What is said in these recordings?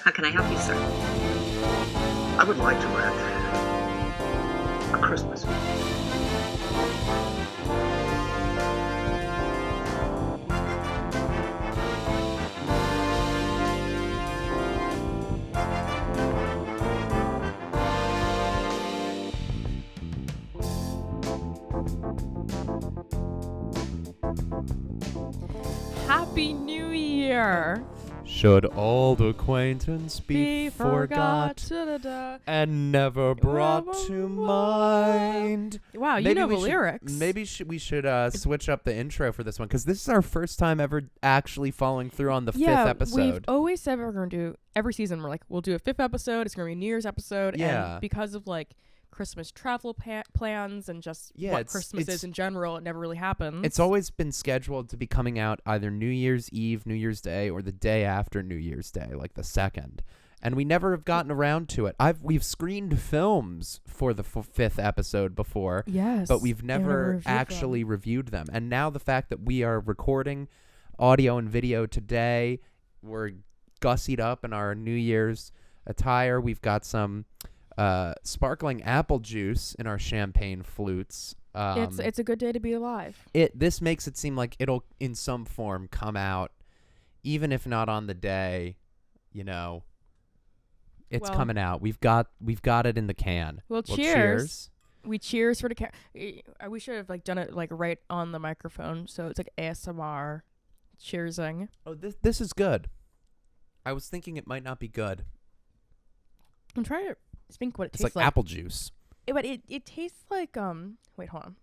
How can I help you, sir? I would like to rent a Christmas movie. Happy New Year! Should old acquaintance be forgot Da-da-da. and never brought to mind? Wow, you Maybe know we the should- lyrics. Maybe we should switch up the intro for this one, because this is our first time ever actually following through on the fifth We've episode. always said we're going to do, every season we're like, we'll do a fifth episode, it's going to be a New Year's episode, Yeah. and because of like Christmas travel plans and just what Christmas is in general, it never really happens. It's always been scheduled to be coming out either New Year's Eve, New Year's Day, or the day after New Year's Day, like the 2nd. And we never have gotten around to it. We've screened films for the fifth episode before, yes, but we've never actually reviewed them. And now the fact that we are recording audio and video today, we're gussied up in our New Year's attire. We've got some sparkling apple juice in our champagne flutes. It's a good day to be alive. This makes it seem like it'll in some form come out, even if not on the day. You know, it's coming out. We've got it in the can. Well, cheers. We cheers for the we should have like done it like right on the microphone, so it's like ASMR cheersing. Oh, this is good. I was thinking it might not be good. I'm trying to think what it It's tastes like apple juice. But it tastes like wait, hold on.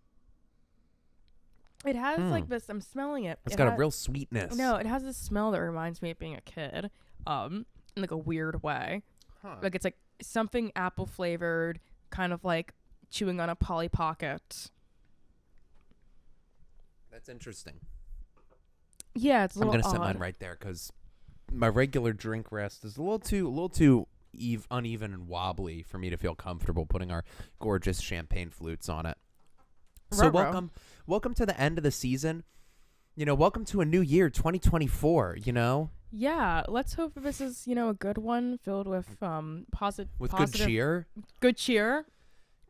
It has like this. I'm smelling it. It's got a real sweetness. No, it has this smell that reminds me of being a kid. In like a weird way. Huh. Like it's like something apple flavored, kind of like chewing on a Polly Pocket. That's interesting. Yeah, it's a little I'm gonna odd. set mine right there because my regular drink rest is a little too uneven and wobbly for me to feel comfortable putting our gorgeous champagne flutes on it. So welcome to the end of the season. You know, welcome to a new year, 2024. You know. Yeah, let's hope this is a good one filled with positive good cheer,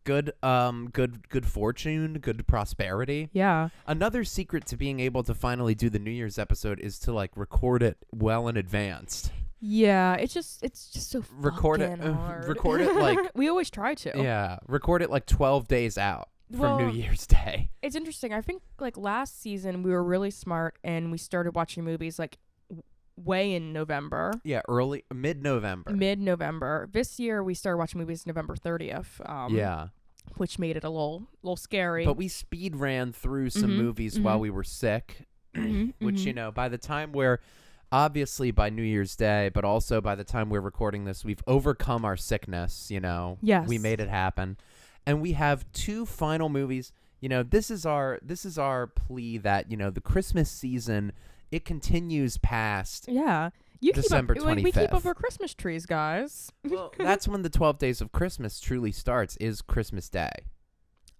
good fortune, good prosperity. Yeah. Another secret to being able to finally do the New Year's episode is to like record it well in advance. Yeah, it's just so record fucking it hard. record it like we always try to. Yeah, record it like 12 days out from Well, New Year's Day. It's interesting. I think like last season we were really smart and we started watching movies like way in November. Yeah, mid-November. This year we started watching movies November 30th. Yeah. Which made it a little scary. But we speed ran through some movies while we were sick, which, you know, by the time obviously by New Year's Day, but also by the time we're recording this, we've overcome our sickness, you know. Yes. We made it happen. And we have two final movies. You know, this is our plea that, you know, the Christmas season, it continues past December December 25th. We keep 25th. up our Christmas trees, guys. Well, that's when the 12 days of Christmas truly starts, is Christmas Day.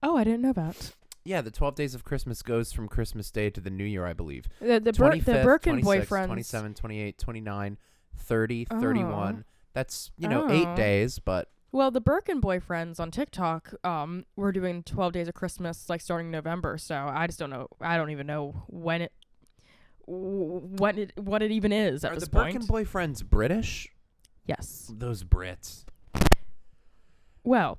Oh, I didn't know that. Yeah, the 12 days of Christmas goes from Christmas Day to the New Year, I believe. The 25th, Birkin 26th, boyfriends. 27, 28, 29, 30, 31. That's, 8 days, but... Well, the Birkin boyfriends on TikTok were doing 12 days of Christmas, like, starting November, so I just don't know. I don't even know what it even is at this point. Are the Birkin boyfriends British? Yes. Those Brits. Well...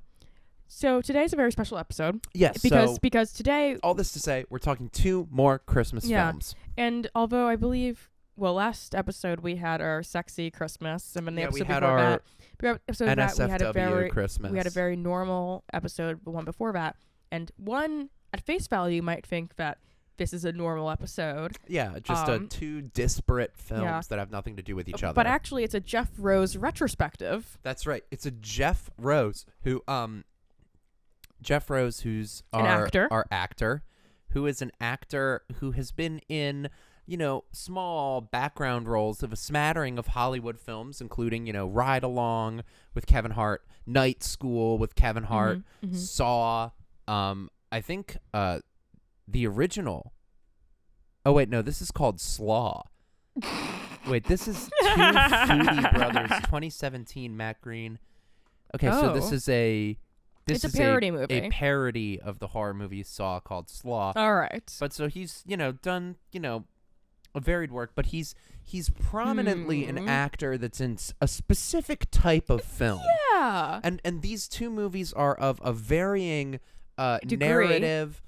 So today's a very special episode. Yes, because today... All this to say, we're talking 2 more Christmas films. And although I believe... Well, last episode we had our sexy Christmas, and then the episode we had before our that, Christmas. we had a very normal episode, the one before that. And one, at face value, might think that this is a normal episode. Yeah, just 2 disparate films that have nothing to do with each other. But actually, it's a Jeff Rose retrospective. That's right. It's a Jeff Rose who's An actor. Our actor, who is an actor who has been in, you know, small background roles of a smattering of Hollywood films, including, you know, Ride Along with Kevin Hart, Night School with Kevin Hart, Saw, I think the original. Oh, wait, no, this is called Slaw. Wait, this is Two Foodie Brothers, 2017, Matt Green. Okay, so this is it's a parody movie. A parody of the horror movie Saw called Slaw. All right. But so he's, done, a varied work, but he's prominently an actor that's in a specific type of film. Yeah. And these two movies are of a varying degree. Narrative,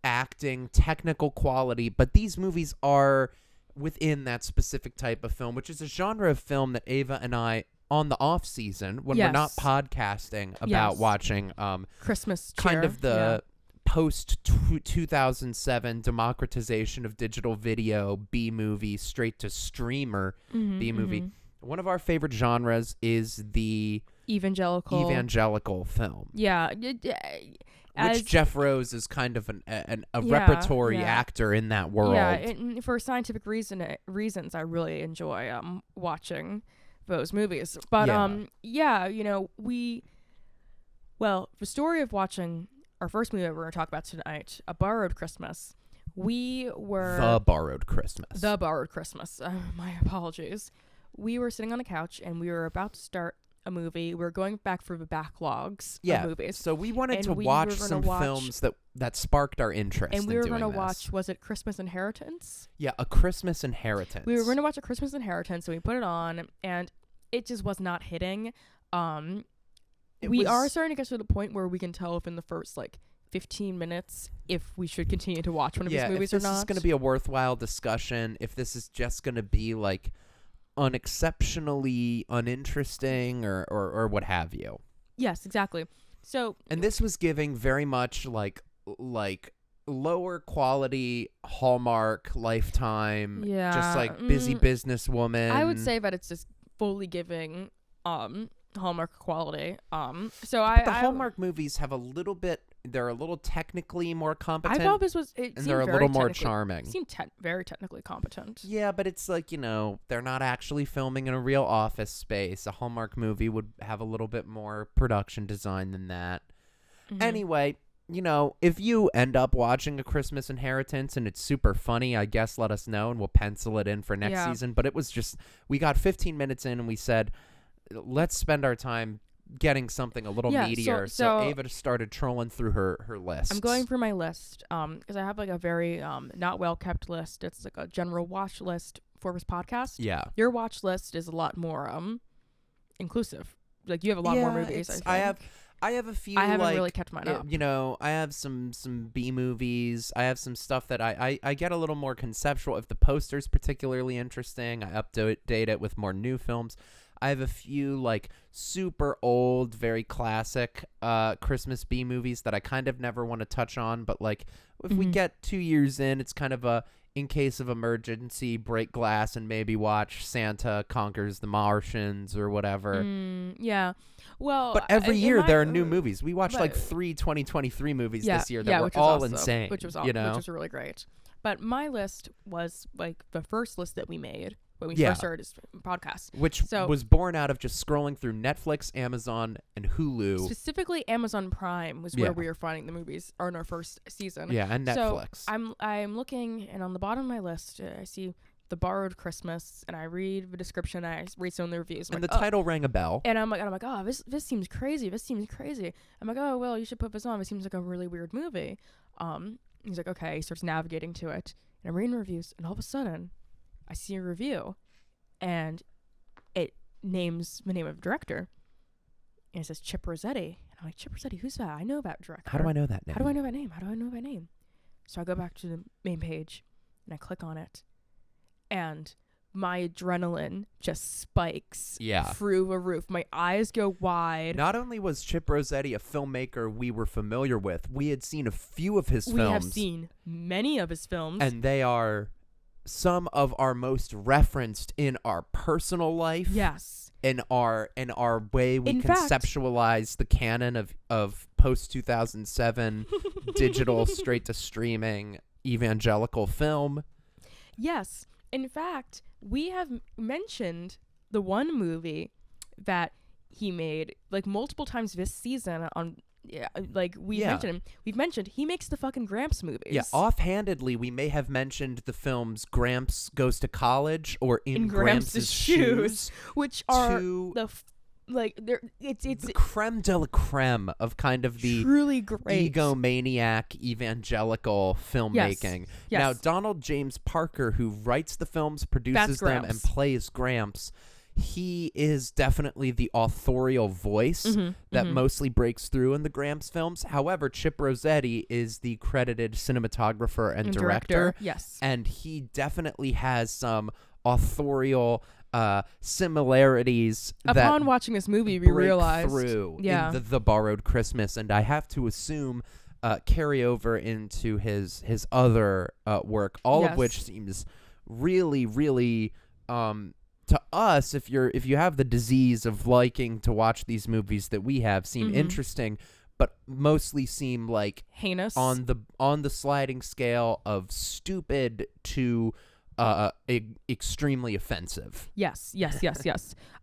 acting, technical quality, but these movies are within that specific type of film, which is a genre of film that Ava and I, on the off season, when we're not podcasting about watching Christmas cheer. kind of the post 2007 democratization of digital video B-movie, straight to streamer B-movie. One of our favorite genres is the evangelical film. Yeah. Which Jeff Rose is kind of a repertory actor in that world. Yeah, and for scientific reasons, I really enjoy watching those movies. But the story of watching our first movie that we're going to talk about tonight, A Borrowed Christmas. We were The Borrowed Christmas. My apologies. We were sitting on a couch and we were about to start a movie. We were going back through the backlogs of movies. So we wanted to watch some films that sparked our interest. And we were going to watch, was it Christmas Inheritance? Yeah, A Christmas Inheritance. We were going to watch A Christmas Inheritance, so we put it on, and it just was not hitting. We are starting to get to the point where we can tell if in the first 15 minutes if we should continue to watch one of these movies or not. If this is going to be a worthwhile discussion, if this is just going to be unexceptionally uninteresting or what have you. Yes, exactly. So, and this was giving very much like lower quality Hallmark, Lifetime, just busy businesswoman. I would say that it's just fully giving Hallmark quality. So the Hallmark movies have a little bit. They're a little technically more competent. I thought this was. And they're a little more charming. It seemed very technically competent. Yeah, but it's they're not actually filming in a real office space. A Hallmark movie would have a little bit more production design than that. Anyway, if you end up watching A Christmas Inheritance and it's super funny, I guess let us know and we'll pencil it in for next season. But it was just, we got 15 minutes in and we said, let's spend our time getting something a little meatier. So Ava started trolling through her list. I'm going through my list because I have a very not well kept list. It's a general watch list for this podcast. Yeah, your watch list is a lot more inclusive. You have a lot more movies. I have a few. I haven't really kept mine up. I have some B movies. I have some stuff that I get a little more conceptual. If the poster's particularly interesting, I update it with more new films. I have a few super old, very classic Christmas B movies that I kind of never want to touch on. But if we get 2 years in, it's kind of a in case of emergency, break glass and maybe watch Santa Conquers the Martians or whatever. Yeah. Well, but every year there are new movies. We watched 3 2023 movies this year that were all insane. Which was awesome, which was really great. But my list was the first list that we made when we first started this podcast. Which was born out of just scrolling through Netflix, Amazon, and Hulu. Specifically, Amazon Prime was where we were finding the movies in our first season. Yeah, and Netflix. So I'm looking, and on the bottom of my list, I see The Borrowed Christmas, and I read the description, and I read some of the reviews. And the title rang a bell. And I'm like, oh, this seems crazy. This seems crazy. I'm like, oh, well, you should put this on. It seems like a really weird movie. He's like, okay. He starts navigating to it, and I'm reading reviews, and all of a sudden, I see a review, and it names the name of the director, and it says Chip Rossetti. And I'm like, Chip Rossetti, who's that? I know that director. How do I know that name? How do I know that name? So I go back to the main page, and I click on it, and my adrenaline just spikes through the roof. My eyes go wide. Not only was Chip Rossetti a filmmaker we were familiar with, we had seen a few of his films. We have seen many of his films. And they are some of our most referenced in our personal life. Yes. In our way we conceptualize the canon of post 2007 digital straight to streaming evangelical film. Yes. In fact, we have mentioned the one movie that he made multiple times this season on Yeah, like we've mentioned he makes the fucking Gramps movies. Yeah, offhandedly, we may have mentioned the films Gramps Goes to College or In Gramps' Shoes, which are it's the creme de la creme of kind of the truly great egomaniac evangelical filmmaking. Yes. Now, Donald James Parker, who writes the films, produces them, and plays Gramps, he is definitely the authorial voice that mostly breaks through in the Gramps films. However, Chip Rossetti is the credited cinematographer and director. Yes. And he definitely has some authorial similarities upon watching this movie we realized through in the Borrowed Christmas, and I have to assume carry over into his other work, all of which seems really, really to us, if you have the disease of liking to watch these movies that we have, seem interesting, but mostly seem like heinous on the sliding scale of stupid to extremely offensive. Yes.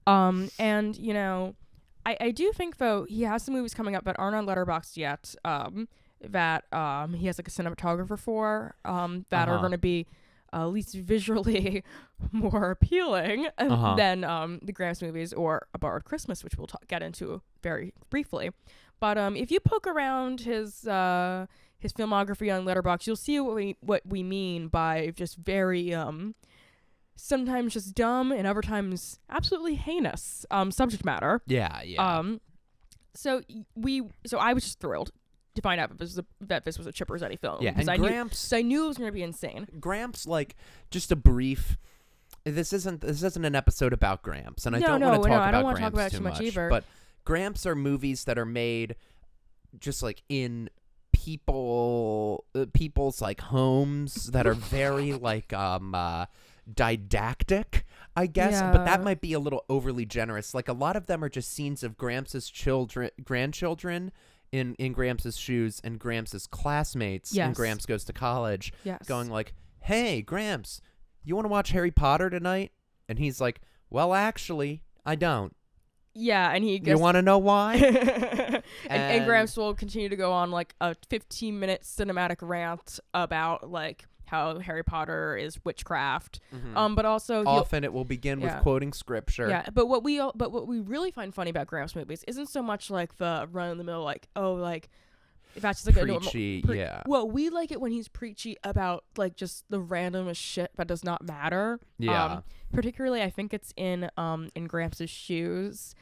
And you know, I do think though he has some movies coming up that aren't on Letterboxd yet. That he has like a cinematographer for that are going to be at least visually more appealing than the Gramps movies or A Borrowed Christmas, which we'll get into very briefly. But if you poke around his filmography on Letterboxd, you'll see what we mean by just very sometimes just dumb and other times absolutely heinous subject matter. Yeah. So I was just thrilled to find out that this was a Chip Rossetti film. Yeah, and Gramps, I knew it was going to be insane. Gramps, like, just a brief. This isn't an episode about Gramps, and I don't want to talk about it too much either. But Gramps are movies that are made just like in people's like homes that are very like didactic, I guess, but that might be a little overly generous. Like a lot of them are just scenes of Gramps' grandchildren in Gramps' shoes and Gramps' classmates in Gramps Goes to College, going like, "Hey, Gramps, you want to watch Harry Potter tonight?" And he's like, "Well, actually, I don't." Yeah, and he goes, "You want to know why?" and Gramps will continue to go on like a 15-minute cinematic rant about like how Harry Potter is witchcraft. But also often it will begin with quoting scripture. Yeah, but what we really find funny about Gramps movies isn't so much like the run of the mill like, oh, like if that's just like preachy, a normal well, we like it when he's preachy about like just the randomest shit that does not matter. Yeah. Particularly I think it's in Gramps' Shoes.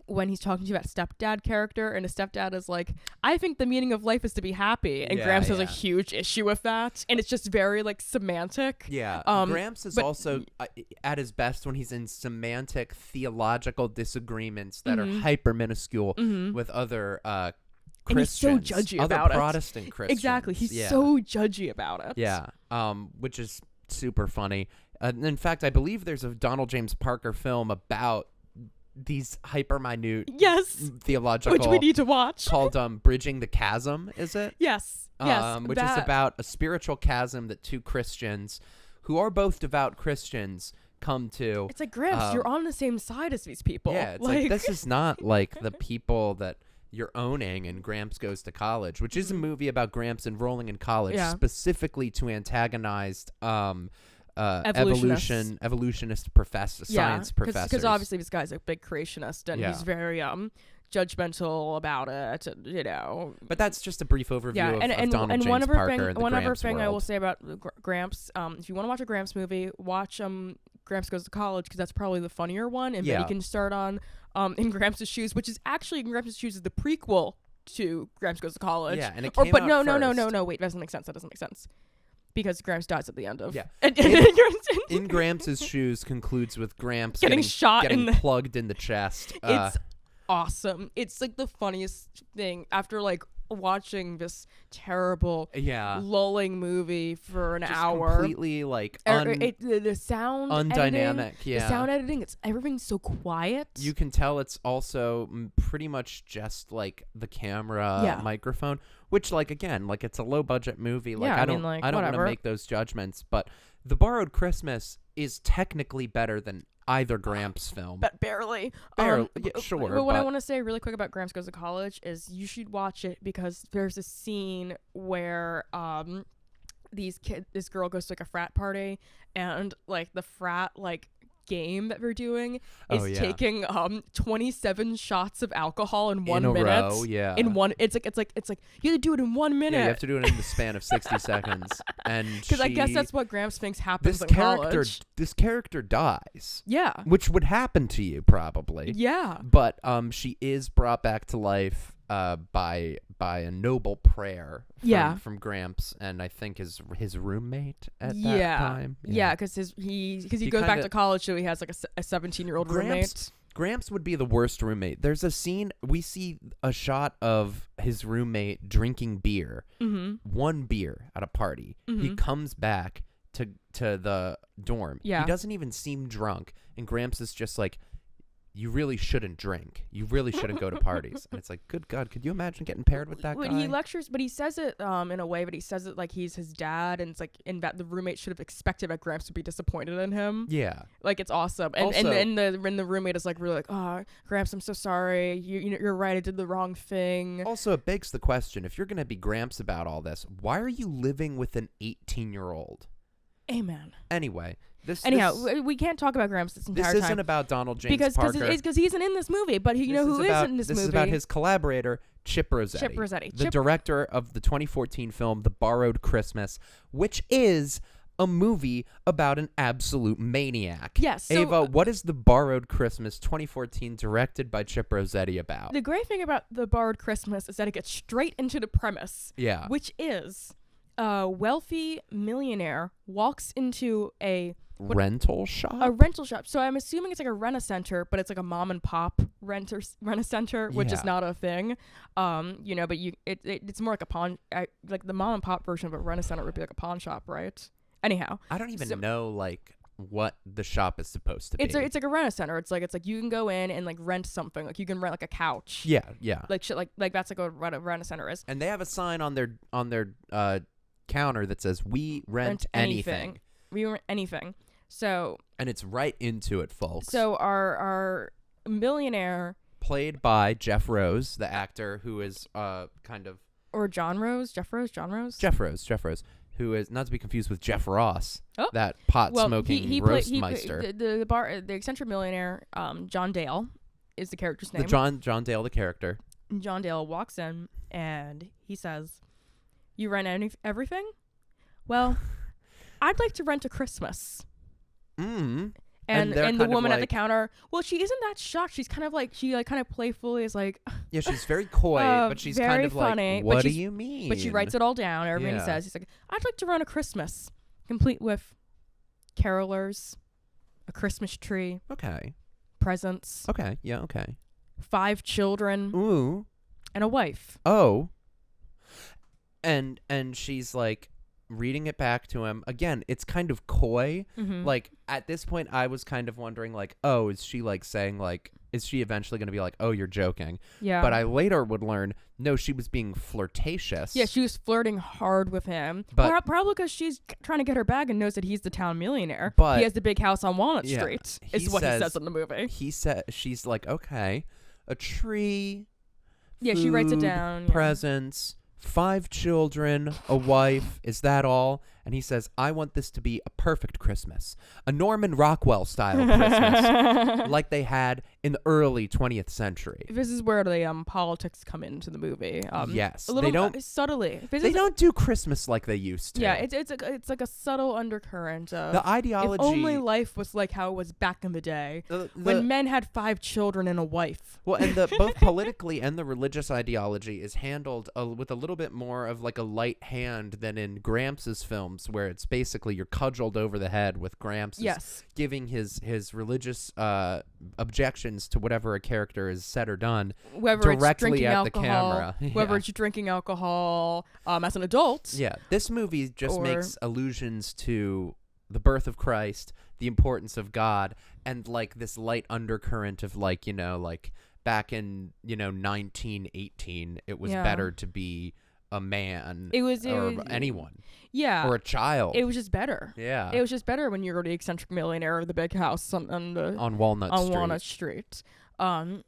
When he's talking to that stepdad character, and the stepdad is like, "I think the meaning of life is to be happy," and Gramps has a huge issue with that, and it's just very like semantic. Yeah, Gramps is also at his best when he's in semantic theological disagreements that are hyper minuscule with other Christians, and he's so judgy other about Protestant Christians. Exactly, he's so judgy about it. Yeah, which is super funny. In fact, I believe there's a Donald James Parker film about these hyper minute theological, which we need to watch, called Bridging the Chasm, is it? Yes. Which is about a spiritual chasm that two Christians who are both devout Christians come to. It's like, Gramps, you're on the same side as these people. Yeah, it's like this is not like the people that you're owning in Gramps Goes to College, which is a movie about Gramps enrolling in college specifically to antagonize evolutionist science professors, because obviously this guy's a big creationist and he's very judgmental about it, you know. But that's just a brief overview of Donald James Parker and the one other Gramps thing world. I will say about Gramps, if you want to watch a Gramps movie, watch Gramps Goes to College, because that's probably the funnier one, and then you can start on In Gramps' Shoes, which is actually In Gramps' Shoes is the prequel to Gramps Goes to College. Yeah, and it came out no, wait, that doesn't make sense. Because Gramps dies at the end of. Yeah. In Gramps' Shoes concludes with Gramps getting shot, getting plugged in the chest. It's awesome. It's like the funniest thing after like watching this terrible lulling movie for an hour. Completely like the sound undynamic. Editing, the sound editing, everything's so quiet. You can tell it's also pretty much just like the camera microphone, which like again, like it's a low budget movie. Like I don't want to make those judgments, but The Borrowed Christmas is technically better than either Gramps film. But barely. Yeah, sure. But what I want to say really quick about Gramps Goes to College is you should watch it because there's a scene where this girl goes to like a frat party, and like the frat like game that we're doing is taking 27 shots of alcohol in 1 minute. Row, yeah. In one, it's like you have to do it in 1 minute. Yeah, you have to do it in the span of 60 seconds. And because I guess that's what Gramps thinks happens in college. This character dies. Yeah. Which would happen to you probably. Yeah. But she is brought back to life by a noble prayer from Gramps, and I think his roommate at that time. Yeah, because he goes back to college, so he has like a 17-year-old roommate. Gramps would be the worst roommate. There's a scene, we see a shot of his roommate drinking beer, 1 beer at a party. He comes back to the dorm. Yeah. He doesn't even seem drunk, and Gramps is just like, you really shouldn't drink. You really shouldn't go to parties. And it's like, good God, could you imagine getting paired with that guy? He lectures, but he says it in a way, but he says it like he's his dad, and it's like, and that the roommate should have expected that Gramps would be disappointed in him. Yeah. Like, it's awesome. And also, and the roommate is like really like, oh, Gramps, I'm so sorry. You're right. I did the wrong thing. Also, it begs the question, if you're going to be Gramps about all this, why are you living with an 18-year-old? Amen. Anyway. We can't talk about Gramps this entire time. This isn't about Donald James Parker. Because he isn't in this movie, but who is in this movie? This is about his collaborator, Chip Rossetti. The director of the 2014 film The Borrowed Christmas, which is a movie about an absolute maniac. Yes. So, Ava, what is The Borrowed Christmas 2014 directed by Chip Rossetti about? The great thing about The Borrowed Christmas is that it gets straight into the premise. Yeah. Which is a wealthy millionaire walks into a rental shop? A rental shop. So I'm assuming it's like a rent-a-center, but it's like a mom and pop rent-a-center, which is not a thing. But it's more like a pawn. Like the mom and pop version of a rent-a-center would be like a pawn shop, right? Anyhow, I don't even know like what the shop is supposed to be. It's like a rent-a-center. It's like you can go in and like rent something. Like you can rent like a couch. Yeah. Like shit. Like that's like what a rent-a-center is. And they have a sign on their counter that says, "We rent anything." We rent anything. So, and it's right into it, folks. So our millionaire, played by Jeff Rose, the actor who is kind of, or John Rose, Jeff Rose, who is not to be confused with Jeff Ross, that pot-smoking roastmeister. The eccentric millionaire, John Dale, is the character's name. John Dale, the character. John Dale walks in and he says, "You rent everything? Well, I'd like to rent a Christmas." And the woman at the counter, well, she isn't that shocked. She's kind of like, kind of playfully is like, yeah, she's very coy, but she's kind of funny, like, what do you mean? But she writes it all down. Everything he says, he's like, I'd like to run a Christmas, complete with carolers, a Christmas tree, presents, 5 children, ooh, and a wife. Oh, and she's like, reading it back to him again. It's kind of coy. Like at this point I was kind of wondering like, oh, is she like saying like, is she eventually going to be like, oh, you're joking? Yeah. But I later would learn, no, she was being flirtatious. Yeah, she was flirting hard with him. But probably because she's trying to get her bag and knows that he's the town millionaire. But he has the big house on Walnut Street. Is what he says in the movie. She's like, okay, a tree. Yeah, she writes it down. Presents. 5 children, a wife, is that all? And he says, I want this to be a perfect Christmas. A Norman Rockwell style Christmas. Like they had in the early 20th century. This is where the politics come into the movie. Yes. A little subtly. They don't do Christmas like they used to. Yeah, it's like a subtle undercurrent of the ideology. If only life was like how it was back in the day when men had 5 children and a wife. Well, and both politically and the religious ideology is handled with a little bit more of like a light hand than in Gramps' film, where it's basically you're cudgeled over the head with Gramps giving his religious objections to whatever a character is said or done directly at the camera. Whether it's drinking alcohol as an adult. Yeah, this movie just makes allusions to the birth of Christ, the importance of God, and like this light undercurrent of like, like back in 1918 it was better to be a man. It was anyone. Yeah. Or a child. It was just better. Yeah. It was just better when you were the eccentric millionaire of the big house on Walnut Street.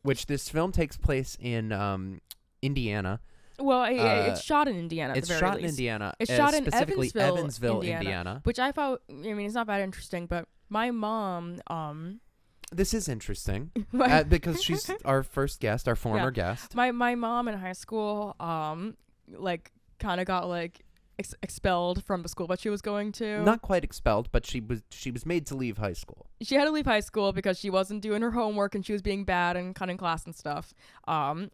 Which this film takes place in Indiana. Well, it's shot in Indiana. It's shot in Indiana. It's shot in specifically Evansville, Indiana. Which I thought. I mean, it's not that interesting, but my mom. This is interesting because she's our first guest, our former guest. My mom in high school, like, kind of got like expelled from the school that she was going to. Not quite expelled, but she was made to leave high school. She had to leave high school because she wasn't doing her homework and she was being bad and cutting class and stuff.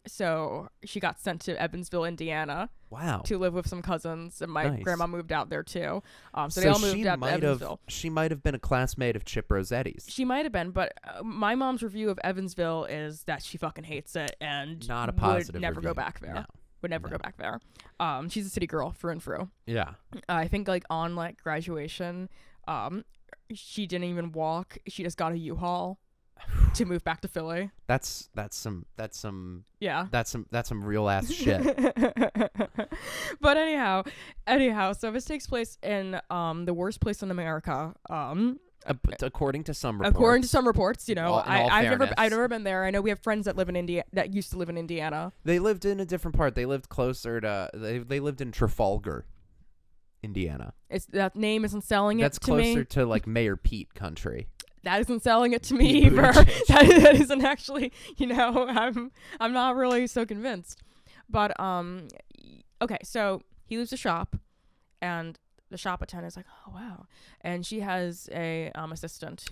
So she got sent to Evansville, Indiana. Wow. To live with some cousins, and my grandma moved out there too. So they all moved out to Evansville. She might have been a classmate of Chip Rosetti's. She might have been, but my mom's review of Evansville is that she fucking hates it and not a positive would never review. go back there. No. Would never go back there. She's a city girl through and through. Yeah. I think like on like graduation, she didn't even walk. She just got a U-Haul to move back to Philly. That's some real ass shit. But anyhow, so this takes place in the worst place in America. According to some reports. You know, I've never been there. I know we have friends that live in India that used to live in Indiana. They lived in a different part. They lived closer to. They lived in Trafalgar, Indiana. That name isn't selling it to me. That's closer to like Mayor Pete country. That isn't selling it to me either. that isn't actually. You know, I'm not really so convinced. But okay, so he leaves the shop, and the shop attendant is like, oh wow, and she has a assistant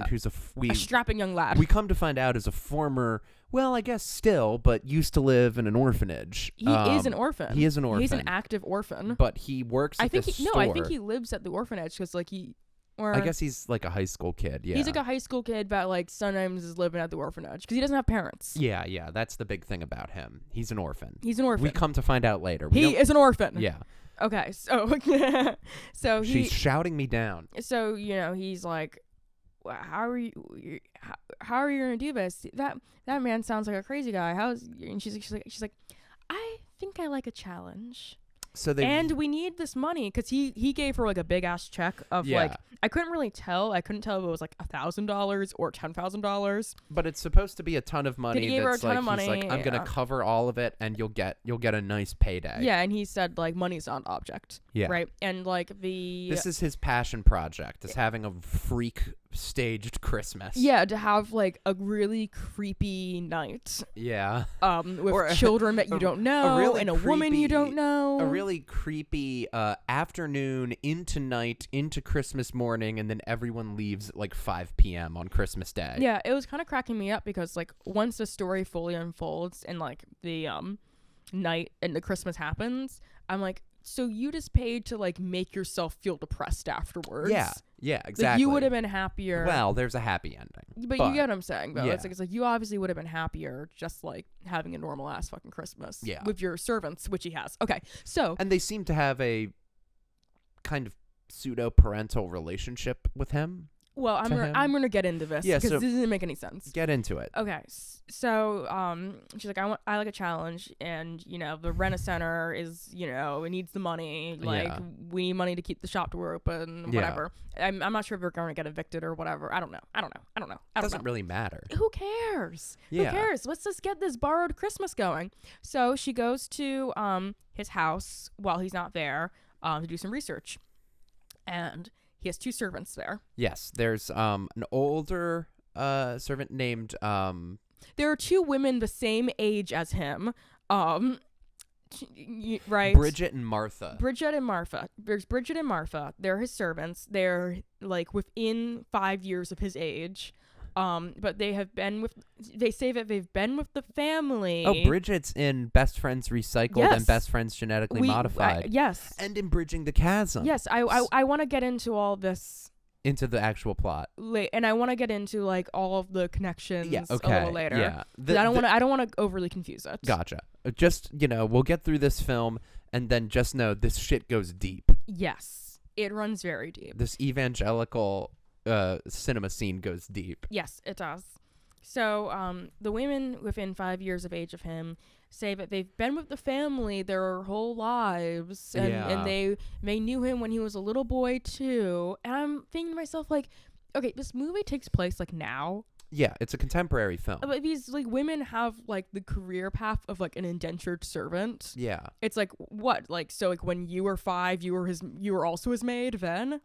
who's a strapping young lad. We come to find out is a former, well, I guess still, but used to live in an orphanage. He is an orphan. He is an orphan. He's an active orphan. But he works at this store. I think he lives at the orphanage because like I guess he's like a high school kid. Yeah, he's like a high school kid, but like sometimes is living at the orphanage because he doesn't have parents. Yeah, that's the big thing about him. He's an orphan. We come to find out later. He is an orphan. Yeah. Okay, so she's shouting me down. So you know he's like, how are you gonna do this? That man sounds like a crazy guy. And she's like, I think I like a challenge. And we need this money because he gave her like a big ass check of like, I couldn't really tell. I couldn't tell if it was like $1,000 or $10,000. But it's supposed to be a ton of money. He gave her a ton of money. He's like, I'm gonna cover all of it, and you'll get a nice payday. Yeah, and he said like money's not an object. Yeah. Right. And like this is his passion project. Is having a freak staged Christmas. Yeah, to have like a really creepy night. Yeah. With children that you don't know and a woman you don't know. A really creepy afternoon into night into Christmas morning, and then everyone leaves at like 5 p.m. on Christmas Day. Yeah, it was kind of cracking me up because like once the story fully unfolds and like the night and the Christmas happens, I'm like, so you just paid to like make yourself feel depressed afterwards? Yeah, exactly. Like, you would have been happier. Well, there's a happy ending. But you get what I'm saying, though. Yeah. It's like you obviously would have been happier just like having a normal ass fucking Christmas. Yeah. With your servants, which he has. Okay, so. And they seem to have a kind of pseudo parental relationship with him. Well, I'm gonna get into this because this doesn't make any sense. Get into it. Okay, so she's like, I like a challenge, and you know the Rent-A-Center is, you know, it needs the money. Like we need money to keep the shop door open, whatever. I'm not sure if we're gonna get evicted or whatever. I don't know. Doesn't really matter. Who cares? Yeah. Who cares? Let's just get this borrowed Christmas going. So she goes to his house while he's not there to do some research, and he has 2 servants there. Yes, there's an older servant named There are 2 women the same age as him. Right? Bridget and Martha. There's Bridget and Martha. They're his servants. They're like within 5 years of his age. But they say that they've been with the family. Oh, Bridget's in Best Friends Recycled and Best Friends Genetically Modified. Yes. And in Bridging the Chasm. Yes, I want to get into all this. Into the actual plot. And I want to get into like all of the connections a little later. Yeah. I don't want to overly confuse it. Gotcha. Just, you know, we'll get through this film and then just know this shit goes deep. Yes. It runs very deep. This evangelical cinema scene goes deep. Yes, it does. So the women within 5 years of age of him say that they've been with the family their whole lives, and they knew him when he was a little boy too. And I'm thinking to myself, like, okay, this movie takes place like now. Yeah, it's a contemporary film. But these like women have like the career path of like an indentured servant. Yeah. It's like what? Like, so like when you were 5, you were also his maid then?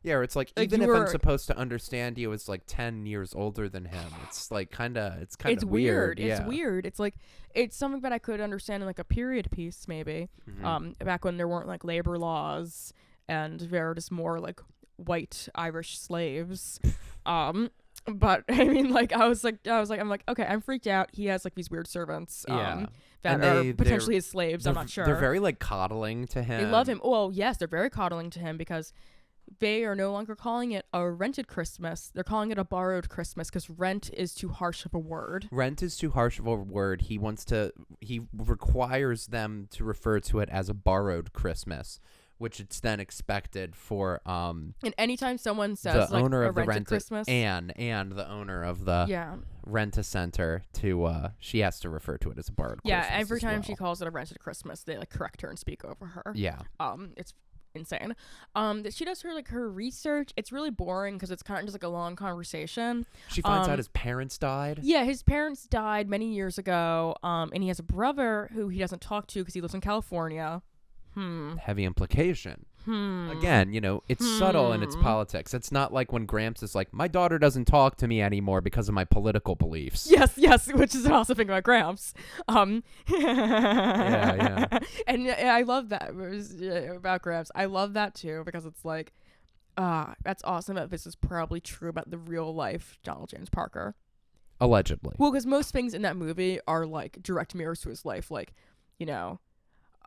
Yeah, or it's like even if I'm supposed to understand you as like 10 years older than him, it's like it's kind of weird. It's weird. It's like it's something that I could understand in like a period piece maybe. Back when there weren't like labor laws and there were just more like white Irish slaves. But I mean, like I'm like, okay, I'm freaked out. He has like these weird servants. That are potentially his slaves. I'm not sure. They're very like coddling to him. They love him. Well, yes, they're very coddling to him because they are no longer calling it a rented Christmas. They're calling it a borrowed Christmas because rent is too harsh of a word. Rent is too harsh of a word. He requires them to refer to it as a borrowed Christmas, which it's then expected for and anytime someone says the like owner a of the rented Christmas, and the owner of the rent-a-center to she has to refer to it as a borrowed Christmas. Yeah, every time she calls it a rented Christmas, they like correct her and speak over her. Yeah. It's insane. She does her research. It's really boring because it's kind of just like a long conversation. She finds out his parents died. Yeah, his parents died many years ago. And he has a brother who he doesn't talk to because he lives in California. Heavy implication. Again, it's subtle in its politics. It's not like when Gramps is like, my daughter doesn't talk to me anymore because of my political beliefs. Yes, which is also thing about Gramps. Yeah. And I love that about Gramps. I love that too because it's like, that's awesome that this is probably true about the real life Donald James Parker. Allegedly. Well, because most things in that movie are like direct mirrors to his life, like,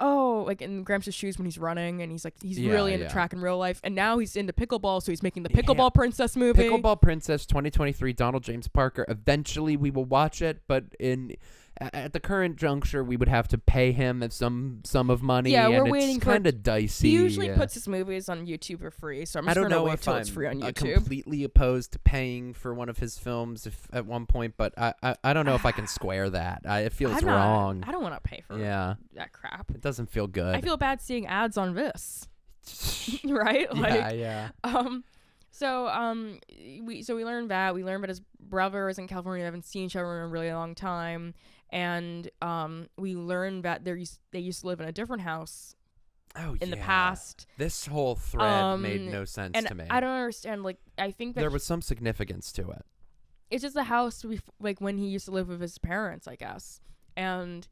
like in Gramps' shoes when he's running, and he's really into track in real life, and now he's into pickleball, so he's making the Pickleball Princess movie. Pickleball Princess 2023, Donald James Parker. Eventually we will watch it, but at the current juncture, we would have to pay him some sum of money. Yeah, we're and waiting it's for kind of dicey. He usually puts his movies on YouTube for free, so I'm just going to wait till it's free on YouTube. Completely opposed to paying for one of his films at one point, but I don't know if I can square that. It feels wrong. I don't want to pay for that crap. It doesn't feel good. I feel bad seeing ads on this. Right? Yeah. So we learned that. We learned that his brother is in California. They haven't seen each other in a really long time. And we learned that they used to live in a different house in the past. This whole thread made no sense to me. I don't understand. Like, I think that there was some significance to it. It's just the house like when he used to live with his parents, I guess. And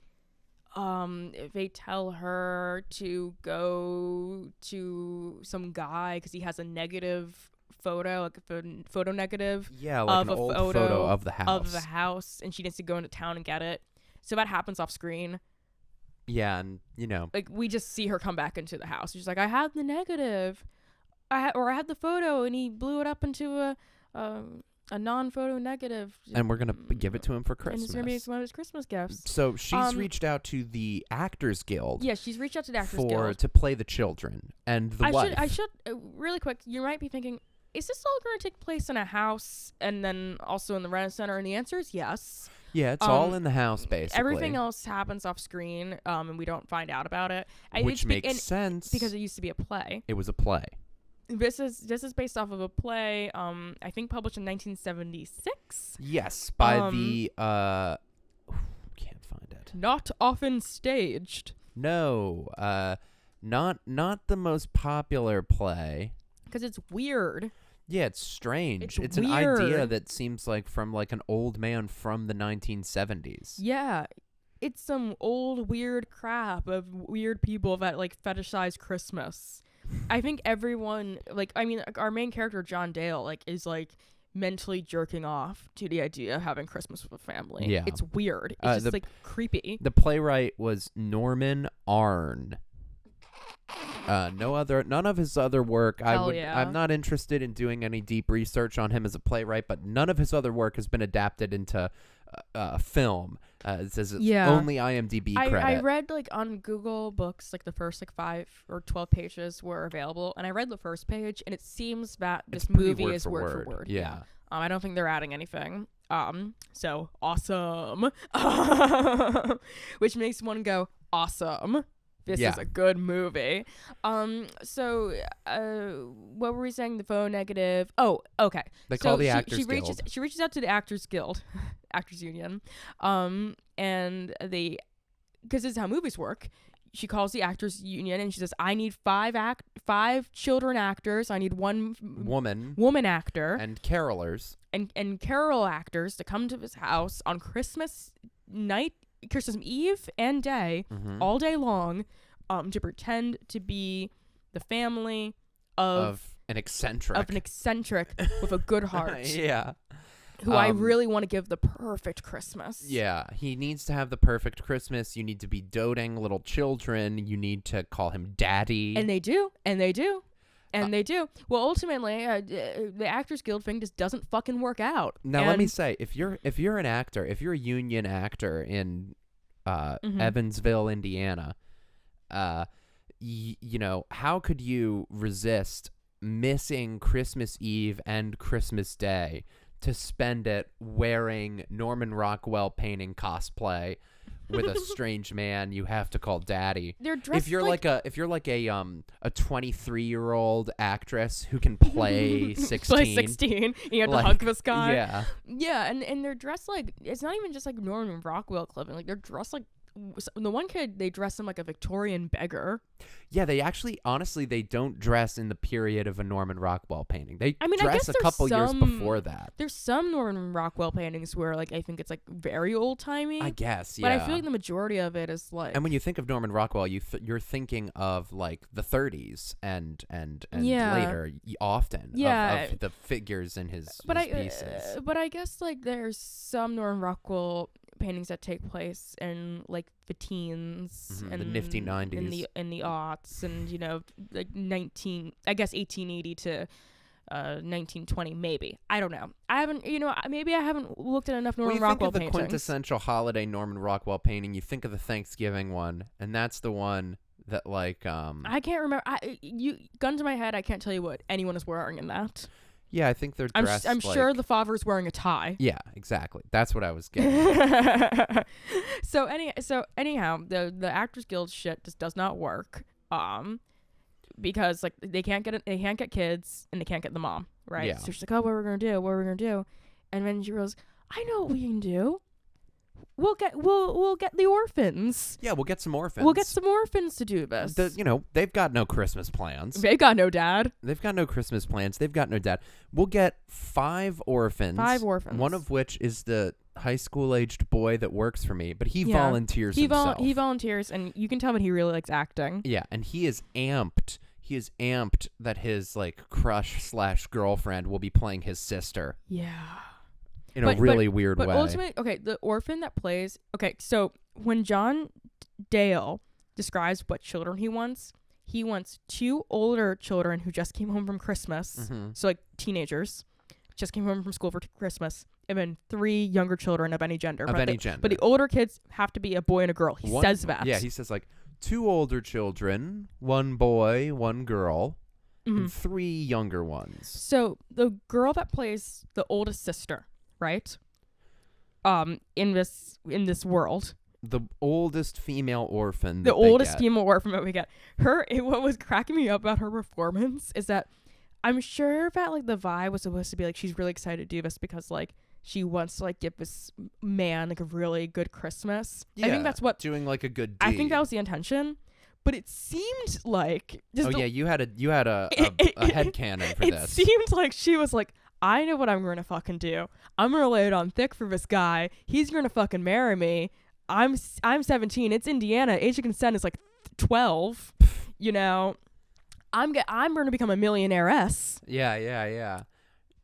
they tell her to go to some guy because he has a negative photo, like a photo negative. Yeah, like an old photo of the house. And she needs to go into town and get it. So that happens off screen. Yeah, and like we just see her come back into the house. She's like, I had the negative, I had the photo, and he blew it up into a non-photo negative, and we're gonna give it to him for Christmas. And it's gonna be one of his Christmas gifts. So she's reached out to the Actors Guild. Yeah, she's reached out to the Actors Guild to play the children and the wife. I should really quick. You might be thinking, is this all going to take place in a house and then also in the Rent Center? And the answer is yes. Yeah, it's all in the house, basically. Everything else happens off screen, and we don't find out about it. Which makes sense. Because it used to be a play. It was a play. This is based off of a play, I think published in 1976. Yes, by the, can't find it. Not often staged. No, not the most popular play. Because it's weird. Yeah, it's strange. It's weird. An idea that seems like from like an old man from the 1970s. Yeah. It's some old weird crap of weird people that like fetishize Christmas. I think everyone our main character John Dale is mentally jerking off to the idea of having Christmas with a family. Yeah. It's weird. It's just creepy. The playwright was Norman Arne. None of his other work. I'm not interested in doing any deep research on him as a playwright, but none of his other work has been adapted into film. It says only IMDb credit. I read on Google Books the first 5 or 12 pages were available, and I read the first page, and it seems that this movie is word for word. Yeah. I don't think they're adding anything. So awesome. Which makes one go, awesome. This is a good movie. So what were we saying? The faux negative. Oh, okay. They call the Actors Guild. She reaches out to the Actors Guild, Actors Union, and because this is how movies work. She calls the Actors Union and she says, "I need five children actors. I need one woman actor and carolers and carol actors to come to his house on Christmas night." Christmas Eve and day, all day long, to pretend to be the family of an eccentric with a good heart. Yeah. Who I really want to give the perfect Christmas. Yeah, he needs to have the perfect Christmas. You need to be doting little children. You need to call him daddy. And they do. Well, ultimately, the Actors Guild thing just doesn't fucking work out. Now, let me say, if you're an actor, if you're a union actor in Evansville, Indiana, you know, how could you resist missing Christmas Eve and Christmas Day to spend it wearing Norman Rockwell painting cosplay with a strange man you have to call daddy? They're dressed if you're like a 23-year-old actress who can play 16. Play 16. You have to hug this guy. Yeah. Yeah, and they're dressed like, it's not even just like Norman Rockwell clothing. Like, they're dressed like, the one kid, they dress him like a Victorian beggar. Yeah, they actually, honestly, they don't dress in the period of a Norman Rockwell painting. They I dress guess a couple years before that. There's some Norman Rockwell paintings where, like, I think it's like very old timey. I guess, yeah. But I feel like the majority of it is like. And when you think of Norman Rockwell, you're thinking of like the 30s and later often. Yeah. Of the figures in his pieces. But I guess like there's some Norman Rockwell paintings that take place in like the teens and the nifty 90s in the aughts, and you know, like 1880 to 1920 maybe. I don't know. I haven't looked at enough Norman Rockwell paintings. When you think of the quintessential holiday Norman Rockwell painting, you think of the Thanksgiving one, and that's the one that like I can't remember. Gun to my head, I can't tell you what anyone is wearing in that. Yeah, I think they're dressed I'm sure the father's wearing a tie. Yeah, exactly. That's what I was getting. So anyhow, the Actors Guild shit just does not work. Because like they can't get kids and they can't get the mom, right? Yeah. So she's like, "Oh, what are we gonna do? And then she goes, "I know what we can do. We'll get the orphans. Yeah, we'll get some orphans. We'll get some orphans to do this. They've got no Christmas plans. They've got no dad. They've got no Christmas plans. They've got no dad. We'll get 5 orphans. 5 orphans. One of which is the high school-aged boy that works for me, but he volunteers himself. He volunteers, and you can tell that he really likes acting. Yeah, and he is amped. He is amped that his like crush/girlfriend will be playing his sister. Yeah. In a really weird way. But ultimately, okay, the orphan that plays... Okay, so when John Dale describes what children he wants 2 older children who just came home from Christmas, so like teenagers, just came home from school for Christmas, and then 3 younger children of any gender. But the older kids have to be a boy and a girl. He says that. Yeah, he says like 2 older children, 1 boy, 1 girl, and 3 younger ones. So the girl that plays the oldest sister... Right? In this world. The oldest female orphan. The oldest female orphan that we get. What was cracking me up about her performance is that I'm sure that like the vibe was supposed to be like she's really excited to do this because like she wants to like give this man like a really good Christmas. Yeah, I think that's what doing like a good deed. I think that was the intention. But it seemed like you had a headcanon for this. It seemed like she was like, I know what I'm going to fucking do. I'm going to lay it on thick for this guy. He's going to fucking marry me. I'm 17. It's Indiana. Age of consent is like 12. You know, I'm going to become a millionairess. Yeah.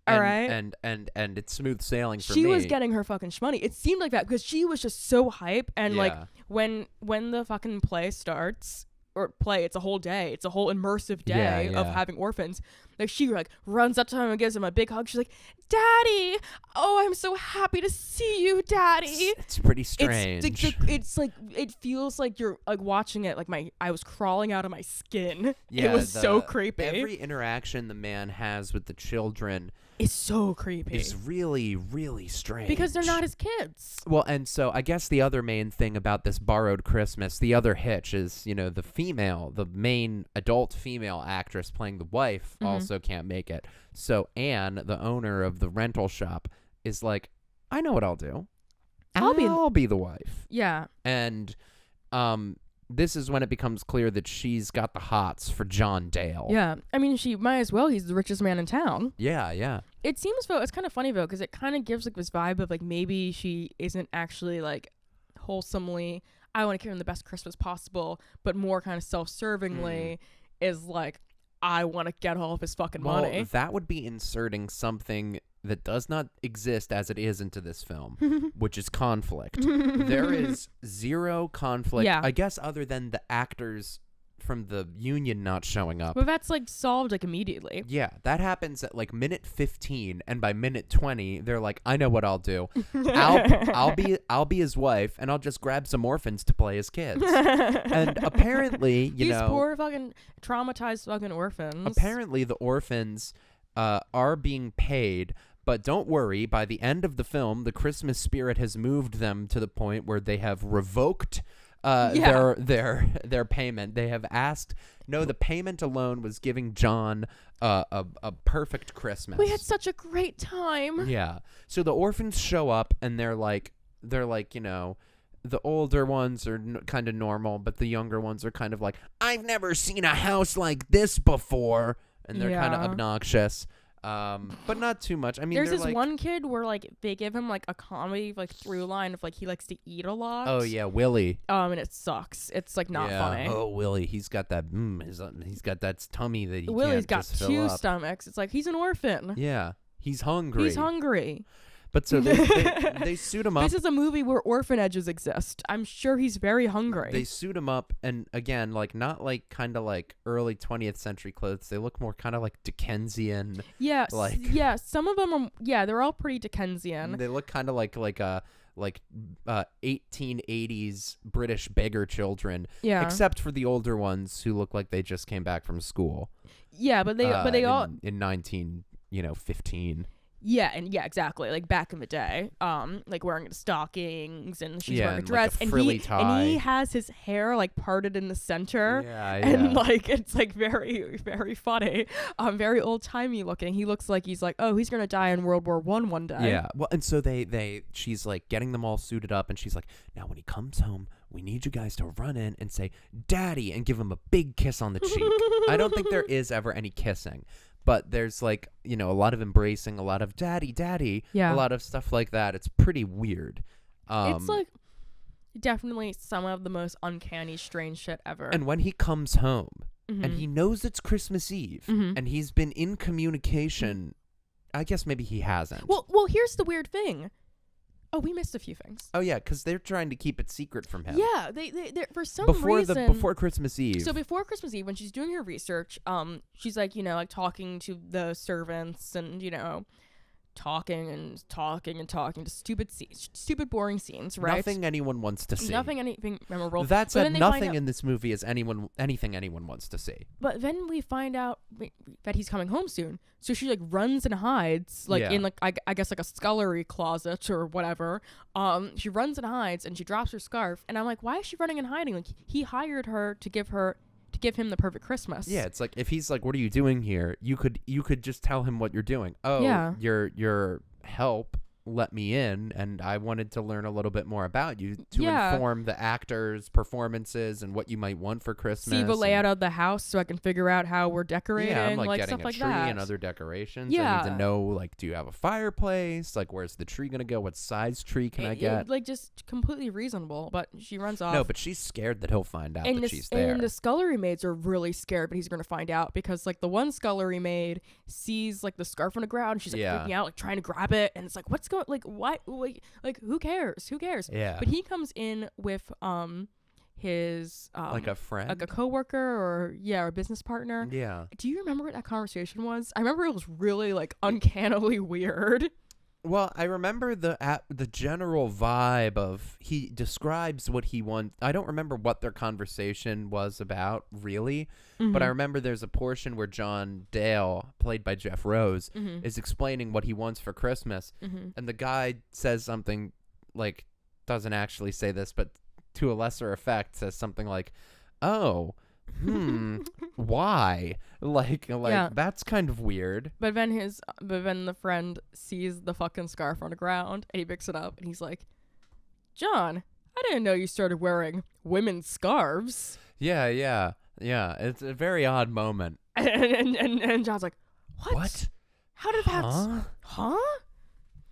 All right. And it's smooth sailing for me. She me. was getting her fucking shmoney. It seemed like that because she was just so hype. And like when the fucking play starts, it's a whole day. It's a whole immersive day of having orphans. Like, she, like, runs up to him and gives him a big hug. She's like, Daddy! Oh, I'm so happy to see you, Daddy! It's pretty strange. It's like, it feels like you're, like, watching it, like, I was crawling out of my skin. Yeah, it was so creepy. Every interaction the man has with the children is so creepy. It's really, really strange. Because they're not his kids. Well, and so I guess the other main thing about this borrowed Christmas, the other hitch is, the main adult female actress playing the wife also can't make it. So Anne, the owner of the rental shop, is like, I know what I'll do. I'll be the wife. Yeah. And this is when it becomes clear that she's got the hots for John Dale. Yeah. I mean, she might as well. He's the richest man in town. Yeah. It seems, though, it's kind of funny, though, because it kind of gives, like, this vibe of, like, maybe she isn't actually, like, wholesomely, I want to give him the best Christmas possible, but more kind of self-servingly is, like, I want to get all of his fucking money. Well, that would be inserting something that does not exist as it is into this film, which is conflict. There is zero conflict, I guess, other than the actors from the union not showing up. But that's, like, solved, like, immediately. Yeah, that happens at, like, minute 15, and by minute 20, they're like, I know what I'll do. I'll be his wife, and I'll just grab some orphans to play his kids. And apparently, these poor fucking traumatized fucking orphans. Apparently, the orphans are being paid. But don't worry, by the end of the film, the Christmas spirit has moved them to the point where they have revoked their payment. They have asked, the payment alone was giving John a perfect Christmas. We had such a great time. Yeah. So the orphans show up and they're like, the older ones are kind of normal, but the younger ones are kind of like, I've never seen a house like this before. And they're kind of obnoxious. But not too much. I mean, there's this one kid where, like, they give him, like, a comedy, like, through line of, like, he likes to eat a lot. Oh yeah, Willie. And it sucks. It's, like, not funny. Oh, Willie, he's got that. He's got that tummy that Willie's can't just got fill two up. stomachs. It's like he's an orphan. Yeah, he's hungry. But so they suit him up. This is a movie where orphanages exist. I'm sure he's very hungry. They suit him up, and again, like, not like kind of like early 20th century clothes. They look more kind of like Dickensian. Yeah, like some of them are. Yeah, they're all pretty Dickensian. They look kind of like 1880s British beggar children. Yeah. Except for the older ones who look like they just came back from school. Yeah, but they all in 1915. Yeah, exactly. Like back in the day, like wearing stockings, and she's wearing a dress, like a frilly tie. And he has his hair like parted in the center, and like it's like very, very funny, very old timey looking. He looks like he's like, oh, he's gonna die in World War one day. Yeah, well, and so she's like getting them all suited up, and she's like, now when he comes home, we need you guys to run in and say, Daddy, and give him a big kiss on the cheek. I don't think there is ever any kissing. But there's, like, a lot of embracing, a lot of daddy, a lot of stuff like that. It's pretty weird. It's, like, definitely some of the most uncanny, strange shit ever. And when he comes home, and he knows it's Christmas Eve, and he's been in communication, I guess maybe he hasn't. Well, here's the weird thing. Oh, we missed a few things. Oh, yeah, because they're trying to keep it secret from him. Yeah, they for some reason... Before Christmas Eve. So before Christmas Eve, when she's doing her research, she's like, like talking to the servants and, talking to stupid boring scenes, right? Nothing anyone wants to see. Anything memorable. That said, nothing in this movie is anything anyone wants to see. But then we find out that he's coming home soon. So she like runs and hides, like in like I guess like a scullery closet or whatever. She runs and hides, and she drops her scarf. And I'm like, why is she running and hiding? Like he hired her to give him the perfect Christmas. Yeah, it's like if he's like, "What are you doing here?" You could just tell him what you're doing. Oh, yeah. your help let me in, and I wanted to learn a little bit more about you to inform the actors' performances and what you might want for Christmas. See the layout of the house so I can figure out how we're decorating. Yeah, I'm like getting stuff a tree and other decorations. Yeah. I need to know, like, do you have a fireplace? Like, where's the tree gonna go? What size tree can I get? Like, just completely reasonable, but she runs off. No, but she's scared that he'll find out that she's there. And the scullery maids are really scared, but he's gonna find out because, like, the one scullery maid sees, like, the scarf on the ground, and she's, like, freaking out, like, trying to grab it, and it's like, what's going, like, what? Like, who cares? Yeah. But he comes in with, his like a friend, like a coworker or or a business partner. Yeah. Do you remember what that conversation was? I remember it was really like uncannily weird. Well, I remember the general vibe of he describes what he wants. I don't remember what their conversation was about, really, but I remember there's a portion where John Dale, played by Jeff Rose, is explaining what he wants for Christmas, and the guy says something like, doesn't actually say this, but to a lesser effect, says something like, "Oh, why? Like that's kind of weird." But then the friend sees the fucking scarf on the ground and he picks it up and he's like, "John, I didn't know you started wearing women's scarves." Yeah. It's a very odd moment. And John's like, "What? How did that? Huh?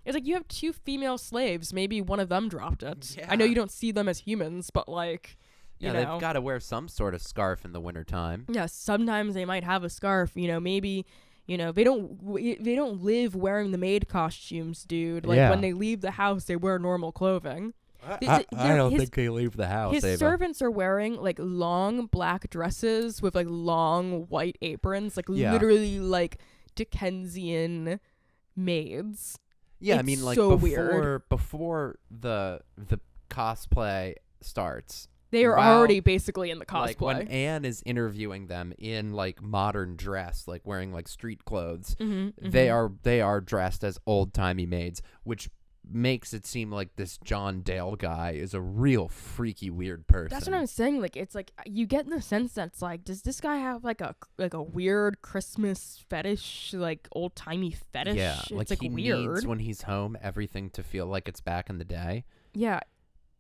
It's like, you have 2 female slaves. Maybe one of them dropped it. Yeah. I know you don't see them as humans, but like, you know, they've got to wear some sort of scarf in the wintertime. Yeah, sometimes they might have a scarf. Maybe, they don't live wearing the maid costumes, dude. Like when they leave the house, they wear normal clothing. I don't think they leave the house. His Ava. servants are wearing like long black dresses with like long white aprons, like literally like Dickensian maids. Yeah, It's I mean, like so before the cosplay starts, they are already basically in the cosplay. Like when Anne is interviewing them in like modern dress, like wearing like street clothes, they are dressed as old timey maids, which makes it seem like this John Dale guy is a real freaky weird person. That's what I'm saying. Like, it's like you get in the sense that's like, does this guy have like a weird Christmas fetish, like old timey fetish? Yeah, it's like he weird. needs when he's home everything to feel like it's back in the day. Yeah,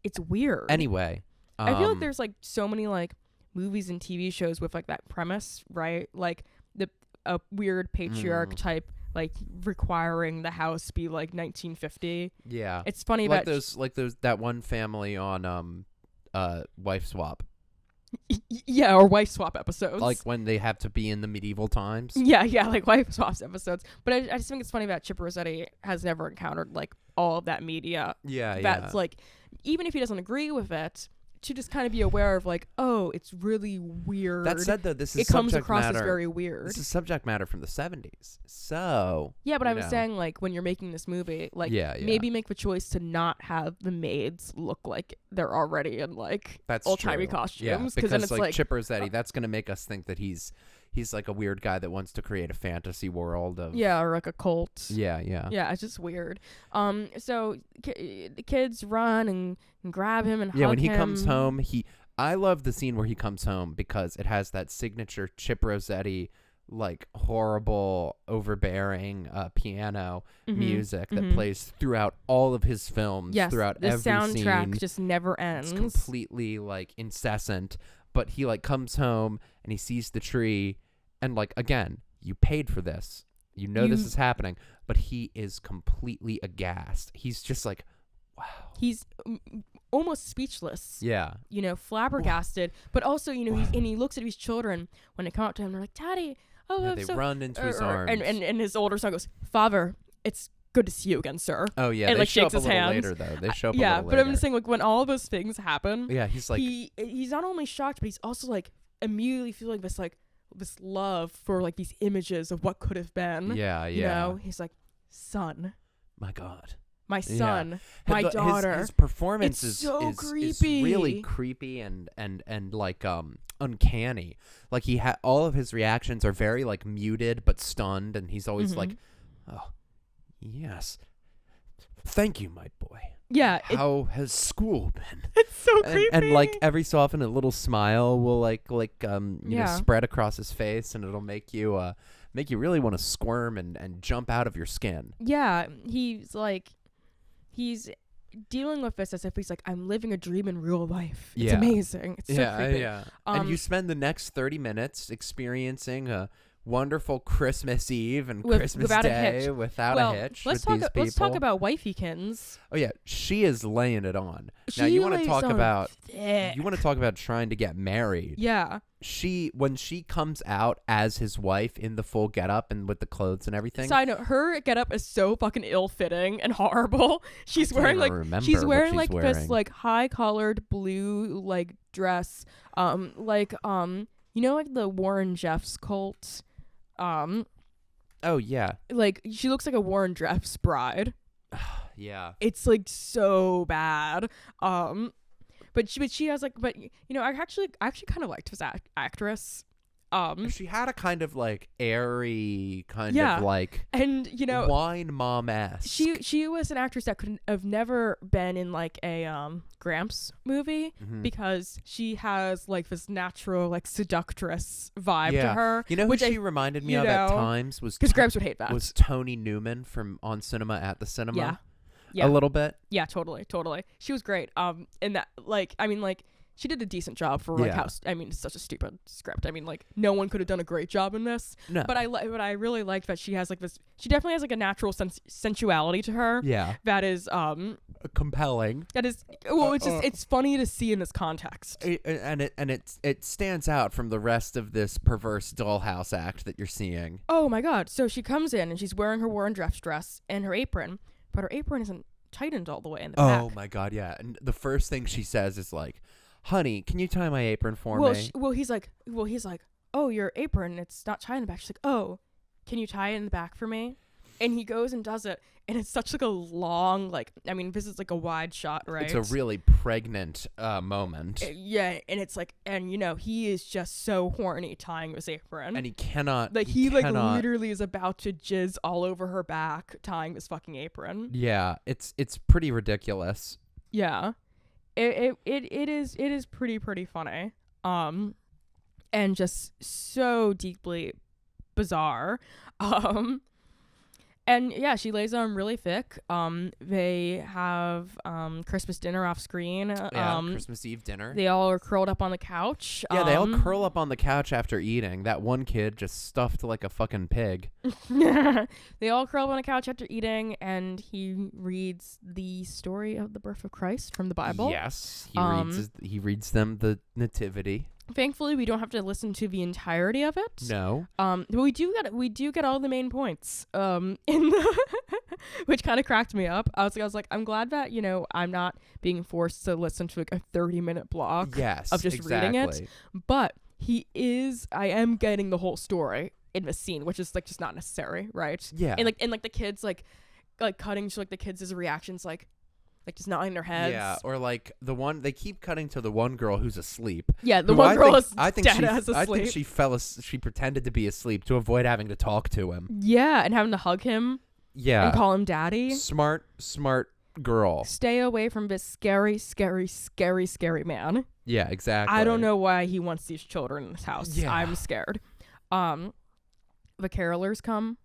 it's weird. Anyway, I feel like there's like so many like movies and TV shows with like that premise, right? Like a weird patriarch type, like requiring the house be like 1950. Yeah, it's funny like about that one family on Wife Swap. Yeah, or wife swap episodes. Like when they have to be in the medieval times. Yeah, like wife swaps episodes. But I just think it's funny that Chip Rossetti has never encountered like all of that media. Yeah, that's like, even if he doesn't agree with it, to just kind of be aware of like, oh, it's really weird. That said, though, this is it comes across as very weird. This is subject matter from the 70s. So yeah, but I was saying, like, when you're making this movie, like, maybe make the choice to not have the maids look like they're already in like old-timey costumes. Yeah, because then it's like Chip Rossetti, that's gonna make us think that he's like a weird guy that wants to create a fantasy world of or like a cult. Yeah, it's just weird. So the kids run and grab him and hug when he him. comes home, I love the scene where he comes home because it has that signature Chip Rossetti like horrible overbearing piano music that plays throughout all of his films. Throughout the every soundtrack scene. just never ends. It's completely like incessant. But he like comes home and he sees the tree, and like again, you paid for this. You know this is happening, but he is completely aghast. He's just like, wow. He's almost speechless. Yeah. Flabbergasted. But also, he looks at his children when they come up to him. They're like, "Daddy, they run into his arms." And his older son goes, "Father, it's good to see you again, sir." Oh yeah, and they like show shakes up his a little hands. later though. They show up a yeah, little but later. I'm just saying, like, when all those things happen, yeah, he's like he's not only shocked, but he's also like immediately feeling this love for like these images of what could have been. Yeah. He's like, "Son, my God, my son, my daughter." His performance is really creepy and like uncanny. Like all of his reactions are very like muted but stunned, and he's always like, "Oh, yes, thank you, my boy." Yeah. How has school been? It's so creepy. And like every so often, a little smile will spread across his face, and it'll make you really want to squirm and jump out of your skin. Yeah, he's dealing with this as if he's like, I'm living a dream in real life. It's amazing. It's so creepy. And you spend the next 30 minutes experiencing wonderful Christmas Eve and Christmas without a Day hitch. without Well, a hitch let's with these people. let's talk about Wifeykins. Oh yeah, she is laying it on. Now She you want to lays talk on about thick. trying to get married. Yeah. When she comes out as his wife in the full getup and with the clothes and everything. Side note, her getup is so fucking ill-fitting and horrible. She's wearing like this like high-collared blue like dress, like the Warren Jeffs cult. Oh yeah. Like she looks like a Warren Jeffs bride. Yeah. It's like so bad. But she has like, I actually kind of liked this actress. She had a kind of like airy kind Yeah. of like And wine mom-esque. she was an actress that could have never been in like a Gramps movie because she has like this natural like seductress vibe to her. You know who she reminded me of at times was because Gramps would hate that. Was Tony Newman from On Cinema at the Cinema. Yeah. A little bit. Yeah, totally. She was great. In that, like, I mean, like, she did a decent job for like how. I mean, it's such a stupid script. I mean, like, no one could have done a great job in this. No. But I really like that she has like this. She definitely has like a natural sensuality to her. Yeah. That is compelling. That is well. It's just it's funny to see in this context. It stands out from the rest of this perverse dollhouse act that you're seeing. Oh my God! So she comes in and she's wearing her Warren Jeffs dress and her apron. But her apron isn't tightened all the way in the back. Oh my God, yeah. And the first thing she says is like, "Honey, can you tie my apron for me?" He's like, "Oh, your apron, it's not tied in the back." She's like, "Oh, can you tie it in the back for me?" And he goes and does it, and it's such like a long, like, I mean, this is like a wide shot, right? It's a really pregnant moment. Yeah, and it's like, and he is just so horny tying his apron, and he cannot. Like he literally is about to jizz all over her back tying this fucking apron. Yeah, it's pretty ridiculous. Yeah, it is pretty funny, and just so deeply bizarre, And yeah, she lays on really thick. They have Christmas dinner off screen. Christmas Eve dinner. They all are curled up on the couch. Yeah, they all curl up on the couch after eating. That one kid just stuffed like a fucking pig. They all curl up on the couch after eating, and he reads the story of the birth of Christ from the Bible. Yes, he reads them the Nativity. Thankfully, we don't have to listen to the entirety of it. No. But we do get all the main points. In the which kind of cracked me up. I was like, I'm glad that I'm not being forced to listen to like a 30-minute block. Yes, of just reading it. But I am getting the whole story in the scene, which is like just not necessary, right? Yeah. And the kids like cutting to like the kids' reactions like just nodding their heads. Yeah, or like they keep cutting to the one girl who's asleep. Yeah, the one girl is dead as asleep. I think she pretended to be asleep to avoid having to talk to him. Yeah, and having to hug him. Yeah. And call him daddy. Smart girl. Stay away from this scary, scary, scary, scary man. Yeah, exactly. I don't know why he wants these children in his house. Yeah. I'm scared. The carolers come.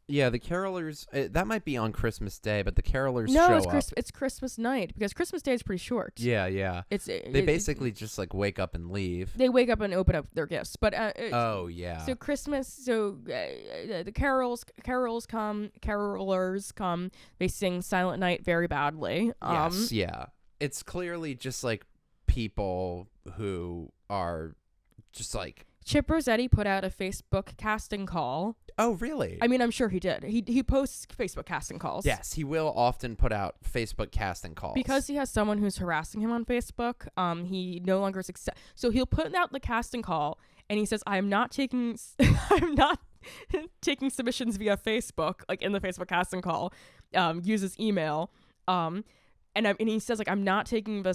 Yeah, the carolers, that might be on Christmas Day, but the carolers show up. No, it's Christmas night, because Christmas Day is pretty short. Yeah. They basically just like wake up and leave. They wake up and open up their gifts, but oh yeah. So the carolers come. They sing Silent Night very badly. Yes, yeah. It's clearly just like people who are just like. Chip Rossetti put out a Facebook casting call. Oh, really? I mean, I'm sure he did. He posts Facebook casting calls. Yes, he will often put out Facebook casting calls. Because he has someone who's harassing him on Facebook, he no longer is so he'll put out the casting call and he says, I'm not taking submissions via Facebook, like in the Facebook casting call, uses email. And he says, like, I'm not taking the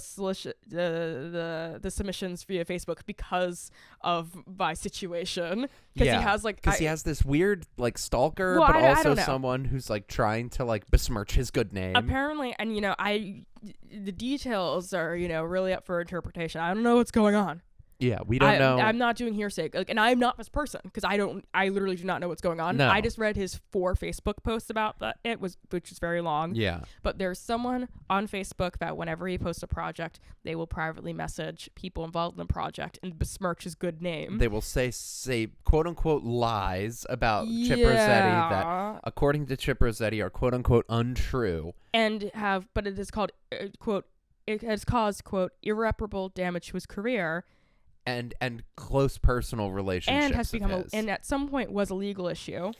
submissions via Facebook because of my situation. Because he has this weird, like, stalker, but also someone who's, like, trying to, like, besmirch his good name. Apparently, and, the details are, really up for interpretation. I don't know what's going on. Yeah, we don't know. I'm not doing hearsay, like, and I'm not this person because I literally do not know what's going on. No. I just read his 4 Facebook posts about that. Which is very long. Yeah. But there's someone on Facebook that whenever he posts a project, they will privately message people involved in the project and besmirch his good name. They will say quote unquote lies about Chip Rossetti that, according to Chip Rossetti, are quote unquote untrue. But it is called quote. It has caused quote irreparable damage to his career. And close personal relationships. And has become and at some point was a legal issue.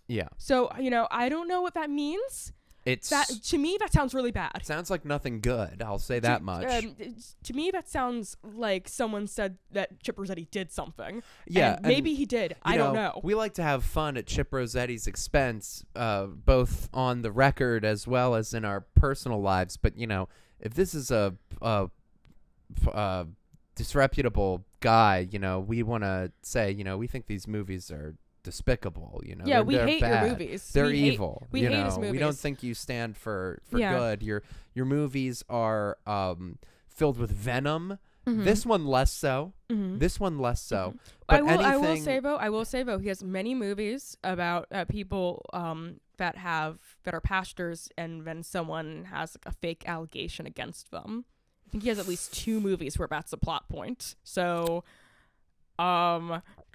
Yeah. So, I don't know what that means. To me, that sounds really bad. Sounds like nothing good. I'll say that much. To me, that sounds like someone said that Chip Rossetti did something. Yeah. And maybe he did. I don't know. We like to have fun at Chip Rossetti's expense, both on the record as well as in our personal lives. But, if this is a disreputable guy, we want to say, we think these movies are despicable, Yeah, we they're hate bad. your movies. They're evil. We hate his movies. We don't think you stand for Yeah. good. Your movies are filled with venom. Mm-hmm. This one less so. Mm-hmm. This one less so. Mm-hmm. But I will say though, he has many movies about people that are pastors, and then someone has like, a fake allegation against them. I think he has at least 2 movies where that's a plot point. So,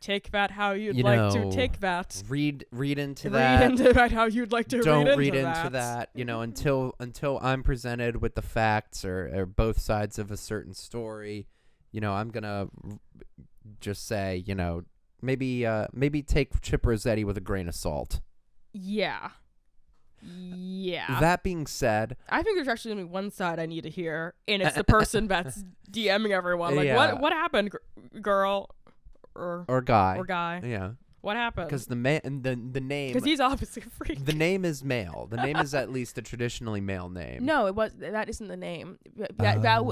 take that how you'd like to take that. Read into that. Read into that how you'd like to Don't read into that. Until I'm presented with the facts or both sides of a certain story, I'm gonna just say, maybe take Chip Rossetti with a grain of salt. Yeah. Yeah. That being said, I think there's actually only one side I need to hear, and it's the person that's DMing everyone. Like, what happened, girl, or guy, Yeah. What happened? Because the name. Because he's obviously a freak. The name is male. The name is at least a traditionally male name. No, that isn't the name.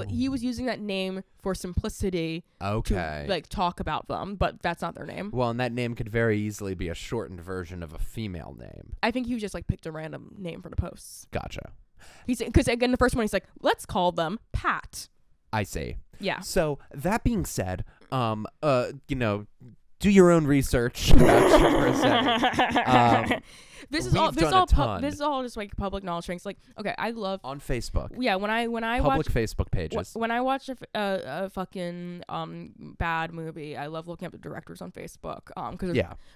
He was using that name for simplicity. Okay. To talk about them, but that's not their name. Well, and that name could very easily be a shortened version of a female name. I think he just picked a random name for the posts. Gotcha. Because again, the first one he's like, let's call them Pat. I see. Yeah. So that being said, do your own research about Chip Rossetti. This is all just public knowledge things. Okay, I love on Facebook. Yeah, when I public watch Facebook pages. When I watch a fucking bad movie, I love looking up the directors on Facebook.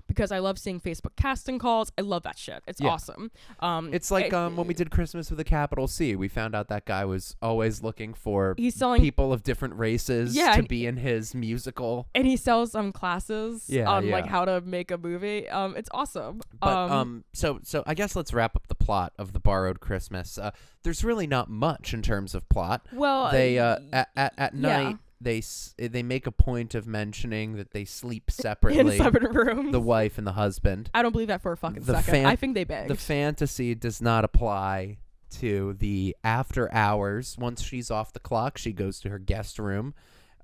Because I love seeing Facebook casting calls. I love that shit. It's awesome. It's like when we did Christmas with a capital C, we found out that guy was always looking for people of different races to be in his musical, and he sells classes on how to make a movie. It's awesome. But So I guess let's wrap up the plot of The Borrowed Christmas. There's really not much in terms of plot. Well, they at night they make a point of mentioning that they sleep separately in separate rooms. The wife and the husband. I don't believe that for a fucking second. I think they banged. The fantasy does not apply to the after hours. Once she's off the clock, she goes to her guest room.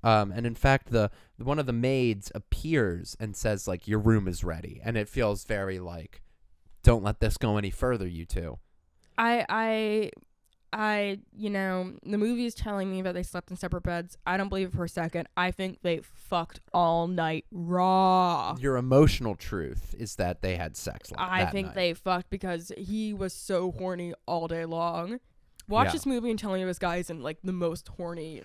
And in fact, one of the maids appears and says your room is ready, and it feels very don't let this go any further, you two. The movie is telling me that they slept in separate beds. I don't believe it for a second. I think they fucked all night raw. Your emotional truth is that they had sex I think night. They fucked because he was so horny all day long. Watch this movie and tell me this guy isn't the most horny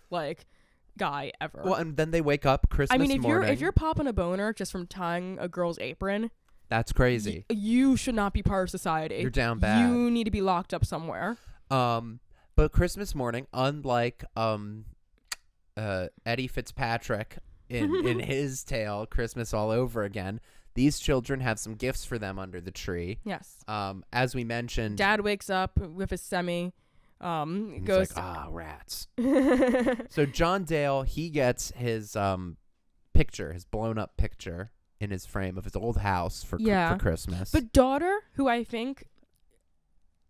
guy ever. Well, and then they wake up Christmas morning. If you're popping a boner just from tying a girl's apron, that's crazy. You should not be part of society. You're down bad. You need to be locked up somewhere. But Christmas morning, unlike Eddie Fitzpatrick in his tale, Christmas All Over Again, these children have some gifts for them under the tree. Yes. As we mentioned, Dad wakes up with his semi. Goes rats. So John Dale, he gets his picture, his blown up picture in his frame of his old house for Christmas. But daughter, who I think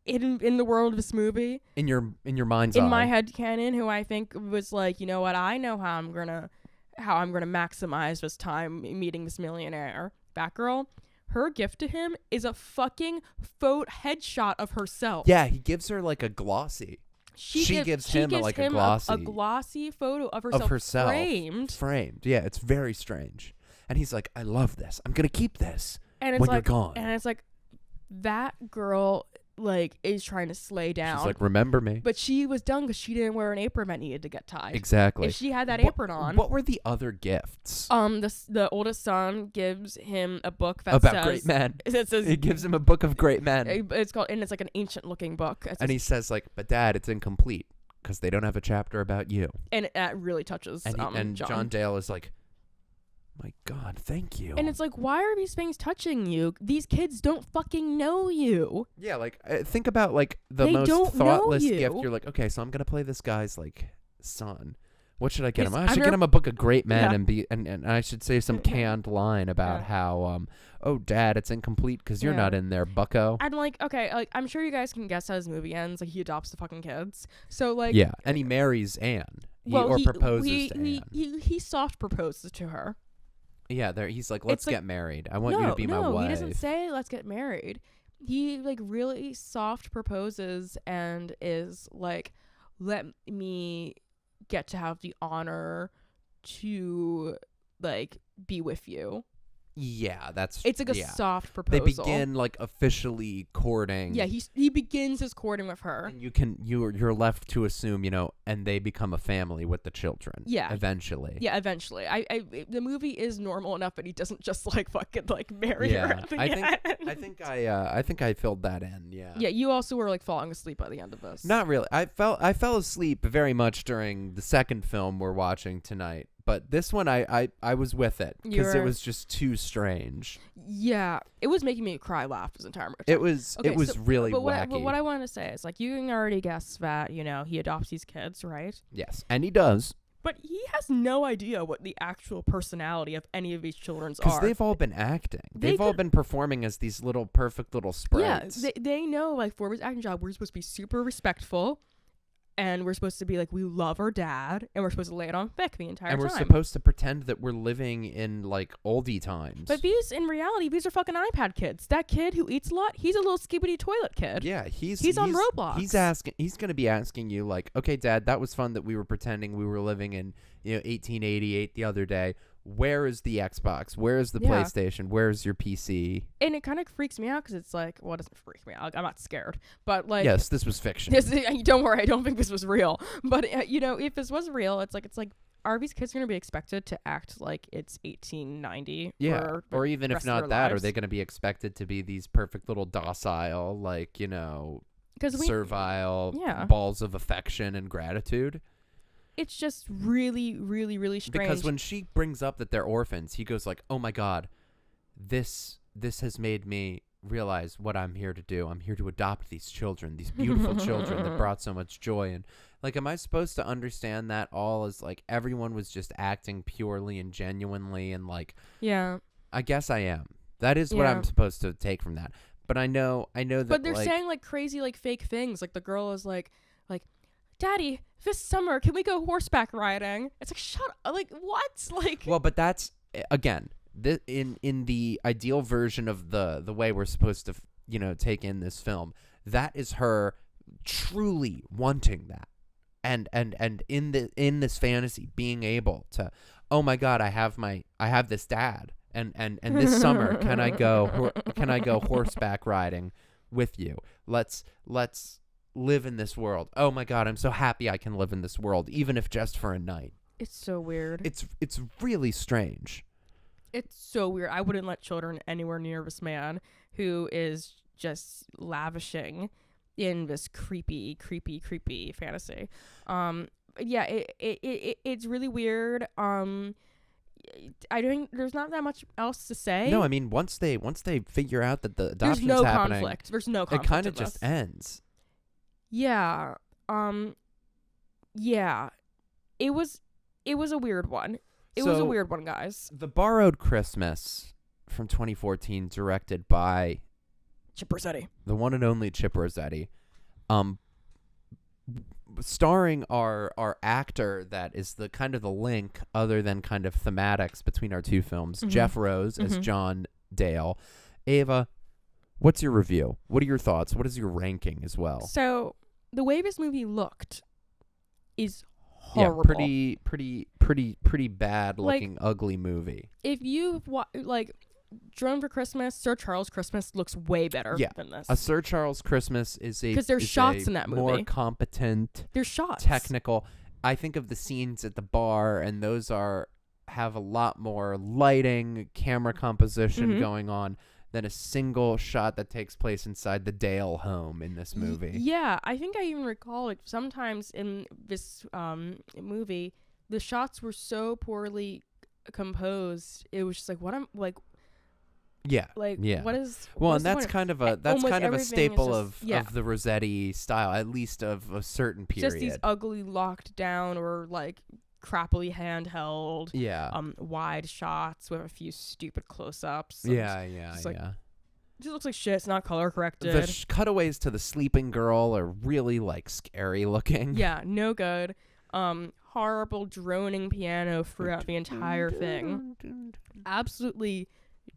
in the world of this movie, in your mind's eye, in my head canon, who I think was you know what, I know how I'm gonna maximize this time meeting this millionaire Batgirl. Her gift to him is a fucking photo headshot of herself. Yeah, he gives her a glossy. She gives him a glossy photo of herself, framed. Yeah, it's very strange. And he's like, I love this. I'm gonna keep this and it's when you're gone. And it's like that girl is trying to slay down. She's like, remember me. But she was done because she didn't wear an apron that needed to get tied. Exactly. If she had that apron on. What were the other gifts? The oldest son gives him a book that about says, great men. It says, he gives him a book of great men. It's like an ancient looking book. And he says like, but Dad, it's incomplete because they don't have a chapter about you. And that really touches and John Dale is like, my God, thank you. And it's like, why are these things touching you? These kids don't fucking know you. Yeah, like think about like the They most don't thoughtless know you. gift. You're like, okay, so I'm gonna play this guy's like son. What should I get him? I should get him a book of great men and I should say some canned line about how oh Dad, it's incomplete because you're not in there, bucko. I'm like, okay, like I'm sure you guys can guess how his movie ends. Like he adopts the fucking kids. So like and he marries Anne. He proposes to Anne. He soft proposes to her. Yeah, he's like, let's get married. I want you to be my wife. No, he doesn't say let's get married. He like really soft proposes and is like, let me get to have the honor to like be with you. Yeah, it's like a soft proposal. They begin like officially courting. Yeah, he begins his courting with her. And you're left to assume, and they become a family with the children. Yeah, eventually. Yeah, eventually. The movie is normal enough, but he doesn't just like fucking like marry her at the end. I think I filled that in. Yeah. Yeah, you also were like falling asleep by the end of this. Not really. I fell asleep very much during the second film we're watching tonight. But this one, I was with it because it was just too strange. Yeah, it was making me cry, laugh this entire time. It was really wacky. But what I want to say is, like, you can already guess that, he adopts these kids, right? Yes, and he does. But he has no idea what the actual personality of any of these children are. Because they've all been acting. They've all been performing as these little perfect little sprites. Yeah, they know, like, for his acting job, we're supposed to be super respectful. And we're supposed to be like, we love our dad, and we're supposed to lay it on thick the entire time. And we're supposed to pretend that we're living in, like, oldie times. But in reality, these are fucking iPad kids. That kid who eats a lot, he's a little skibbity toilet kid. Yeah, he's on Roblox. He's going to be asking you, like, okay, Dad, that was fun that we were pretending we were living in, 1888 the other day. Where is the Xbox? Where is the PlayStation? Where's your PC? And it kind of freaks me out because it's like, well, it doesn't freak me out. I'm not scared. But like, yes, this was fiction. Don't worry, I don't think this was real. But if this was real, it's like, are these kids going to be expected to act like it's 1890? Yeah, or even if not that, are they going to be expected to be these perfect little docile, like servile balls of affection and gratitude? It's just really, really, really strange. Because when she brings up that they're orphans, he goes like, oh my God, this has made me realize what I'm here to do. I'm here to adopt these children, these beautiful children that brought so much joy. And like, am I supposed to understand that all as like everyone was just acting purely and genuinely and like, yeah, I guess I am. That is what I'm supposed to take from that. But I know that. But they're saying like crazy, like fake things. Like the girl is like, Daddy, this summer, can we go horseback riding? It's like, shut up. Like, what? Like, well, but that's, again, in the ideal version of the way we're supposed to, take in this film, that is her truly wanting that. And in this fantasy, being able to, oh my God, I have this dad. And this summer, can I go horseback riding with you? Let's live in this world. Oh my God, I'm so happy I can live in this world, even if just for a night. It's so weird. It's really strange. It's so weird. I wouldn't let children anywhere near this man who is just lavishing in this creepy fantasy. Yeah, it's really weird. I don't. There's not that much else to say. No, I mean once they figure out that the adoption's happening, there's no conflict. It kind of just ends. Yeah. Yeah. It was a weird one. It was a weird one, guys. The Borrowed Christmas from 2014, directed by Chip Rossetti, the one and only Chip Rossetti, starring our actor that is the kind of the link, other than kind of thematics between our two films. Mm-hmm. Jeff Rose as John Dale. Ava, what's your review? What are your thoughts? What is your ranking as well? So the way this movie looked is horrible. Pretty bad looking, ugly movie. If you've like Drone for Christmas, Sir Charles Christmas looks way better than this. A Sir Charles Christmas is a, because there's shots in that movie. More competent. There's shots. Technical. I think of the scenes at the bar, and those have a lot more lighting, camera composition going on than a single shot that takes place inside the Dale home in this movie. Yeah, I think I even recall like sometimes in this movie, the shots were so poorly composed. It was just like, what I'm like. Yeah. Like, what is? Well, and that's kind of a staple of the Rossetti style, at least of a certain period. Just these ugly locked down or like crappily handheld, wide shots with a few stupid close-ups. Yeah. It just looks like shit. It's not color corrected. The cutaways to the sleeping girl are really like scary looking. Yeah, no good. Horrible droning piano throughout the entire thing. Absolutely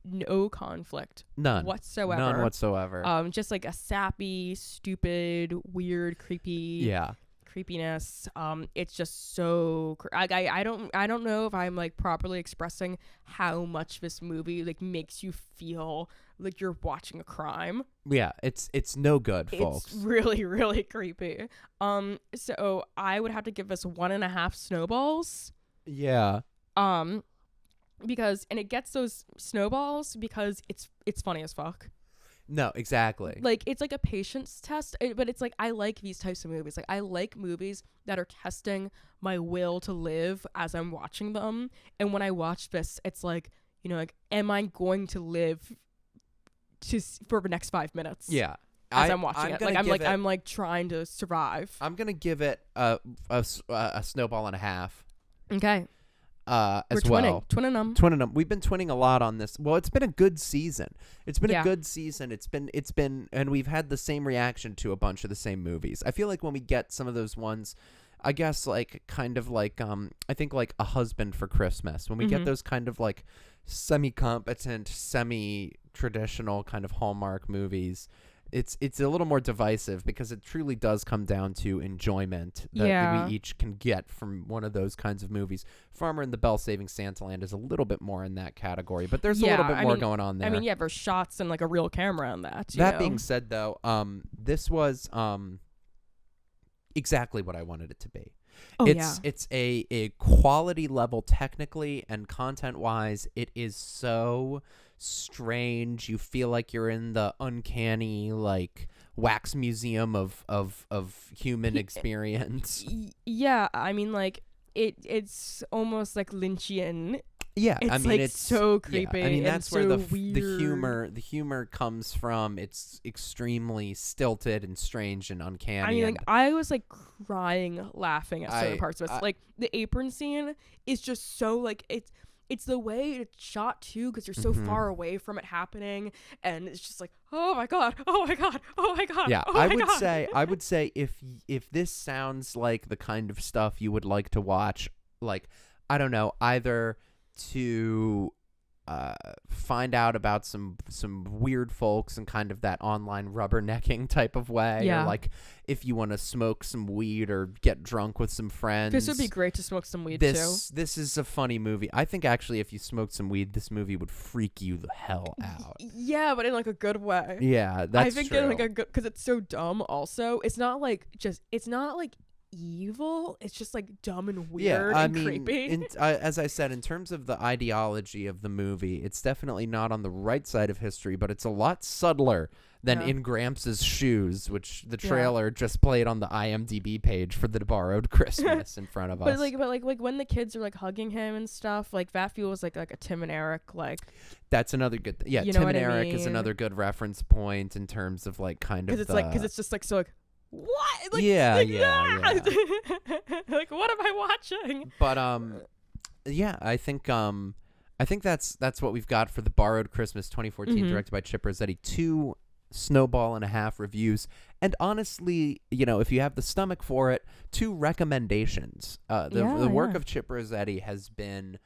no conflict. None whatsoever. Just like a sappy, stupid, weird, creepy creepiness. It's just so I don't know if I'm like properly expressing how much this movie like makes you feel like you're watching a crime. Yeah, it's no good, folks. It's really, really creepy. So I would have to give this 1.5 snowballs. Yeah. Because it gets those snowballs because it's funny as fuck. No, exactly. Like, it's like a patience test, but it's like, I like these types of movies. Like, I like movies that are testing my will to live as I'm watching them. And when I watch this, it's like, you know, like, am I going to live for the next 5 minutes? Yeah. As I'm watching it. Like, I'm like trying to survive. I'm going to give it a snowball and a half. Okay. As We're twinning them. We've been twinning a lot on this. Well, it's been a good season. It's been, and we've had the same reaction to a bunch of the same movies. I feel like when we get some of those ones, I guess like kind of like I think like A Husband for Christmas. When we get those kind of like semi-competent, semi-traditional kind of Hallmark movies, it's a little more divisive because it truly does come down to enjoyment that we each can get from one of those kinds of movies. Farmer and the Belle Saving Santaland is a little bit more in that category, but there's a little bit more going on there. I mean, there's shots and like a real camera on that. That being said, though, this was exactly what I wanted it to be. It's a quality level technically and content-wise. It is so strange. You feel like you're in the uncanny like wax museum of human experience. Yeah, I mean like it's almost like Lynchian. Yeah, it's I mean like it's so creepy. Yeah, I mean that's where the humor comes from. It's extremely stilted and strange and uncanny. I mean, like I was like crying laughing at certain parts of this. Like the apron scene is just so like it's the way it's shot too, because you're so far away from it happening, and it's just like, oh my god. Yeah, I would say if this sounds like the kind of stuff you would like to watch, like I don't know, either to find out about some weird folks and kind of that online rubbernecking type of way, or like if you want to smoke some weed or get drunk with some friends. This would be great to smoke some weed too. This is a funny movie. I think actually if you smoked some weed, this movie would freak you the hell out. Yeah, but in like a good way. Yeah, that's I think true. in like a good, because it's so dumb also. It's not like evil, it's just like dumb and weird and creepy. As I said, in terms of the ideology of the movie, it's definitely not on the right side of history, but it's a lot subtler than In Gramps' Shoes, which the trailer just played on the IMDb page for The Borrowed Christmas in front of us. But like when the kids are like hugging him and stuff, like that feels like a Tim and Eric like. That's another good. Tim and Eric is another good reference point in terms of like kind of. Because it's just like so like. What? Like, yeah. Like, what am I watching? But I think that's what we've got for The Borrowed Christmas 2014, directed by Chip Rossetti. 2 snowball and a half reviews, and honestly, you know, if you have the stomach for it, 2 recommendations. The work of Chip Rossetti has been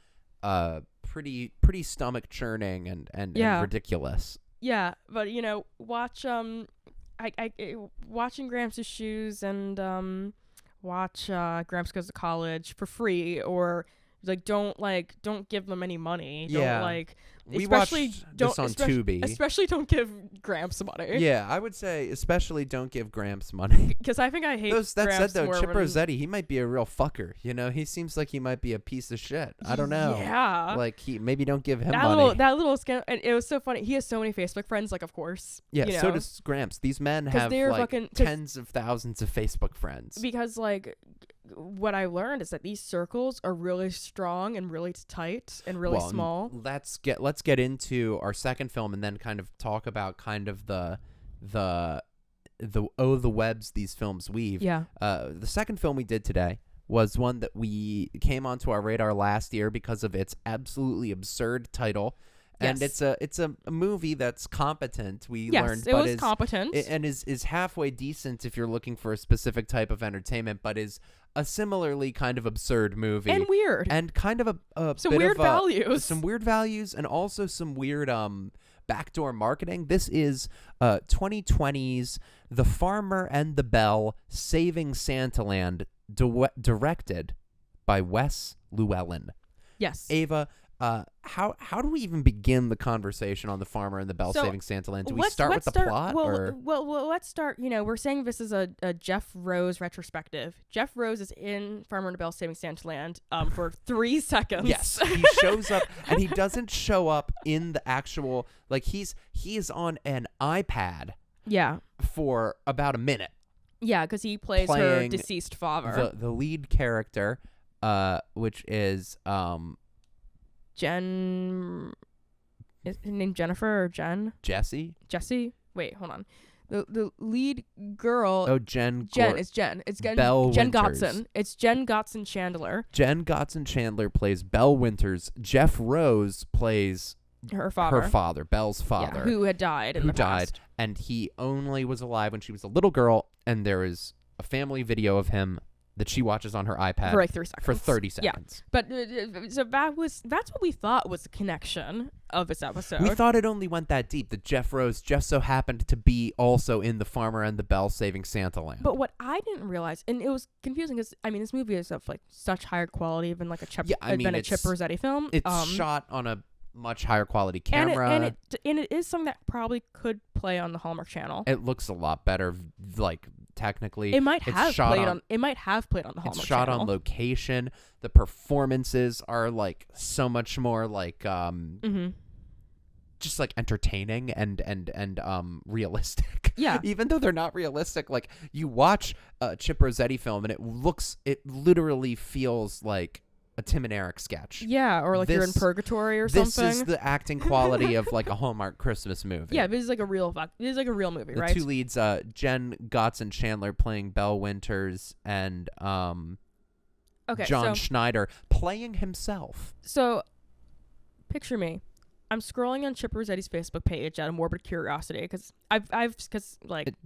pretty stomach churning and ridiculous. Yeah, but you know, watch watching Gramps' shoes and watch Gramps Goes to College for free, or don't give them any money. Yeah. Don't We especially watched don't this on especially, Tubi. especially don't give Gramps money. Yeah, I would say especially don't give Gramps money. Because I think I hate That Gramps said, though, more Chip when- Rossetti, he might be a real fucker. You know, he seems like he might be a piece of shit. I don't know. Yeah. Like, maybe don't give him that money. little scam, and it was so funny. He has so many Facebook friends, of course. Yeah, you know? so does Gramps. These men have they're fucking- 'cause- tens of thousands of Facebook friends. Because what I learned is that these circles are really strong and really tight and really Well, small. Let's get into our second film and then kind of talk about kind of the webs these films weave. Yeah. The second film we did today was one that we came onto our radar last year because of its absolutely absurd title. And Yes. it's a movie that's competent. We Yes, learned, it but was is competent. and is halfway decent if you're looking for a specific type of entertainment, but is a similarly kind of absurd movie and weird. and kind of Some bit weird of values. some weird values, and also some weird backdoor marketing. This is 2020's The Farmer and the Belle Saving Santaland, directed by Wes Llewellyn. Yes. Ava, how do we even begin the conversation on The Farmer and the Belle So, Saving Santaland? Do we let's start with the plot? Well, or? well, let's start. We're saying this is a Jeff Rose retrospective. Jeff Rose is in Farmer and the Belle Saving Santaland for 3 seconds. Yes, he shows up, and he doesn't show up in the actual, he is on an iPad Yeah. for about a minute. Yeah, because he plays her Playing deceased father. The lead character, which is Jen. Is her name Jennifer or Jen? Jesse. Jesse? Wait, hold on. The lead girl. Oh, Jen. It's Jen. It's Belle Jen Winters. Gotson. It's Jen Gotson Chandler. Jen Gotson Chandler plays Belle Winters. Jeff Rose plays Her father. Belle's Yeah, father, who had died in the past. and he only was alive when she was a little girl. And there is a family video of him that she watches on her iPad For 3 seconds. for 30 Yeah. seconds. But so that's what we thought was the connection of this episode. We thought it only went that deep, that Jeff Rose just so happened to be also in The Farmer and the Belle Saving Santaland. But what I didn't realize, and it was confusing, because this movie is of such higher quality than a Chip Rossetti film. It's shot on a much higher quality camera. and it is something that probably could play on the Hallmark Channel. It looks a lot better, technically. It might have played on. It might have played on the Hallmark Channel. It's shot on location. The performances are so much more just entertaining and realistic. Yeah. Even though they're not realistic, you watch a Chip Rossetti film and it literally feels like a Tim and Eric sketch. Yeah, or you're in purgatory or something. This is the acting quality of a Hallmark Christmas movie. Yeah, this is a real movie, the right? two leads, Jen Gotson Chandler playing Belle Winters and John Schneider playing himself. So, picture me. I'm scrolling on Chip Rossetti's Facebook page out of morbid curiosity, because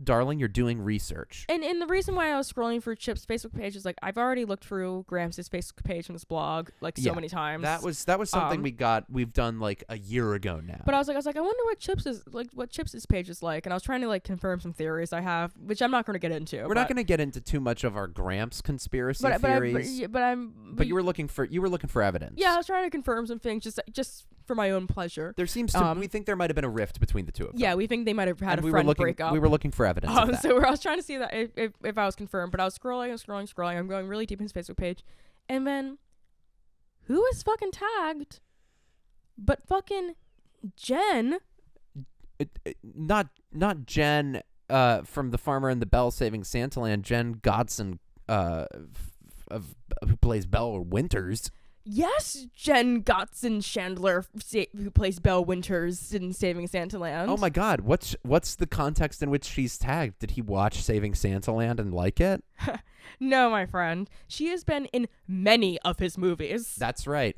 darling, you're doing research. And the reason why I was scrolling through Chip's Facebook page is I've already looked through Gramps' Facebook page and his blog so many times. That was something we've done a year ago now. But I was like, I wonder what Chip's page is like, and I was trying to confirm some theories I have, which I'm not going to get into. We're not going to get into too much of our Gramps conspiracy theories. But you were looking for evidence. Yeah, I was trying to confirm some things just for my own pleasure. There seems to we think there might have been a rift between the two of them. Yeah, we think they might have had a friend breakup. We were looking for evidence of that. So I was trying to see that if I was confirmed, but I was scrolling. I'm going really deep in his Facebook page, and then who is fucking tagged? But fucking Jen. Not Jen from The Farmer and the Belle Saving Santaland. Jen Gotson, who plays Belle Winters. Yes, Jen Gotson Chandler, who plays Belle Winters in Saving Santaland. Oh my God, what's the context in which she's tagged? Did he watch Saving Santaland and like it? No, my friend. She has been in many of his movies. That's right.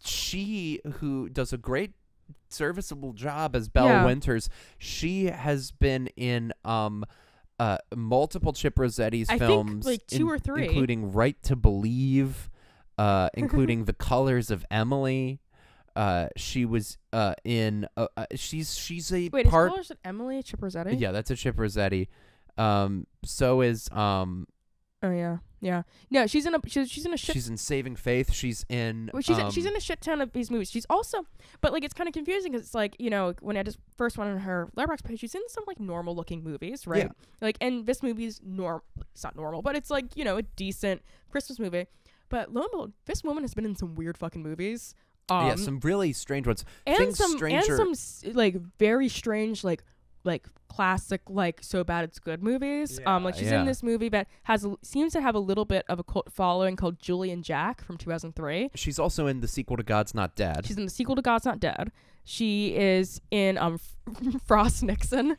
She, who does a great serviceable job as Belle Winters, she has been in multiple Chip Rossetti's films. I think 2 or 3. Including Right to Believe, including The Colors of Emily, She was in. She's a Wait, part. is Emily Chipperzetti? Yeah, that's a Chip Rossetti. So is Oh yeah. No, she's in a shit. She's in Saving Faith. She's in. Well, she's in a shit ton of these movies. She's also, but like it's kind of confusing because it's like, you know, when I just first went on her Letterboxd page, she's in some like normal looking movies, right? Yeah. Like, and this movie's it's not normal, but it's like, you know, a decent Christmas movie. But lo and behold, this woman has been in some weird fucking movies. Yeah, some really strange ones. And some like very strange like classic like so bad it's good movies. Like she's in this movie that seems to have a little bit of a cult following called Julie and Jack from 2003. She's also in the sequel to God's Not Dead. She's in the sequel to God's Not Dead. She is in Frost Nixon.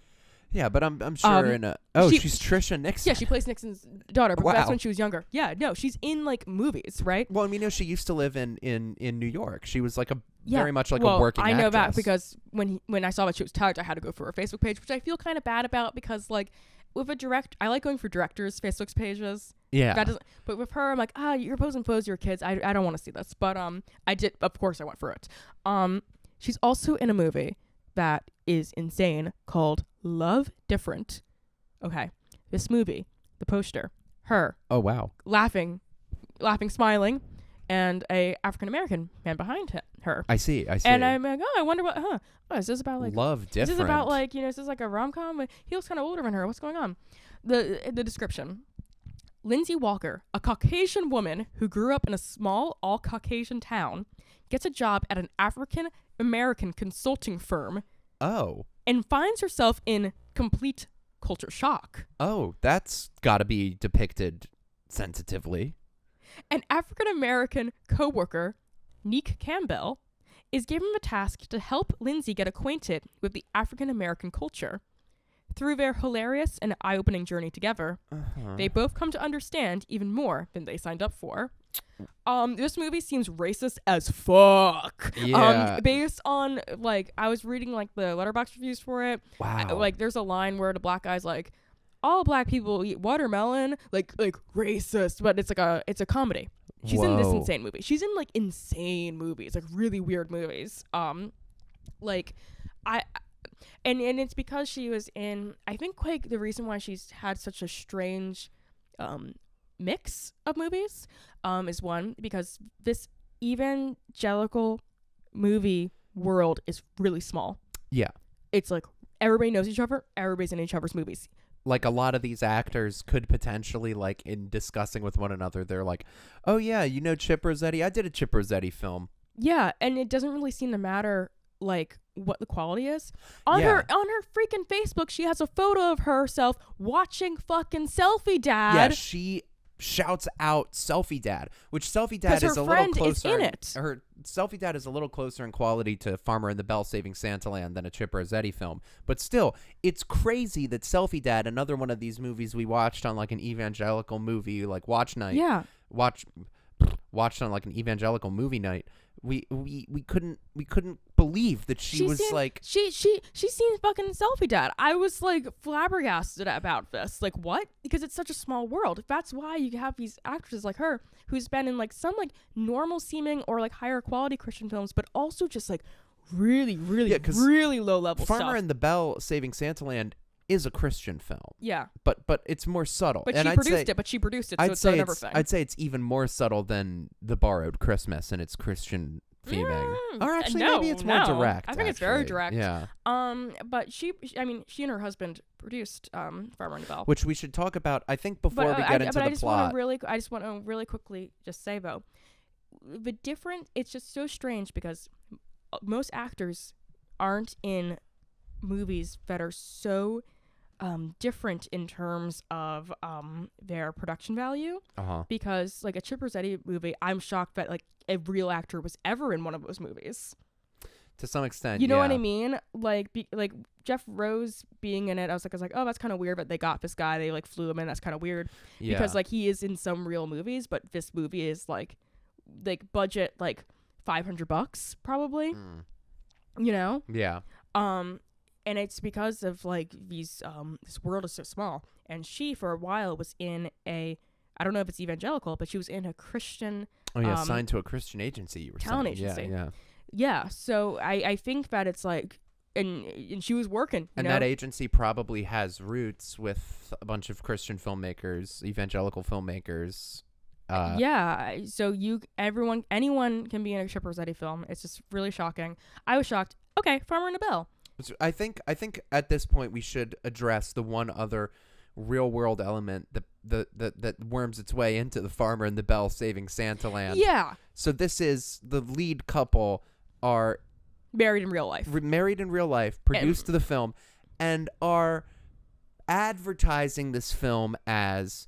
Yeah, but I'm sure in a she's Trisha Nixon. Yeah, she plays Nixon's daughter, but Wow. that's when she was younger. Yeah, no, she's in like movies, right? Well, I mean, she used to live in New York. She was like very much like a working I know actress. that because when I saw that she was tagged, I had to go for her Facebook page, which I feel kind of bad about because like with I like going for directors' Facebook pages. Yeah. That doesn't. But with her, I'm like, you're posing photos of your kids. I don't want to see this. But I did. Of course, I went for it. She's also in a movie that is insane called Love Different. Okay, this movie, the poster, her. Oh wow. Laughing, smiling, and a African American man behind her. I see. And I'm like, I wonder what. Is this about like Love Different? Is this about like is this like a rom-com? He looks kind of older than her. What's going on? The description. Lindsay Walker, a Caucasian woman who grew up in a small all-Caucasian town, gets a job at an African American consulting firm. Oh. And finds herself in complete culture shock. Oh, that's got to be depicted sensitively. An African American co-worker, Neek Campbell, is given the task to help Lindsay get acquainted with the African American culture. Through their hilarious and eye-opening journey together, they both come to understand even more than they signed up for. This movie seems racist as fuck. Yeah. Based on like I was reading like the Letterboxd reviews for it. Wow. Like there's a line where the black guy's like, all black people eat watermelon, like racist, but it's a comedy. She's in this insane movie. She's in like insane movies, like really weird movies. And it's because she was in, I think like the reason why she's had such a strange mix of movies is one, because this evangelical movie world is really small. Yeah. It's like everybody knows each other, everybody's in each other's movies. Like a lot of these actors could potentially, like in discussing with one another, they're like, oh yeah, you know Chip Rossetti? I did a Chip Rossetti film. Yeah, and it doesn't really seem to matter like what the quality is. On her freaking Facebook, she has a photo of herself watching fucking Selfie Dad. Yeah, she shouts out Selfie Dad, which Selfie Dad is a little closer. Is in it. Her Selfie Dad is a little closer in quality to Farmer and the Belle Saving Santaland than a Chip Rossetti film. But still, it's crazy that Selfie Dad, another one of these movies we watched on like an evangelical movie like watch night. Yeah. Watched on like an evangelical movie night. We couldn't believe that she was like she seen fucking Selfie Dad. I was like flabbergasted about this. Like what? Because it's such a small world. That's why you have these actresses like her who's been in like some like normal seeming or like higher quality Christian films, but also just like really low level stuff. Farmer and the Belle Saving Santaland is a Christian film. Yeah. But it's more subtle. But she produced it, so it's another thing. I'd say it's even more subtle than The Borrowed Christmas and its Christian theming. Or actually, maybe it's more direct. I think it's very direct. Yeah. But she and her husband produced Farmer and the Belle. Which we should talk about, I think, before we get into the plot. I just want to really quickly just say, though, it's just so strange because most actors aren't in movies that are so different in terms of their production value. Because like a Chip Rossetti movie, I'm shocked that like a real actor was ever in one of those movies. To some extent, you know what I mean? Like like Jeff Rose being in it, I was like, oh, that's kind of weird. But they got this guy, they like flew him in. That's kind of weird because like he is in some real movies, but this movie is like budget like $500 probably. You know? Yeah. And it's because of like these this world is so small. And she for a while was in I don't know if it's evangelical, but she was in a Christian signed to a Christian agency, you were talent saying. agency. Yeah. Yeah, so I think that it's like, and she was working, and know? That agency probably has roots with a bunch of Christian filmmakers, evangelical filmmakers. Yeah, so anyone can be in a Chip Rossetti film. It's just really shocking. I was shocked. Okay, Farmer and a Belle. I think at this point we should address the one other real world element that worms its way into the Farmer and the Belle saving Santaland. Yeah. So this is the lead couple are married in real life. Produced the film, and are advertising this film as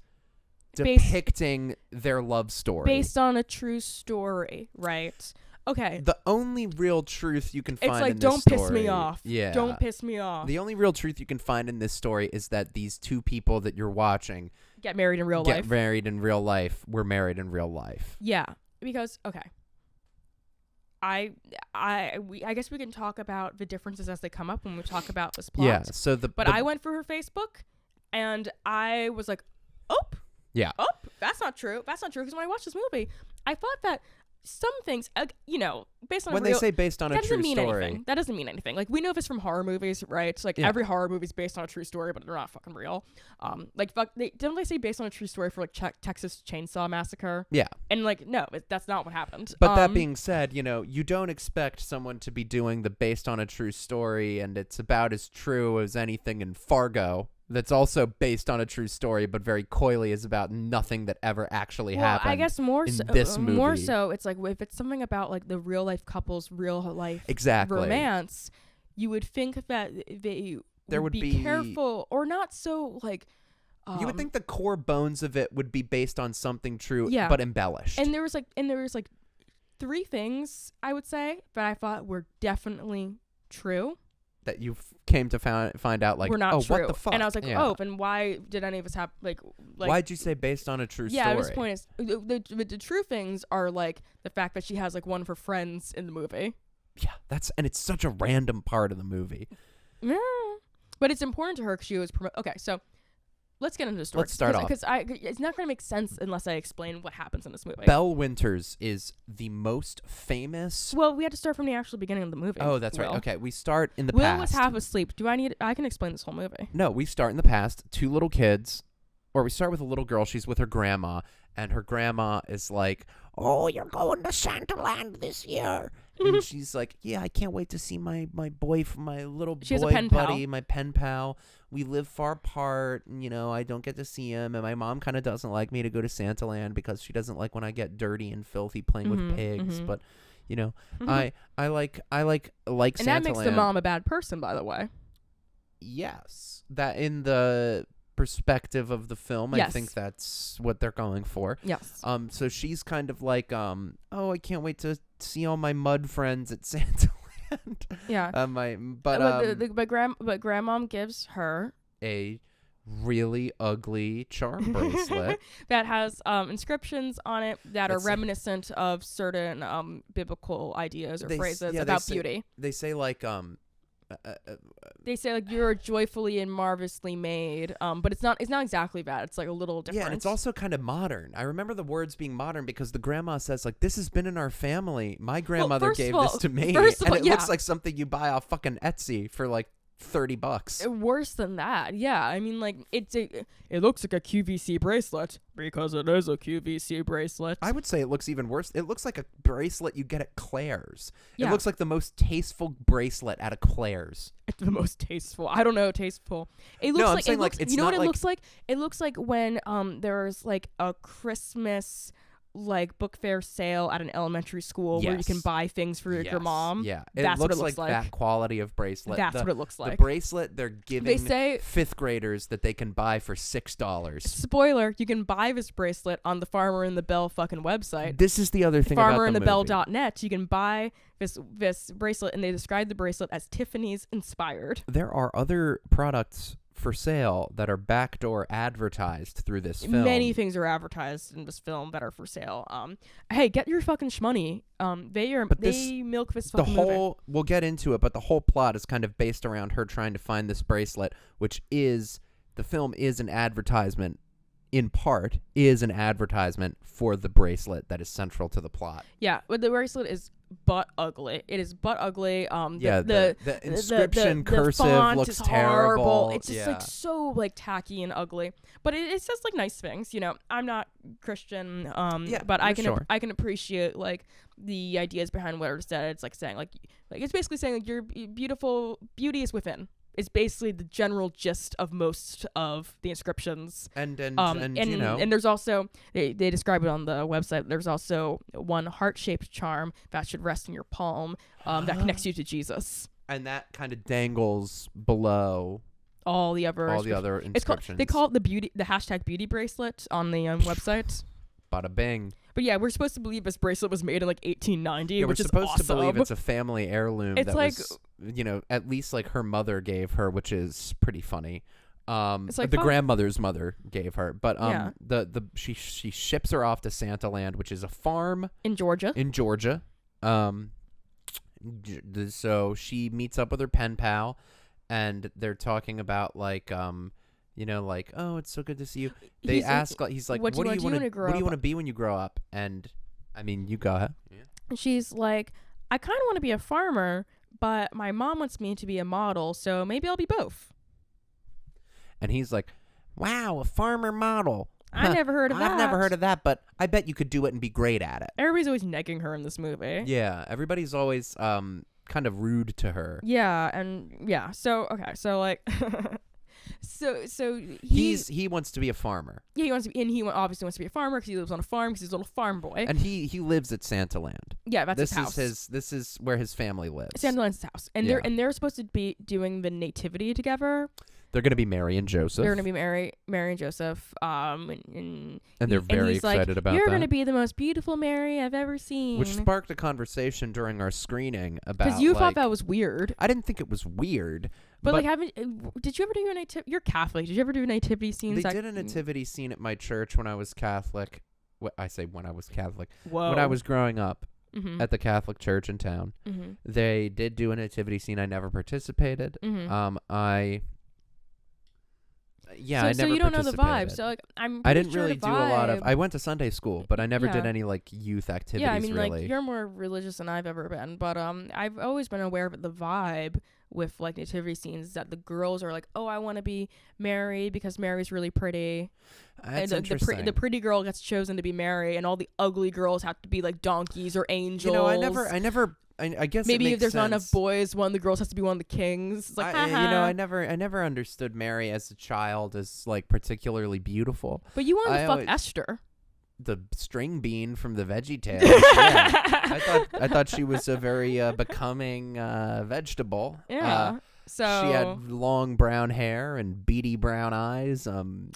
depicting their love story based on a true story, right? Okay. The only real truth you can find it's like, in this don't story, piss me off. Yeah. Don't piss me off. The only real truth you can find in this story is that these two people that you're watching get married in real life. Were married in real life. Yeah, because okay. I guess we can talk about the differences as they come up when we talk about this plot. Yeah. So I went for her Facebook, and I was like, that's not true. That's not true. Because when I watched this movie, I thought that some things, based on when they say based on a true story, anything. That doesn't mean anything. Like, we know this from horror movies, right? It's like every horror movie is based on a true story, but they're not fucking real. Didn't they say based on a true story for like Texas Chainsaw Massacre? Yeah. And like, no, that's not what happened. But that being said, you don't expect someone to be doing the based on a true story, and it's about as true as anything in Fargo. That's also based on a true story, but very coyly is about nothing that ever actually happened. I guess this movie. More so, it's like if it's something about like the real life couple's real life romance, you would think that they would be careful or not so like. You would think the core bones of it would be based on something true, but embellished. And there was like 3 things I would say that I thought were definitely true. That you came to find out, like, we're not true. What the fuck? And I was like, then why did any of us have like why'd you say based on a true story? Yeah, this point is the true things are like the fact that she has like one of her friends in the movie. Yeah, and it's such a random part of the movie. Yeah, but it's important to her because she was okay. So let's get into the story. Let's start off. Because it's not going to make sense unless I explain what happens in this movie. Belle Winters is the most famous. Well, we had to start from the actual beginning of the movie. Oh, that's right. Okay, we start in the Will past. Will was half asleep. I can explain this whole movie. No, we start in the past. 2 little kids. Or we start with a little girl. She's with her grandma. And her grandma is like, oh, you're going to Santaland this year. And she's like, yeah, I can't wait to see my little she has boy a pen buddy, pal. my pen pal. We live far apart, and, I don't get to see him. And my mom kind of doesn't like me to go to Santaland because she doesn't like when I get dirty and filthy playing with pigs. But, I like Santaland. And that makes the mom a bad person, by the way. Yes. That in the perspective of the film, I think that's what they're going for. Yes. So she's kind of like, oh, I can't wait to see all my mud friends at Santaland. Yeah. But grandmom gives her a really ugly charm bracelet that has inscriptions on it that are reminiscent of certain biblical ideas or phrases about beauty. They say like they say like you're joyfully and marvelously made, but it's not exactly that. It's like a little different. Yeah, and it's also kind of modern. I remember the words being modern because the grandma says like, this has been in our family. My grandmother gave this to me, and it looks like something you buy off fucking Etsy for like $30. Worse than that. Yeah, I mean, like it looks like a QVC bracelet because it is a QVC bracelet. I would say it looks even worse. It looks like a bracelet you get at Claire's. Yeah. It looks like the most tasteful bracelet at a Claire's. The most tasteful. I don't know, tasteful. It looks you know what it looks like? It looks like when there's like a Christmas like book fair sale at an elementary school where you can buy things for your mom. Yeah, that's what it looks like. That quality of bracelet. That's what it looks like. The bracelet they're giving they say, 5th graders that they can buy for $6. Spoiler, you can buy this bracelet on the Farmer and the Belle fucking website. This is the other thing about the movie. farmerandthebelle.net. You can buy this bracelet, and they describe the bracelet as Tiffany's inspired. There are other products for sale that are backdoor advertised through this film. Many things are advertised in this film that are for sale. Hey, get your fucking shmoney. They milk this fucking movie. We'll get into it, but the whole plot is kind of based around her trying to find this bracelet, which is the film is an advertisement. In part, is an advertisement for the bracelet that is central to the plot. Yeah, but the bracelet is butt ugly. It is butt ugly. The inscription cursive font looks is terrible. horrible. It's just Yeah. like so like tacky and ugly. But it says like nice things. You know, I'm not Christian. But I can appreciate like the ideas behind what it said. It's like saying like it's basically saying like you're beautiful. Beauty is within. Is basically the general gist of most of the inscriptions. And you know, and there's also they describe it on the website. There's also one heart-shaped charm that should rest in your palm that connects you to Jesus. And that kind of dangles below all the other inscriptions. They call it the hashtag beauty bracelet on the website. Bada bing. But yeah, we're supposed to believe this bracelet was made in like 1890, yeah, which is awesome. We're supposed to believe it's a family heirloom. It's that like, was, you know, at least like her mother gave her, which is pretty funny. It's like the grandmother's mother gave her, but yeah. she ships her off to Santaland, which is a farm in Georgia. So she meets up with her pen pal, and they're talking about like you know, like, oh, it's so good to see you. They ask, he's like, what do you want to be when you grow up? And I mean, you go ahead. Yeah. She's like, I kind of want to be a farmer, but my mom wants me to be a model, so maybe I'll be both. And he's like, wow, a farmer model. I never heard of that. I've never heard of that, but I bet you could do it and be great at it. Everybody's always negging her in this movie. Yeah, everybody's always kind of rude to her. Yeah, and yeah, so okay, so like So he wants to be a farmer. Yeah, he wants to be, and he obviously wants to be a farmer because he lives on a farm because he's a little farm boy. And he lives at Santaland. Yeah, that's his house. This is where his family lives. Santaland's his house, and they're supposed to be doing the nativity together. They're going to be Mary and Joseph. They're going to be Mary and Joseph. And they're very excited about that. You're going to be the most beautiful Mary I've ever seen. Which sparked a conversation during our screening about because you thought that was weird. I didn't think it was weird. But like, did you ever do a nativity? You're Catholic. Did you ever do a nativity scene? They did a nativity scene at my church when I was Catholic. I say when I was Catholic. Whoa. When I was growing up. Mm-hmm. At the Catholic church in town. Mm-hmm. They did do a nativity scene. I never participated. Mm-hmm. I never. So you don't know the vibe. So like, I didn't really do a lot of. I went to Sunday school, but I never did any like youth activities. Yeah, I mean, really. like you're more religious than I've ever been, but I've always been aware of the vibe with like nativity scenes that the girls are like, oh, I want to be Mary because Mary's really pretty. That's and interesting. The pretty girl gets chosen to be Mary, and all the ugly girls have to be like donkeys or angels. You know, I guess maybe if there's not sense. enough boys, one of the girls has to be one of the kings. It's like, I never understood Mary as a child as like particularly beautiful. But you wanted to fuck Esther. The string bean from the VeggieTales. Yeah. I thought she was a very becoming vegetable. Yeah. So she had long brown hair and beady brown eyes. And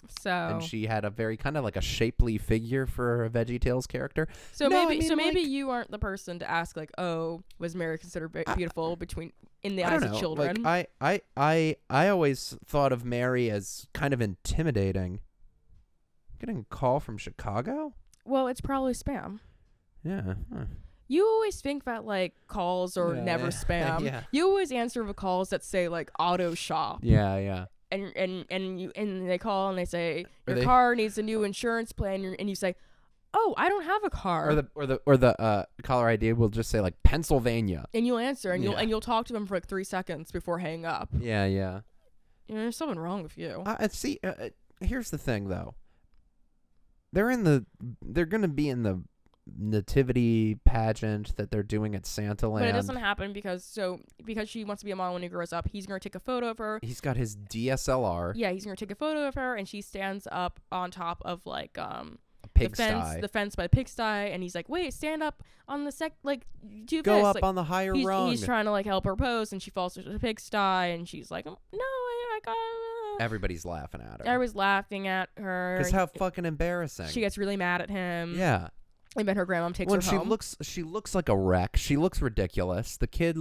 she had a very kind of like a shapely figure for a VeggieTales character. So maybe you aren't the person to ask like, oh, was Mary considered beautiful in the eyes of children? Like, I always thought of Mary as kind of intimidating. Getting a call from Chicago? Well, it's probably spam. Yeah. Huh. You always think that like calls are never spam. Yeah. You always answer the calls that say like auto shop. Yeah. And they call and they say your car needs a new insurance plan, and you say, oh, I don't have a car. Or the caller ID will just say like Pennsylvania. And you'll answer and you'll talk to them for like 3 seconds before hanging up. Yeah. You know, there's something wrong with you. See, here's the thing though. They're going to be in the nativity pageant that they're doing at Santaland. But it doesn't happen because she wants to be a model when he grows up. He's going to take a photo of her. He's got his DSLR. Yeah, he's going to take a photo of her, and she stands up on top of like the fence by the pigsty, and he's like, wait, stand up on the do go this. up like, on the higher rung. He's trying to like help her pose, and she falls to the pigsty, and she's like, no, I got. Everybody's laughing at her. Everybody's laughing at her. Because how fucking embarrassing. She gets really mad at him. Yeah. And then her grandma takes her home. She looks like a wreck. She looks ridiculous. The kid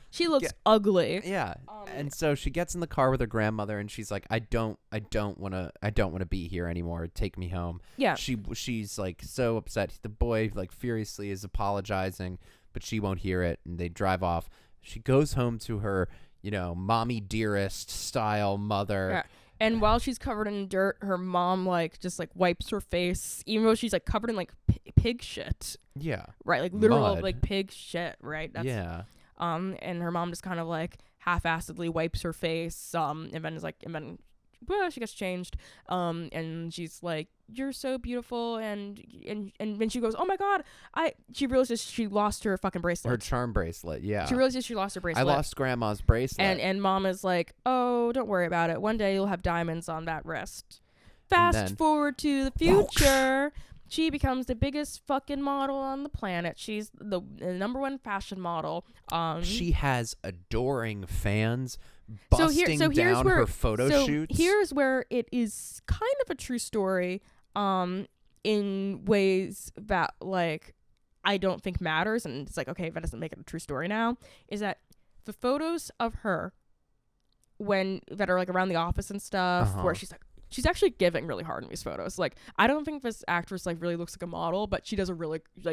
She looks ugly. Yeah. And so she gets in the car with her grandmother, and she's like, I don't want to be here anymore. Take me home. Yeah. She's like so upset. The boy like furiously is apologizing, but she won't hear it, and they drive off. She goes home to her, mommy dearest style mother. And while she's covered in dirt, her mom like just like wipes her face, even though she's like covered in like pig shit. Yeah. Right, like literal Mud. like pig shit. Right. Yeah. And her mom just kind of like half-assedly wipes her face. And then well, she gets changed. And she's like, "You're so beautiful," and then she goes, "Oh my god!" She realizes she lost her fucking bracelet. Her charm bracelet. Yeah. She realizes she lost her bracelet. I lost Grandma's bracelet. And mom is like, "Oh, don't worry about it. One day you'll have diamonds on that wrist." Fast forward to the future. She becomes the biggest fucking model on the planet. She's the number one fashion model. She has adoring fans busting down her photo shoots. Here's where it is kind of a true story in ways that, like, I don't think matters. And it's like, okay, that doesn't make it a true story now. Is that the photos of her that are, like, around the office and stuff, where she's like, she's actually giving really hard in these photos. Like, I don't think this actress like really looks like a model, but she does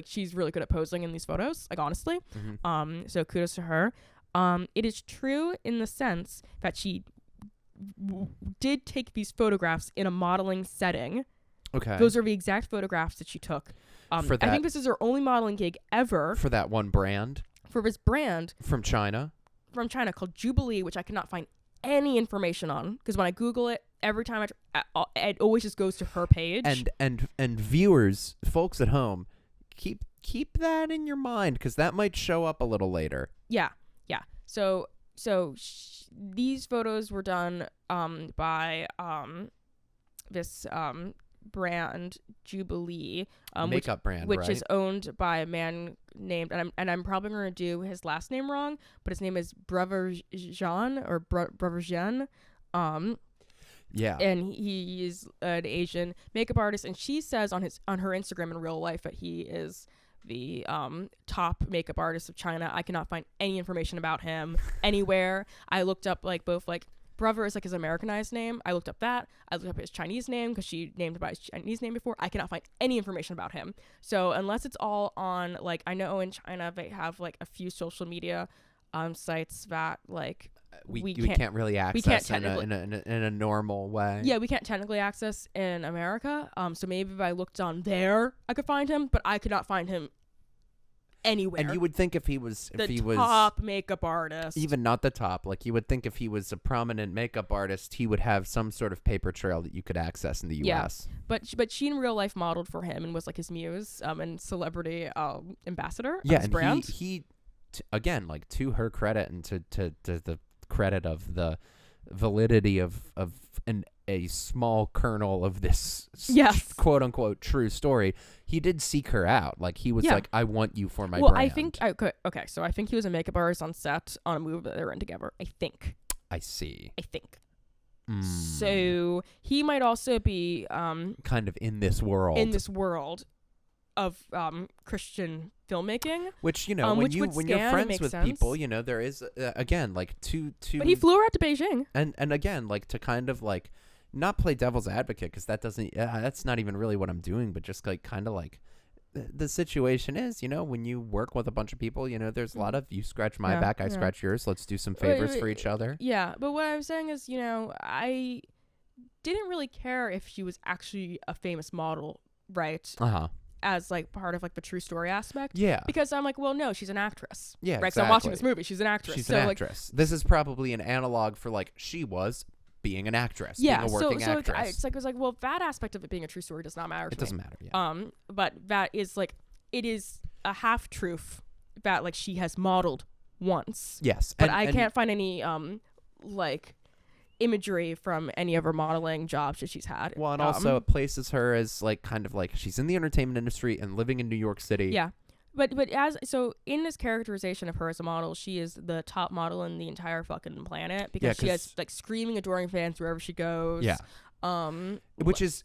she's really good at posing in these photos, like, honestly. So kudos to her. It is true in the sense that she did take these photographs in a modeling setting. Okay. Those are the exact photographs that she took. I think this is her only modeling gig ever. For that one brand? For this brand. From China called Jubilee, which I cannot find any information on, because when I Google it, every time it always just goes to her page. And viewers, folks at home, keep that in your mind, because that might show up a little later. Yeah. So these photos were done by this brand Jubilee, makeup brand, which right? is owned by a man named, and I'm probably going to do his last name wrong, but his name is Brother Jean. Yeah. And he is an Asian makeup artist, and she says on her Instagram in real life that he is the top makeup artist of China. I cannot find any information about him anywhere. I looked up both Brother is like his Americanized name. I looked up that. I looked up his Chinese name because she named him by his Chinese name before. I cannot find any information about him. So unless it's all on, like, I know in China they have like a few social media sites that like we can't really access in a normal way. Yeah, we can't technically access in America. So maybe if I looked on there, I could find him, but I could not find him anywhere. And you would think if he was top makeup artist, even not the top, like, you would think if he was a prominent makeup artist, he would have some sort of paper trail that you could access in the U.S. Yeah, but she in real life modeled for him and was like his muse and celebrity ambassador. Yeah, of his and brand. he again, like, to her credit and to the credit of the validity of a small kernel of this quote unquote true story, he did seek her out. Like, he was like, I want you for my brand. I think so I think he was a makeup artist on set on a movie that they were in together. I see. So he might also be kind of in this world of Christian filmmaking, which, you know, when you're friends with people, you know, there is again, like, two but he flew her out to Beijing, and again, like, to kind of like not play devil's advocate, because that's not even really what I'm doing, but just like kind of like the situation is, you know, when you work with a bunch of people, you know, there's a lot of you scratch my back, I scratch yours, let's do some favors for each other. Yeah, but what I'm saying is, you know, I didn't really care if she was actually a famous model, right? As like part of like the true story aspect. Yeah. Because I'm like, well, no, she's an actress. Yeah, right. Exactly. So I'm watching this movie. She's an actress. She's an actress. This is probably an analog for like she was being an actress. Yeah. Being a working actress. It was like, well, that aspect of it being a true story does not matter to me. It doesn't matter. Yeah. But that is like, it is a half truth that like she has modeled once. Yes. But I can't find any like imagery from any of her modeling jobs that she's had. Well, and also it places her as like kind of like she's in the entertainment industry and living in New York City. Yeah. But in this characterization of her as a model, she is the top model in the entire fucking planet, because she has like screaming adoring fans wherever she goes. Yeah. Which is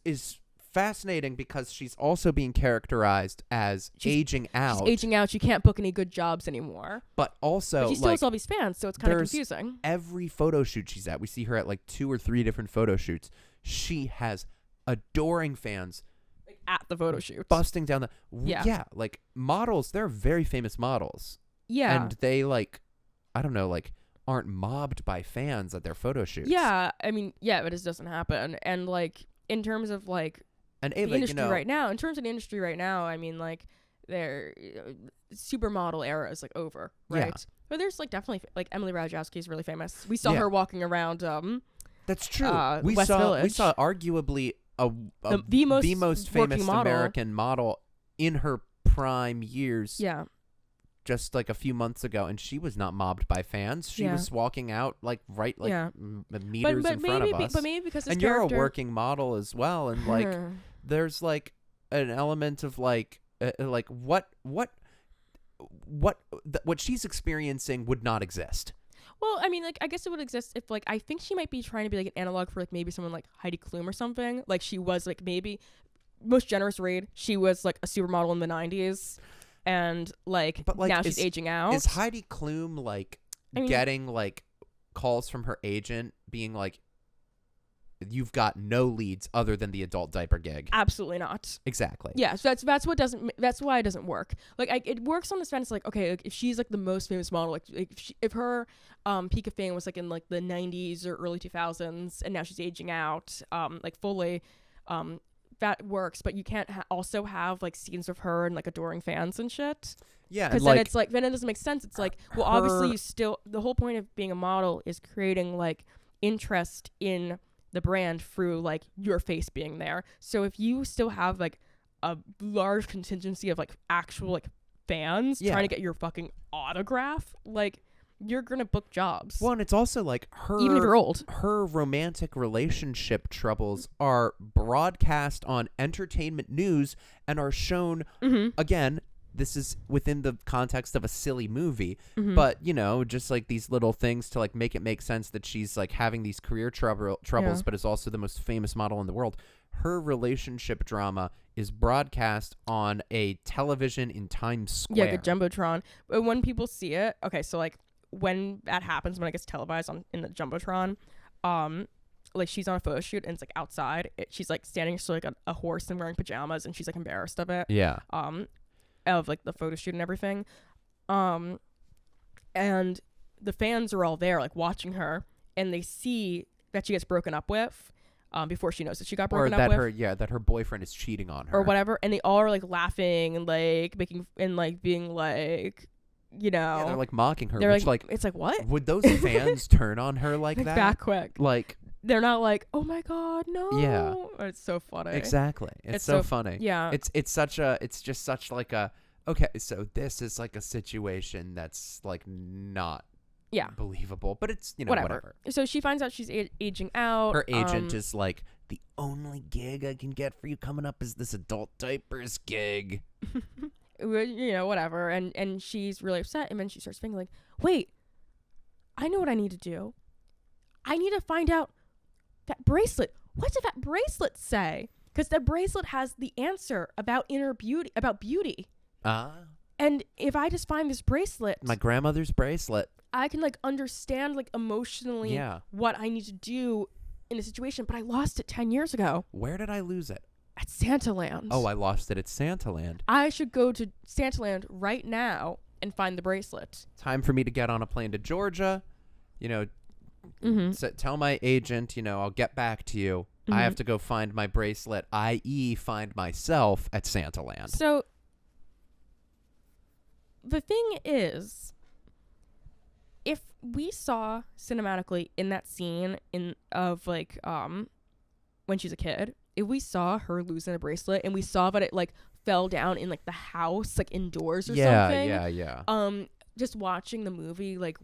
fascinating, because she's also being characterized as aging out. She's aging out. She can't book any good jobs anymore. But also, she still has all these fans, so it's kind of confusing. Every photo shoot she's at, we see her at like 2 or 3 different photo shoots. She has adoring fans. Like at the photo shoot. Busting down the... Yeah, like models, they're very famous models. Yeah. And they like, I don't know, like aren't mobbed by fans at their photo shoots. Yeah, I mean, yeah, but it doesn't happen. And like in terms of like And Ava, the industry right now, I mean, like their supermodel era is like over, right? Yeah. But there's like definitely like Emily Ratajkowski is really famous. We saw Yeah. her walking around. That's true. We West saw Village. arguably the most famous working model. American model in her prime years. Yeah. Just like a few months ago, and she was not mobbed by fans. She was walking out like meters in front of us. But maybe because this and character, you're a working model as well, and like there's like an element of like what she's experiencing would not exist. Well, I mean, like, I guess it would exist if, like, I think she might be trying to be, like, an analog for, like, maybe someone like Heidi Klum or something. Like, she was, like, maybe, most generous read, she was, like, a supermodel in the 90s. And, like, but, like now she's aging out. Is Heidi Klum, like, getting, like, calls from her agent being like, you've got no leads other than the adult diaper gig? Absolutely not. Exactly. Yeah, so that's why it doesn't work. Like, it works on the sense, like, okay, like, if she's, like, the most famous model, like if her peak of fame was, like, in, like, the 90s or early 2000s, and now she's aging out, like, fully, that works, but you can't also have, like, scenes of her and, like, adoring fans and shit. Yeah, because then it's like, then it doesn't make sense. It's like, well, obviously the whole point of being a model is creating, like, interest in the brand through, like, your face being there. So if you still have, like, a large contingency of, like, actual, like, fans trying to get your fucking autograph, like, you're gonna book jobs. Well, and it's also like even if you're old, her romantic relationship troubles are broadcast on entertainment news and are shown again. This is within the context of a silly movie, but, you know, just like these little things to, like, make it make sense that she's, like, having these career troubles, but is also the most famous model in the world. Her relationship drama is broadcast on a television in Times Square. Yeah, the Jumbotron. But when people see it, okay, so, like, when that happens, when it gets televised in the Jumbotron, like, she's on a photo shoot and it's, like, outside. She's, like, standing next to, like, a horse and wearing pajamas, and she's, like, embarrassed of it. Yeah. Of, like, the photo shoot and everything. And the fans are all there, like, watching her, and they see that she gets broken up with before she knows that she got broken up with. That her boyfriend is cheating on her. Or whatever, and they all are, like, laughing and, like, making, and, like, being, like, you know. Yeah, they're, like, mocking her. They're, which, like, it's like, what? Would those fans turn on her like that? That quick. Like, they're not like, oh my god, no. Yeah. It's so funny. Exactly. It's so funny. Yeah. It's just such like a, okay, so this is like a situation that's, like, not believable, but it's, you know, whatever. So she finds out she's aging out. Her agent is like, the only gig I can get for you coming up is this adult diapers gig. You know, whatever. And she's really upset, and then she starts thinking, like, wait, I know what I need to do. I need to find out that bracelet. What did that bracelet say? Because the bracelet has the answer about inner beauty, about beauty. And if I just find this bracelet, my grandmother's bracelet, I can, like, understand, like, emotionally what I need to do in a situation. But I lost it 10 years ago. Where did I lose it? At Santaland. Oh, I lost it at Santaland. I should go to Santaland right now and find the bracelet. Time for me to get on a plane to Georgia. You know, tell my agent, you know, I'll get back to you. I have to go find my bracelet, i.e. find myself at Santaland. So the thing is, if we saw cinematically in that scene of like when she's a kid, if we saw her losing a bracelet and we saw that it, like, fell down in, like, the house, like, indoors or something. Yeah. Just watching the movie, like,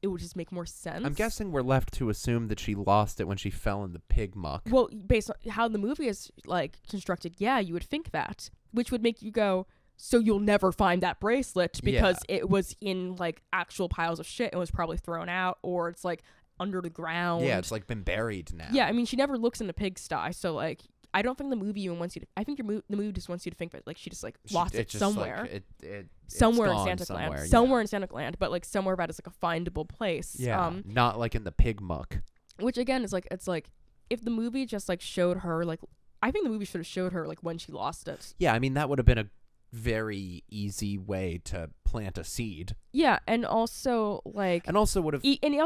it would just make more sense. I'm guessing we're left to assume that she lost it when she fell in the pig muck. Well, based on how the movie is, like, constructed, yeah, you would think that, which would make you go, so you'll never find that bracelet because it was in, like, actual piles of shit and was probably thrown out, or it's, like, under the ground. Yeah, it's, like, been buried now. Yeah, I mean, she never looks in the pigsty, so, like, I don't think the movie even wants you to. I think the movie just wants you to think that, like, she just, like, lost it somewhere. Like, somewhere in Santaland. Somewhere in Santaland, but, like, somewhere that is, like, a findable place. Yeah, not, like, in the pig muck. Which, again, is, like, it's, like, if the movie just, like, showed her, like, I think the movie should have showed her, like, when she lost it. Yeah, I mean, that would have been very easy way to plant a seed. Yeah, and also like, And also would have, and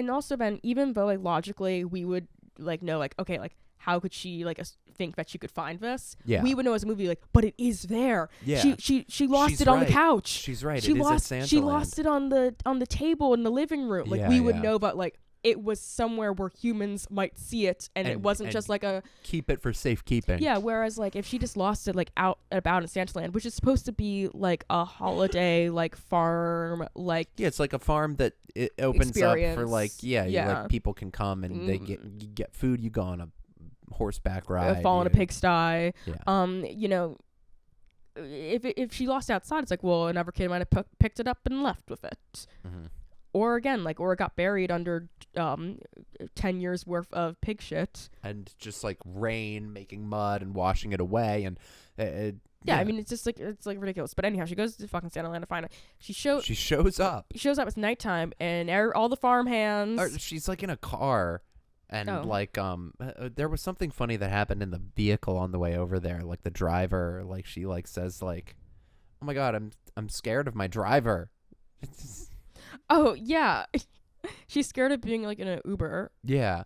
also then, even though like logically we would like know like, okay, like how could she like think that she could find this? Yeah. We would know as a movie like, but it is there. Yeah. She lost She's it on the right. couch. She's right. She It lost is at she Santaland. lost it on the table in the living room. Like Yeah, we would yeah. know that like it was somewhere where humans might see it, and it wasn't and just like a keep it for safekeeping. yeah. Whereas like if she just lost it like out and about in Santaland, which is supposed to be like a holiday like farm like Yeah, it's like a farm that it opens up for experience. like you, Yeah. like people can come and they you get food. You go on a horseback ride. fall in a you- pigsty. Yeah. You know, if she lost it outside, it's like, well, another kid might have picked it up and left with it. Mhm. Or again, like, or it got buried under 10 years worth of pig shit. And just like rain making mud and washing it away, and Yeah, I mean, it's just like, it's like ridiculous. But anyhow, she goes to fucking Santaland to find it. She shows up. It's nighttime, and all the farm hands. Or she's like in a car, and like there was something funny that happened in the vehicle on the way over there. Like the driver, like she like says like, "Oh my god, I'm scared of my driver." Oh yeah, she's scared of being like in an Uber. Yeah,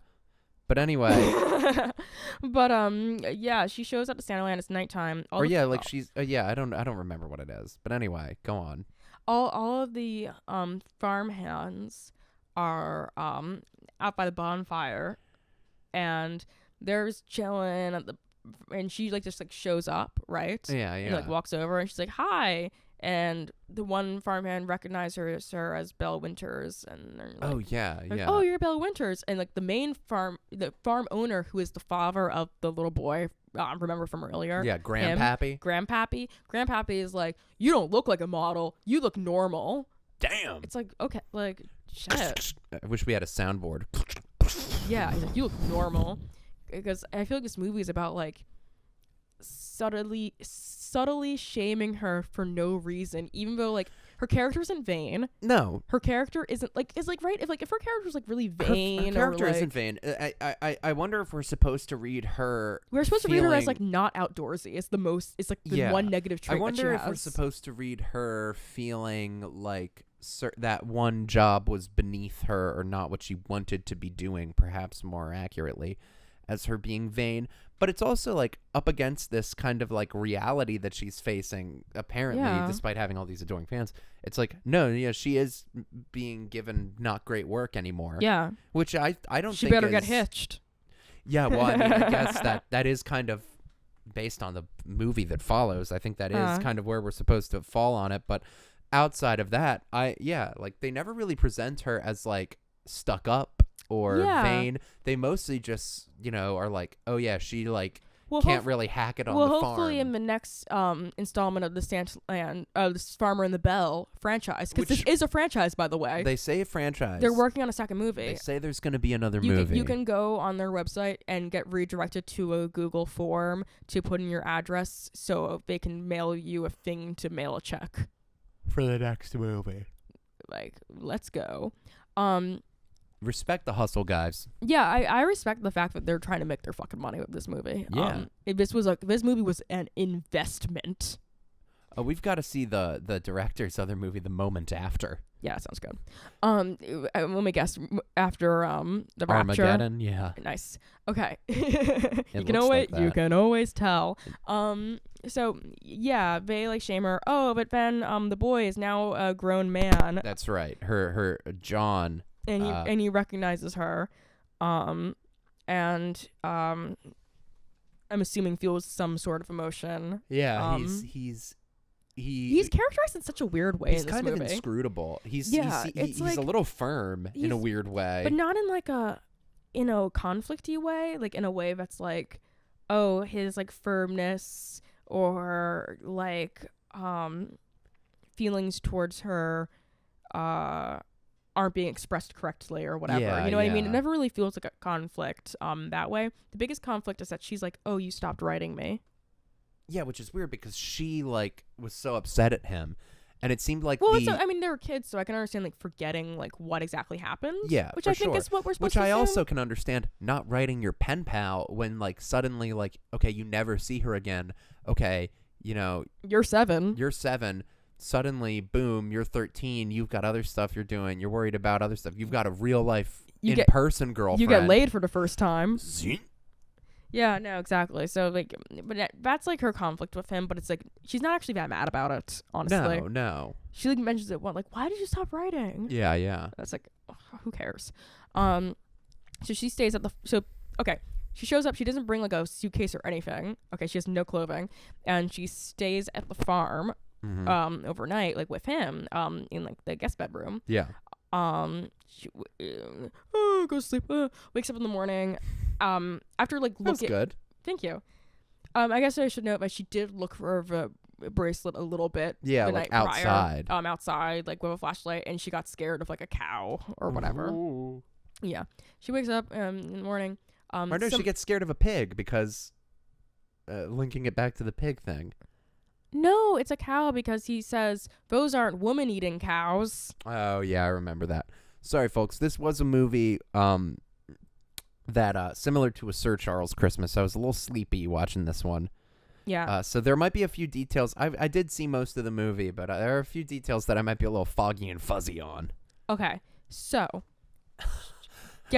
but anyway. But yeah, she shows up to Santaland. It's nighttime. She's I don't remember what it is, but anyway, go on. All of the farm hands are out by the bonfire, and they're just chilling and she like just like shows up, right? Yeah. And, like walks over and she's like, "Hi." And the one farmhand recognizes her as Belle Winters, and they're like, Oh yeah, like, yeah. "Oh, you're Belle Winters." And like the farm owner, who is the father of the little boy, remember from earlier? Yeah, Grandpappy. Grandpappy is like, "You don't look like a model. You look normal." Damn. It's like, okay, like shit. I wish we had a soundboard. Yeah, he's like, "You look normal," because I feel like this movie is about like subtly shaming her for no reason, even though like her character isn't vain. No, her character isn't like right. If her character's like really vain, her character or, like, isn't vain. I wonder if we're supposed to read her. We're supposed to read her as like not outdoorsy. It's the one negative trait. I wonder that she if we're has. supposed to read her feeling like that one job was beneath her or not what she wanted to be doing, perhaps more accurately, as her being vain. But it's also like up against this kind of like reality that she's facing, apparently, despite having all these adoring fans. It's like, no, yeah, she is being given not great work anymore. Yeah, which I don't she think better is, get hitched. Yeah, well, I mean, I guess that is kind of based on the movie that follows. I think that is kind of where we're supposed to fall on it. But outside of that, like they never really present her as like stuck up or vain. They mostly just, are like, oh yeah, she like can't really hack it on the farm. Well, hopefully in the next installment of the Santaland, this Farmer and the Belle franchise, because this is a franchise, by the way. They say a franchise. They're working on a second movie. They say there's going to be another movie. You can go on their website and get redirected to a Google form to put in your address so they can mail you a thing to mail a check. For the next movie. Like, let's go. Respect the hustle, guys. Yeah, I respect the fact that they're trying to make their fucking money with this movie. Yeah. This movie was an investment. Oh, we've got to see the director's other movie, The Moment After. Yeah, sounds good. Let me guess. After the Rapture. Armageddon, yeah. Nice. Okay. You can always tell. So yeah, they like shame her. Oh, but then the boy is now a grown man. That's right. Her John. And he recognizes her, and I'm assuming feels some sort of emotion. Yeah, he's characterized in such a weird way. He's in this kind movie. of inscrutable. He's like, a little firm in a weird way, but not in like a conflicty way. Like in a way that's like, oh, his like firmness or like feelings towards her aren't being expressed correctly or whatever. You know what I mean? It never really feels like a conflict that way. The biggest conflict is that she's like, "Oh, you stopped writing me." Yeah, which is weird because she like was so upset at him, and it seemed like they were kids, so I can understand like forgetting like what exactly happened. Yeah, which I think is what we're supposed to. Which I assume. Also can understand not writing your pen pal when like suddenly like, okay, you never see her again. Okay, You're 7. You're 7. Suddenly, boom, you're 13. You've got other stuff you're doing. You're worried about other stuff. You've got a real life in-person girlfriend. You get laid for the first time. Zing. Yeah, no, exactly. So, like, but that's, like, her conflict with him, but it's, like, she's not actually that mad about it, honestly. No. She, like, mentions it once, like, why did you stop writing? Yeah. That's, like, who cares? So she stays at okay, she shows up. She doesn't bring, like, a suitcase or anything. Okay, she has no clothing. And she stays at the farm, overnight, like, with him, in, like, the guest bedroom. Yeah. She, go sleep. Wakes up in the morning. After like That's good. Thank you. I guess I should note that she did look for the bracelet a little bit. Yeah, the like night outside. Prior, outside, like with a flashlight, and she got scared of like a cow or whatever. Ooh. Yeah, she wakes up in the morning. Or no, she gets scared of a pig because linking it back to the pig thing. No, it's a cow because he says those aren't woman-eating cows. Oh yeah, I remember that. Sorry, folks. This was a movie that similar to a Sir Charles Christmas. I was a little sleepy watching this one. Yeah. So there might be a few details. I did see most of the movie, but there are a few details that I might be a little foggy and fuzzy on. Okay. So.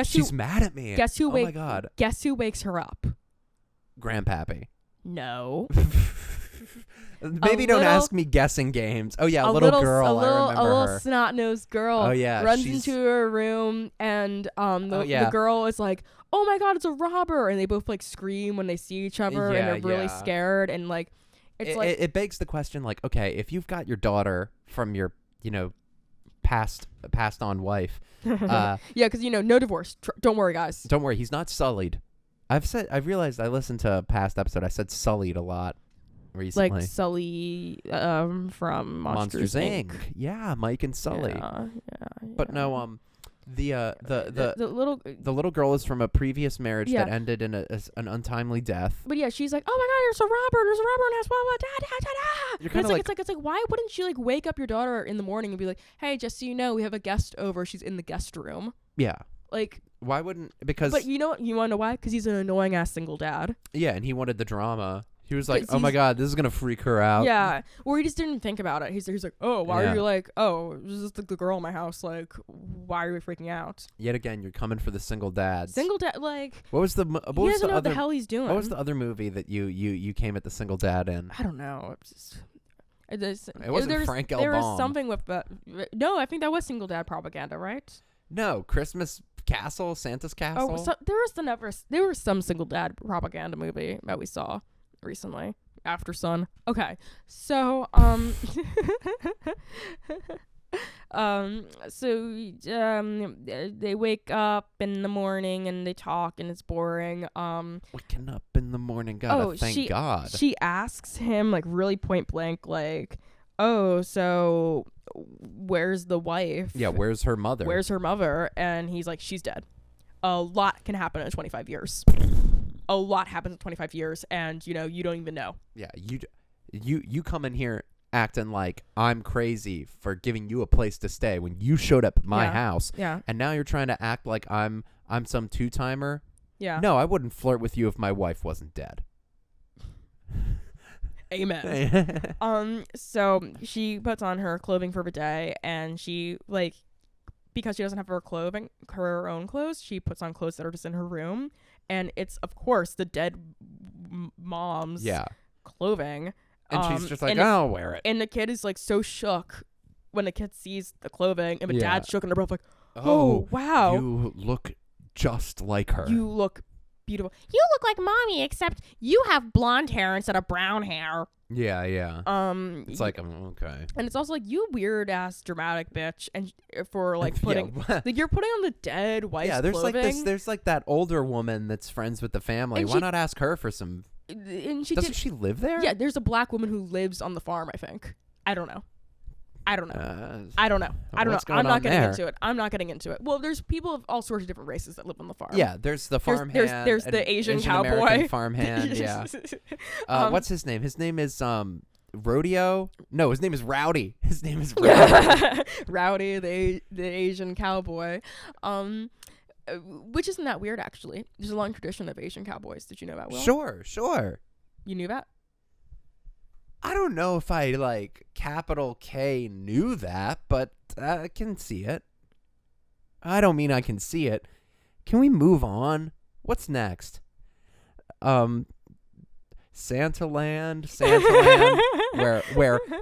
She's mad at me. Guess who? Oh my God. Guess who wakes her up? Grandpappy. No. Maybe don't ask me guessing games. Oh yeah, a little girl. I remember a little her. snot-nosed girl. Oh yeah, runs into her room and the girl is like, "Oh my God, it's a robber!" And they both like scream when they see each other and they're really scared and like it begs the question like, okay, if you've got your daughter from your passed on wife, yeah, because no divorce. Don't worry, guys. Don't worry, he's not sullied. I've realized I listened to a past episode. I said sullied a lot recently. Like Sully from Monsters Inc. Yeah, Mike and Sully. Yeah. But no, the little girl is from a previous marriage that ended in an untimely death. But yeah, she's like, "Oh my God, there's a robber in the house, blah blah da." You're kind of it's like why wouldn't she like wake up your daughter in the morning and be like, "Hey, just so you know, we have a guest over. She's in the guest room." Yeah. Like, why wouldn't? Because. But you know what? You want to know why? Because he's an annoying ass single dad. Yeah, and he wanted the drama. He was like, "Oh my God, this is gonna freak her out." Yeah, or he just didn't think about it. He's like, "Oh, why are you like? Oh, this is the girl in my house. Like, why are you freaking out?" Yet again, you're coming for the single dads. Single dad, like. What was the? What he was doesn't the know other? What the hell he's doing? What was the other movie that you came at the single dad in? I don't know. It wasn't Frank L. There Baum. was something with no, I think that was single dad propaganda, right? No, Christmas Castle, Santa's Castle. Oh, so there was some single dad propaganda movie that we saw recently. After Sun. Okay. So, they wake up in the morning and they talk and it's boring. Waking up in the morning, thank God. She asks him like really point blank, like, "Oh, so where's the wife? Yeah, where's her mother? Where's her mother?" And he's like, "She's dead. A lot can happen in 25 years. A lot happens in 25 years, and you don't even know." Yeah, you come in here acting like I'm crazy for giving you a place to stay when you showed up at my house. Yeah. And now you're trying to act like I'm some two-timer. Yeah. No, I wouldn't flirt with you if my wife wasn't dead. Amen. So she puts on her clothing for the day, and she because she doesn't have her own clothes, she puts on clothes that are just in her room, and it's of course the dead mom's clothing. And she's just like, I'll wear it. And the kid is like so shook when the kid sees the clothing, and the dad's shook in her breath like, "Oh wow, you look just like her. You look beautiful. You look like mommy, except you have blonde hair instead of brown hair." Yeah. It's like, okay. And it's also like, you weird ass dramatic bitch, and for like putting like you're putting on the dead wife's clothing. There's like that older woman that's friends with the family. Why not ask her for some? And doesn't she live there? Yeah, there's a black woman who lives on the farm, I think. I don't know. I don't know. I'm not getting into it. Well, there's people of all sorts of different races that live on the farm. Yeah, there's the farmhand. There's the Asian cowboy. American farmhand, yeah. What's his name? His name is Rodeo? No, his name is Rowdy. His name is Rowdy. Rowdy, the Asian cowboy. Which isn't that weird, actually. There's a long tradition of Asian cowboys. Did you know that, Will? Sure. You knew that? I don't know if I like capital K knew that, but I can see it. I don't mean I can see it. Can we move on? What's next? Santaland,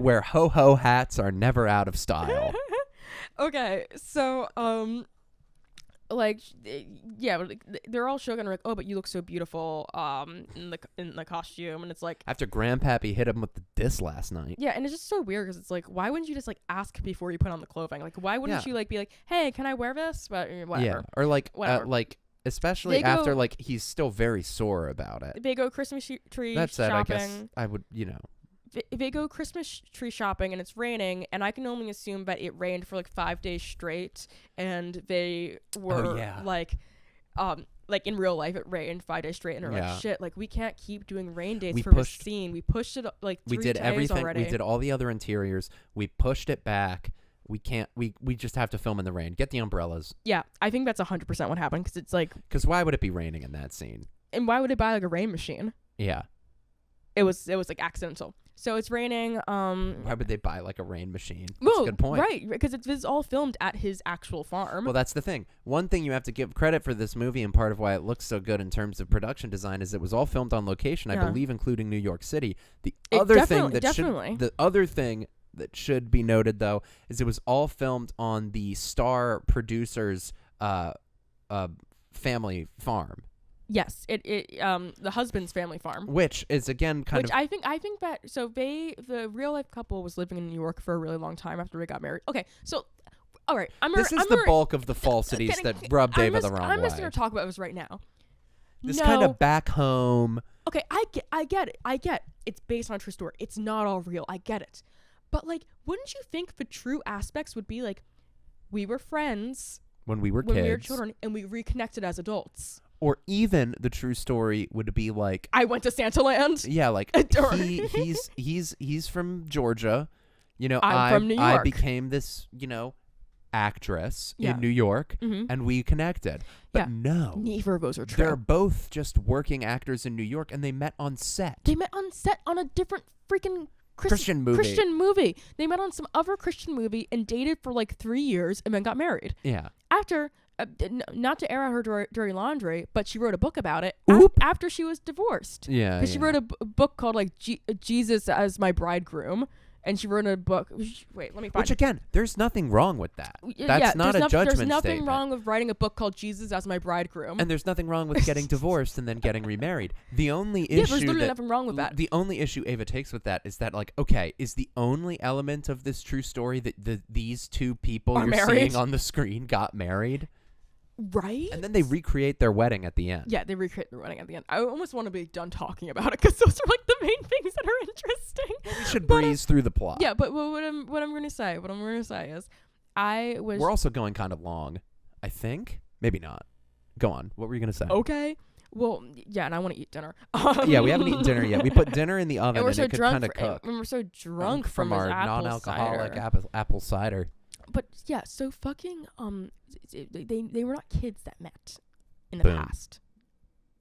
where ho-ho hats are never out of style. Okay, so like yeah, they're all showing like, oh, but you look so beautiful in the costume, and it's like after Grandpappy hit him with the diss last night. Yeah, and it's just so weird because it's like, why wouldn't you just like ask before you put on the clothing? Like, why wouldn't you like be like, hey, can I wear this? But whatever. Yeah, or like Whatever. Like especially after like he's still very sore about it. They go Christmas tree That's shopping. I guess I would, They go Christmas tree shopping and it's raining, and I can only assume that it rained for like 5 days straight, and they were like in real life it rained 5 days straight, and they're like, shit, like we can't keep doing rain dates for this scene. We pushed it like 3 days we did everything already. We did all the other interiors. We pushed it back. We can't. We just have to film in the rain. Get the umbrellas. Yeah, I think that's 100% what happened, because it's like, because why would it be raining in that scene? And why would they buy like a rain machine? Yeah, it was like accidental. So it's raining. Why would they buy like a rain machine? That's a good point. Right, because it's all filmed at his actual farm. Well, that's the thing. One thing you have to give credit for this movie, and part of why it looks so good in terms of production design, is it was all filmed on location. I believe, including New York City. The other thing that should be noted, though, is it was all filmed on the star producer's family farm. Yes, the husband's family farm, which is again I think that the real life couple was living in New York for a really long time after they got married. Okay, so all right, this is the bulk of the falsities that rubbed Ava the wrong way. I'm just going to talk about this right now. This kind of back home. Okay, I get it. It's based on a true story. It's not all real. I get it. But like, wouldn't you think the true aspects would be like, we were friends when we were children, and we reconnected as adults? Or even the true story would be like, I went to Santaland. Yeah, like he's from Georgia. I'm from New York. I became this, actress in New York, and we connected. But no, neither of those are true. They're both just working actors in New York, and they met on set. They met on set on a different freaking Christian movie. They met on some other Christian movie and dated for like 3 years and then got married. Yeah. After, not to air out her dirty laundry, but she wrote a book about it after she was divorced. Yeah. Because she wrote a book called like Jesus as My Bridegroom. And she wrote a book. Wait, let me find it. Which, again, there's nothing wrong with that. That's not a judgment statement. There's nothing wrong with writing a book called Jesus as My Bridegroom. And there's nothing wrong with getting divorced and then getting remarried. The only issue there's literally nothing wrong with that. The only issue Ava takes with that is that, like, okay, is the only element of this true story that these two people you're seeing on the screen got married? Right? And then they recreate their wedding at the end. Yeah, they recreate their wedding at the end. I almost want to be done talking about it, because those are like the main things that are interesting. Well, we should breeze through the plot. Yeah, but what I'm going to say is, we're also going kind of long, I think. Maybe not. Go on. What were you going to say? Okay. Well, yeah, and I want to eat dinner. Yeah, we haven't eaten dinner yet. We put dinner in the oven, and it could kind of cook. And we're so drunk from our non-alcoholic apple cider. But yeah, so fucking they were not kids that met in the past.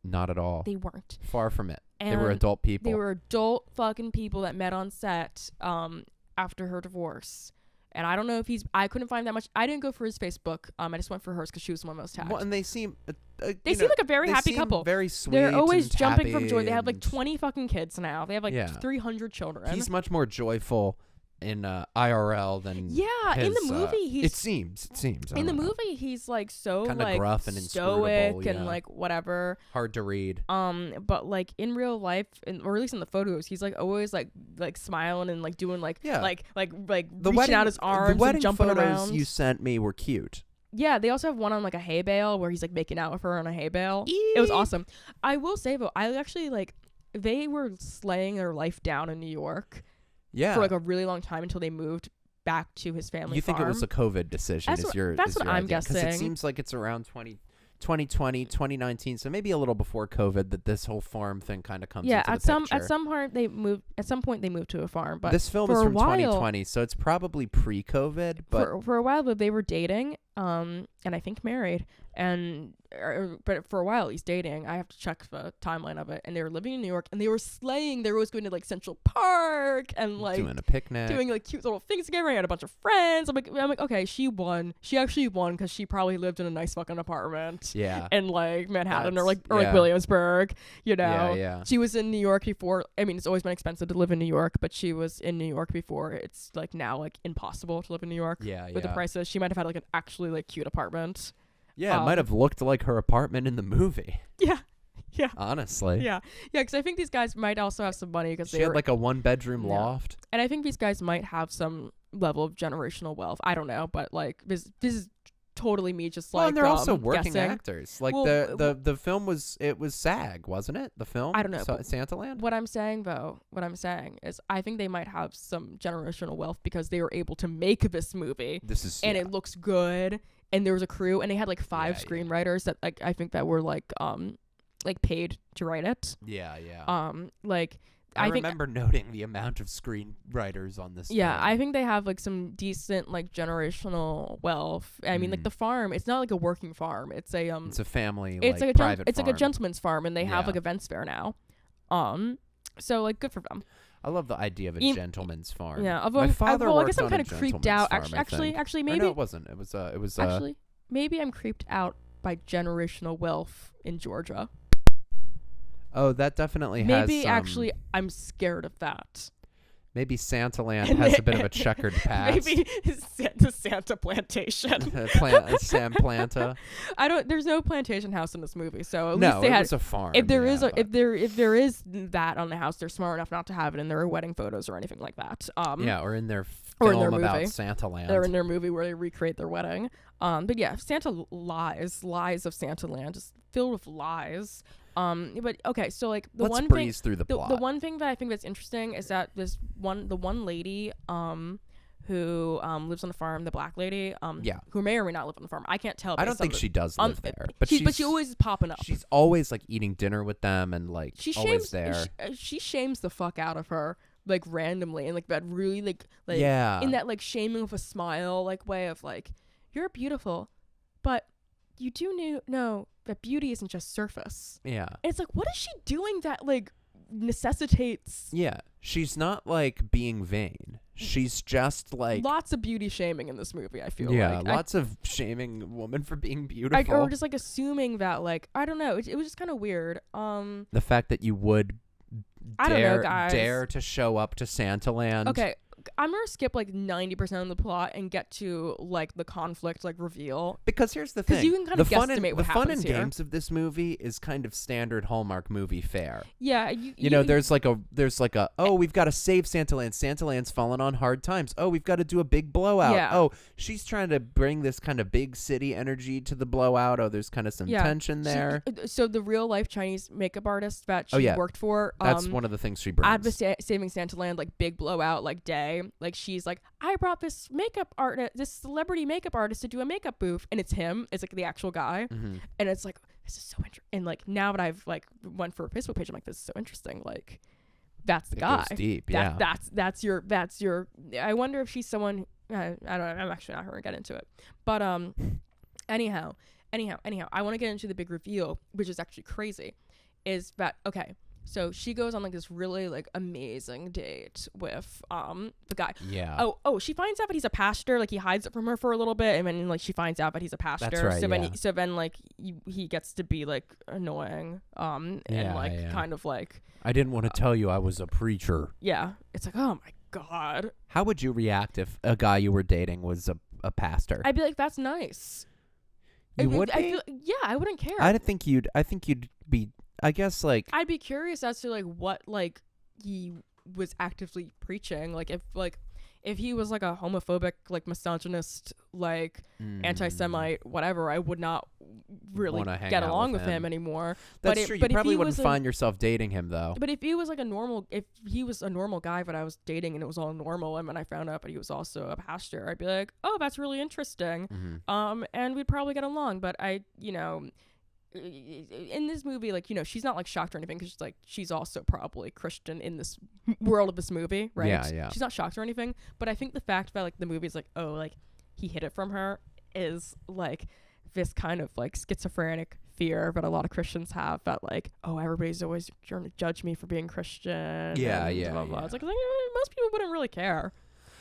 Not at all. They weren't. Far from it. And they were adult people. They were adult fucking people that met on set after her divorce. And I don't know if I couldn't find that much. I didn't go for his Facebook. I just went for hers because she was the one most tagged. Well, and they seem they seem like a very happy couple. Very sweet. They're always and jumping happy from joy. They have like 20 fucking kids now. They have like 300 children. He's much more joyful in IRL than in the movie he's it seems in the movie he's like so kind of like gruff and stoic and like whatever, hard to read, but like in real life, or at least in the photos, he's like always like smiling and like doing like reaching out his arms and jumping around. The wedding photos you sent me were cute. Yeah, they also have one on like a hay bale where he's like making out with her on a hay bale. It was awesome. I will say though, I actually they were slaying their life down in New York. Yeah. For like a really long time until they moved back to his family farm. You think it was a COVID decision? That's what I'm guessing. Because it seems like it's around 2020, 2019, so maybe a little before COVID that this whole farm thing kind of comes into the picture. At some point they moved to a farm. But this film is from 2020, so it's probably pre-COVID. But for a while, they were dating, and I think married. but for a while he's dating. I have to check the timeline of it, and they were living in New York, and they were slaying. They were always going to like Central Park and like doing a picnic, doing like cute little things together. I had a bunch of friends. I'm like, okay, she won. She actually won because she probably lived in a nice fucking apartment. Yeah. In like Manhattan or Yeah. like Williamsburg. You know. Yeah. She was in New York before. I mean, it's always been expensive to live in New York, but she was in New York before. It's like now like impossible to live in New York. Yeah. With the prices, she might have had like an actually like cute apartment. Yeah, it might have looked like her apartment in the movie. Yeah. Honestly. Yeah, because I think these guys might also have some money because she had like a 1-bedroom loft. And I think these guys might have some level of generational wealth. I don't know, but like this is totally me just like. Well, and they're also working guessing. actors. Like Well, the film was SAG, wasn't it? The film. I don't know. Santaland. What I'm saying is I think they might have some generational wealth because they were able to make this movie. It looks good. And there was a crew, and they had like 5 screenwriters that like I think that were like paid to write it. Yeah. Like I remember noting the amount of screenwriters on this. Yeah, film. I think they have like some decent like generational wealth. I mean, like the farm, it's not like a working farm. It's a family. It's like private it's farm. like a gentleman's farm, and they have like events there now. So like good for them. I love the idea of a gentleman's farm. Yeah, my father I worked guess I'm on kind a of creeped gentleman's out. farm, Actually, maybe. No, it wasn't. It was. Actually, maybe I'm creeped out by generational wealth in Georgia. Oh, that definitely has. Maybe actually, I'm scared of that. Maybe Santaland has a bit of a checkered past. Maybe the Santa plantation. Sam Planta. There's no plantation house in this movie, so at no, least they had. It was a farm. If there is if there is that on the house, they're smart enough not to have it in their wedding photos or anything like that. Or in their film about Santaland. Or in their movie where they recreate their wedding. But yeah, lies of Santaland, just filled with lies. But okay, so like Let's breeze through the plot. The one thing that I think that's interesting is that the one lady who lives on the farm, the black lady, who may or may not live on the farm. I can't tell. I don't think she does live there, but she always is popping up. She's always like eating dinner with them and like always there. She shames the fuck out of her like randomly and like that really like in that like shaming with a smile like way of like, you're beautiful, but you do know that beauty isn't just surface. Yeah. And it's like, what is she doing that like necessitates? Yeah. She's not like being vain. She's just like lots of beauty shaming in this movie, I feel like. Yeah, lots of shaming a woman for being beautiful. Or just like assuming that like, I don't know, it was just kind of weird. The fact that you would dare to show up to Santaland. Okay. I'm gonna skip like 90% of the plot and get to like the conflict like reveal. Because here's the thing: you can kind of guesstimate what happens here. The fun and games of this movie is kind of standard Hallmark movie fare. Yeah, you know, there's like a we've got to save Santaland. Santaland's fallen on hard times. Oh, we've got to do a big blowout. Yeah. Oh, she's trying to bring this kind of big city energy to the blowout. Oh, there's kind of some tension there. So the real life Chinese makeup artist that she worked for. That's one of the things she brings. Saving Santaland, like big blowout, like day. Like she's like, I brought this this celebrity makeup artist to do a makeup booth, and it's him. It's like the actual guy, and it's like, this is so interesting. And like now that I've like went for a Facebook page, I'm like, this is so interesting. Like that's the guy. Goes deep, That's your. I wonder if she's someone. I don't know. I'm actually not going to get into it, but anyhow. I want to get into the big reveal, which is actually crazy. Is that okay? So she goes on like this really like amazing date with the guy. Yeah. Oh, she finds out that he's a pastor. Like he hides it from her for a little bit, and then like she finds out that he's a pastor. That's right. So then like he gets to be like annoying. Kind of like. I didn't want to tell you I was a preacher. Yeah. It's like, oh my God. How would you react if a guy you were dating was a pastor? I'd be like, that's nice. You would be? I wouldn't care. I think you'd be. I guess like I'd be curious as to like what like he was actively preaching, like if he was like a homophobic, like misogynist, like anti-Semite, whatever, I would not really get along with him anymore. That's true. You probably wouldn't find yourself dating him though. But if he was a normal guy that I was dating and it was all normal, and when I found out that he was also a pastor, I'd be like, oh, that's really interesting. And we'd probably get along. But in this movie, like, you know, she's not like shocked or anything because she's also probably Christian in this world of this movie, right? Yeah. She's not shocked or anything, but I think the fact that like the movie is like, oh, like he hid it from her is like this kind of like schizophrenic fear that a lot of Christians have, that like, oh, everybody's always trying to judge me for being Christian. Yeah, and yeah, blah, blah. yeah. It's like most people wouldn't really care,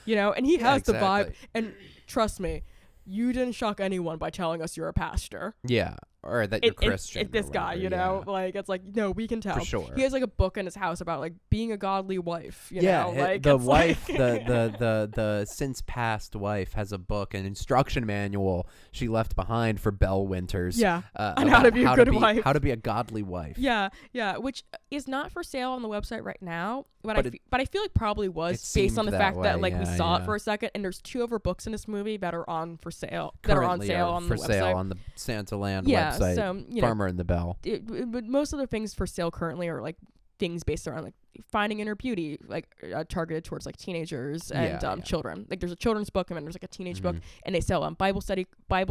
you know. And he has the vibe. And trust me, you didn't shock anyone by telling us you're a pastor. Yeah. Or that you're Christian. This guy, you know, like, it's like, no, we can tell. For sure. He has like a book in his house about like being a godly wife. You Yeah, know? Like, the it's wife, like the since passed wife has a book, an instruction manual she left behind for Belle Winters. Yeah, on how to be a good wife. How to be a godly wife. Yeah, which is not for sale on the website right now, but I feel like probably was, it based on the seemed fact that that way, like we yeah, saw it yeah. for a second, and there's 2 other books in this movie that are on for sale. Currently on the for sale website. on the Santaland Yeah, website. so, you know, Farmer and the Belle. But most of the things for sale currently are like things based around like finding inner beauty, like targeted towards like teenagers and children. Like there's a children's book, and then there's like a teenage book, and they sell Bible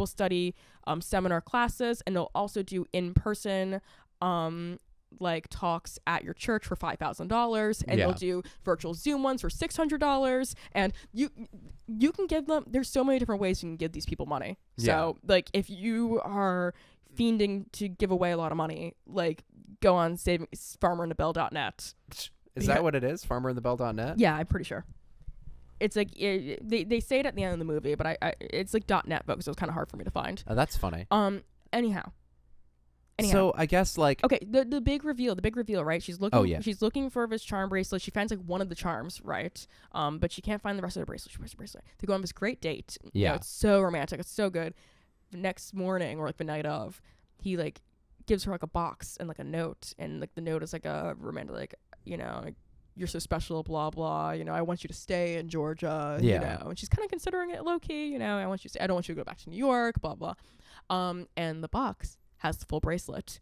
study seminar classes, and they'll also do in-person like talks at your church for $5,000, and they'll do virtual Zoom ones for $600, and you can give them. There's so many different ways you can give these people money. So like if you are fiending to give away a lot of money, like go on farmerandthebell.net. Is that what it is? Farmerandthebell.net? Yeah, I'm pretty sure. It's like they say it at the end of the movie, but I it's like .net book, so it's kind of hard for me to find. Oh, that's funny. Anyhow. So I guess like okay, the big reveal, right? She's looking. Oh, yeah. She's looking for this charm bracelet. She finds like one of the charms, right? But she can't find the rest of the bracelet. She wears the bracelet. They go on this great date. Yeah, you know, it's so romantic. It's so good. The next morning or like the night of, he like gives her like a box and like a note, and like the note is like a romantic, like, you know, like, you're so special, blah blah. You know, I want you to stay in Georgia. Yeah. You know, and she's kind of considering it low key. You know, I want you to stay. I don't want you to go back to New York. Blah blah. And the box has the full bracelet.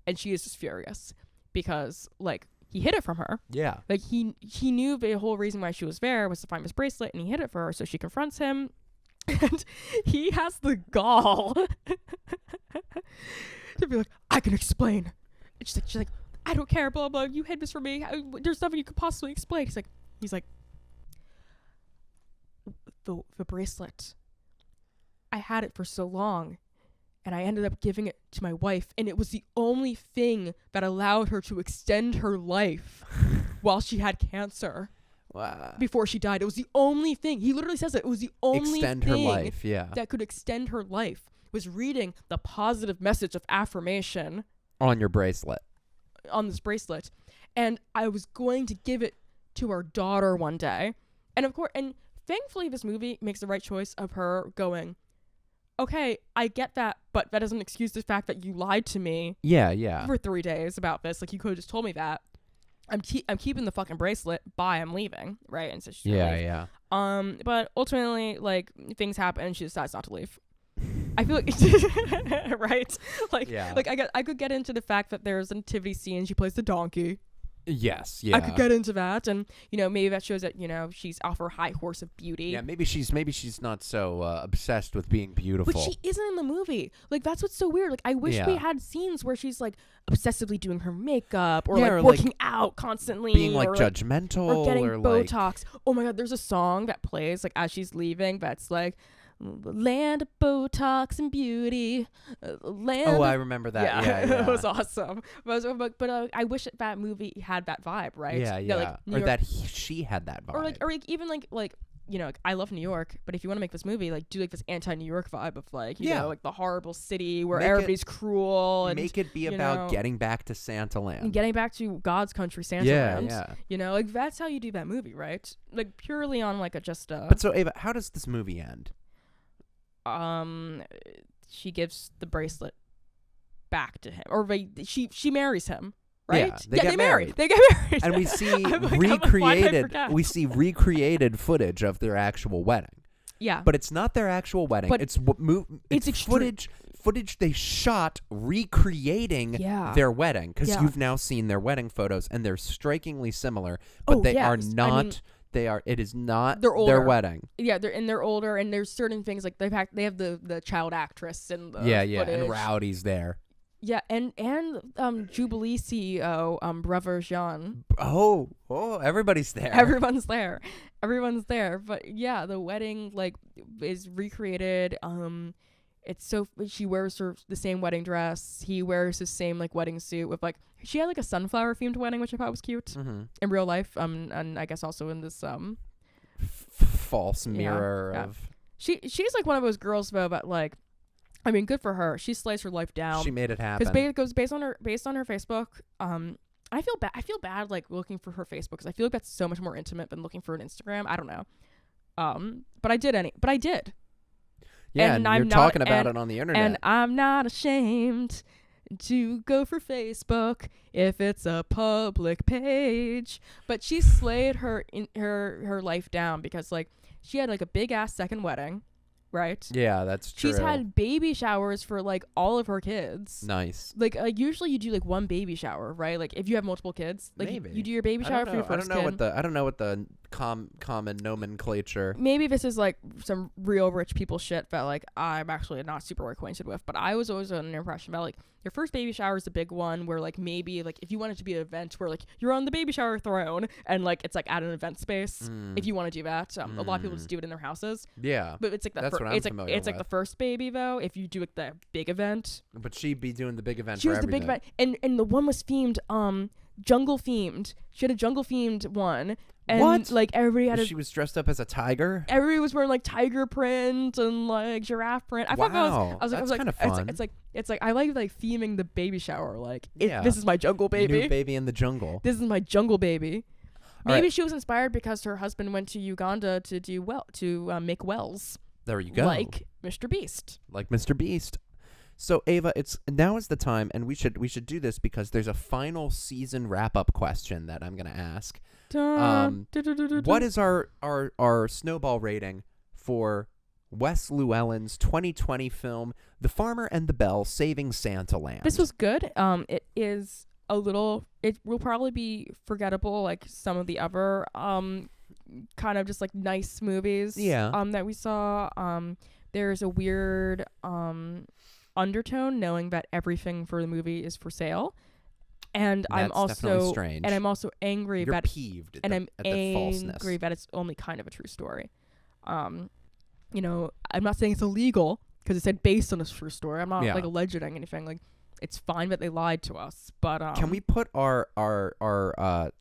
And she is just furious because, like, he hid it from her. Yeah. Like, he knew the whole reason why she was there was to find this bracelet, and he hid it for her. So she confronts him, and he has the gall to be like, I can explain. And she's like, I don't care, blah, blah. You hid this from me. There's nothing you could possibly explain. He's like, the bracelet. I had it for so long. And I ended up giving it to my wife, and it was the only thing that allowed her to extend her life while she had cancer. Wow. Before she died. It was the only thing. He literally says it was the only extend thing her life, that could extend her life, was reading the positive message of affirmation on your bracelet. On this bracelet. And I was going to give it to our daughter one day. And of course, and thankfully this movie makes the right choice of her going, okay, I get that, but that doesn't excuse the fact that you lied to me. Yeah. For 3 days about this. Like, you could have just told me that. I'm keeping the fucking bracelet. Bye, I'm leaving. Right? And so she's gonna leave. Yeah. But ultimately, like, things happen, and she decides not to leave. I feel like, right? Like, like I could get into the fact that there's a nativity scene. She plays the donkey. Yes, yeah. I could get into that, and you know, maybe that shows that, you know, she's off her high horse of beauty. Yeah, maybe she's not so obsessed with being beautiful. But she isn't in the movie. Like, that's what's so weird. Like, I wish we had scenes where she's like obsessively doing her makeup, or like working out constantly, being like or, judgmental, or getting or Botox. Oh my God, there's a song that plays like as she's leaving that's like, land of Botox and beauty, land. Oh, I remember that. Yeah. It was awesome. But I wish that movie had that vibe, right? Yeah. Like, or that she had that vibe. Or even like you know, like, I love New York, but if you want to make this movie, like, do like this anti-New York vibe of like, you know, like the horrible city where everybody's cruel, and make it be about getting back to Santaland, and getting back to God's country, Santaland. Yeah. You know, like, that's how you do that movie, right? Like, purely on like a just. But so Ava, how does this movie end? She gives the bracelet back to him, or she marries him, right? Yeah, they get married. They get married, and we see recreated footage of their actual wedding. Yeah, but it's not their actual wedding. But it's footage they shot recreating their wedding, because you've now seen their wedding photos, and they're strikingly similar, but they are not. I mean, it is not their wedding. Yeah, they're older, and there's certain things like they have the child actress and the footage. And Rowdy's there. Yeah, and Jubilee CEO Brother Jean. Oh, everybody's there. Everyone's there. But yeah, the wedding like is recreated. she wears the same wedding dress. He wears the same like wedding suit with like she had like a sunflower themed wedding, which I thought was cute in real life. And I guess also in this false mirror of. She's like one of those girls though that like, I mean, good for her. She slays her life down. She made it happen. Because based on her Facebook, I feel bad like looking for her Facebook because I feel like that's so much more intimate than looking for an Instagram. I don't know. But I did. Yeah, and you're talking about it on the internet. And I'm not ashamed to go for Facebook if it's a public page. But she slayed her life down because like she had like a big ass second wedding, right? Yeah, that's true. She's had baby showers for like all of her kids. Nice. Like usually you do like one baby shower, right? Like if you have multiple kids, like Maybe. you do your baby shower for your first kid. I don't know what the common nomenclature. Maybe this is like some real rich people shit that like I'm actually not super acquainted with, but I was always under an impression that like your first baby shower is the big one where like maybe like if you want it to be an event where like you're on the baby shower throne and like it's like at an event space if you want to do that. A lot of people just do it in their houses. Yeah, but it's like it's like the first baby though. If you do like the big event, but she'd be doing the big event. She was the big event, and the one was themed jungle themed. She had a jungle themed one. And what? Like everybody had she was dressed up as a tiger? Everybody was wearing like tiger print and like giraffe print. I thought I was like kind of fun. It's like I like theming the baby shower. Like this is my jungle baby. New baby in the jungle. This is my jungle baby. Maybe she was inspired because her husband went to Uganda to do make wells. There you go. Like Mr. Beast. Like Mr. Beast. So Ava, now is the time, and we should do this because there's a final season wrap up question that I'm gonna ask. What is our snowball rating for Wes Llewellyn's 2020 film, The Farmer and the Belle Saving Santaland? This was good. It is a little. It will probably be forgettable, like some of the other kind of just like nice movies. Yeah. That we saw. There's a weird undertone knowing that everything for the movie is for sale. And I'm also strange. And I'm also angry You're that peeved and I'm angry that it's only kind of a true story. You know, I'm not saying it's illegal because it said based on a true story. I'm not like alleging anything. Like it's fine that they lied to us, but can we put our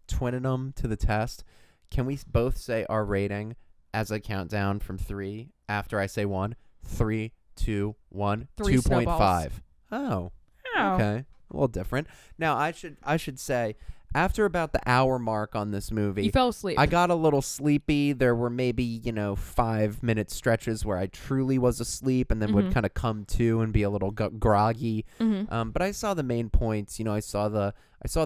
twinninum to the test? Can we both say our rating as I count down from 3 after I say 1? 3, 2, 1. 2.5. Oh. Okay. A little different. Now I should say after about the hour mark on this movie, you fell asleep. I got a little sleepy. There were maybe 5-minute stretches where I truly was asleep and then would kind of come to and be a little groggy. But I saw the main points. I saw the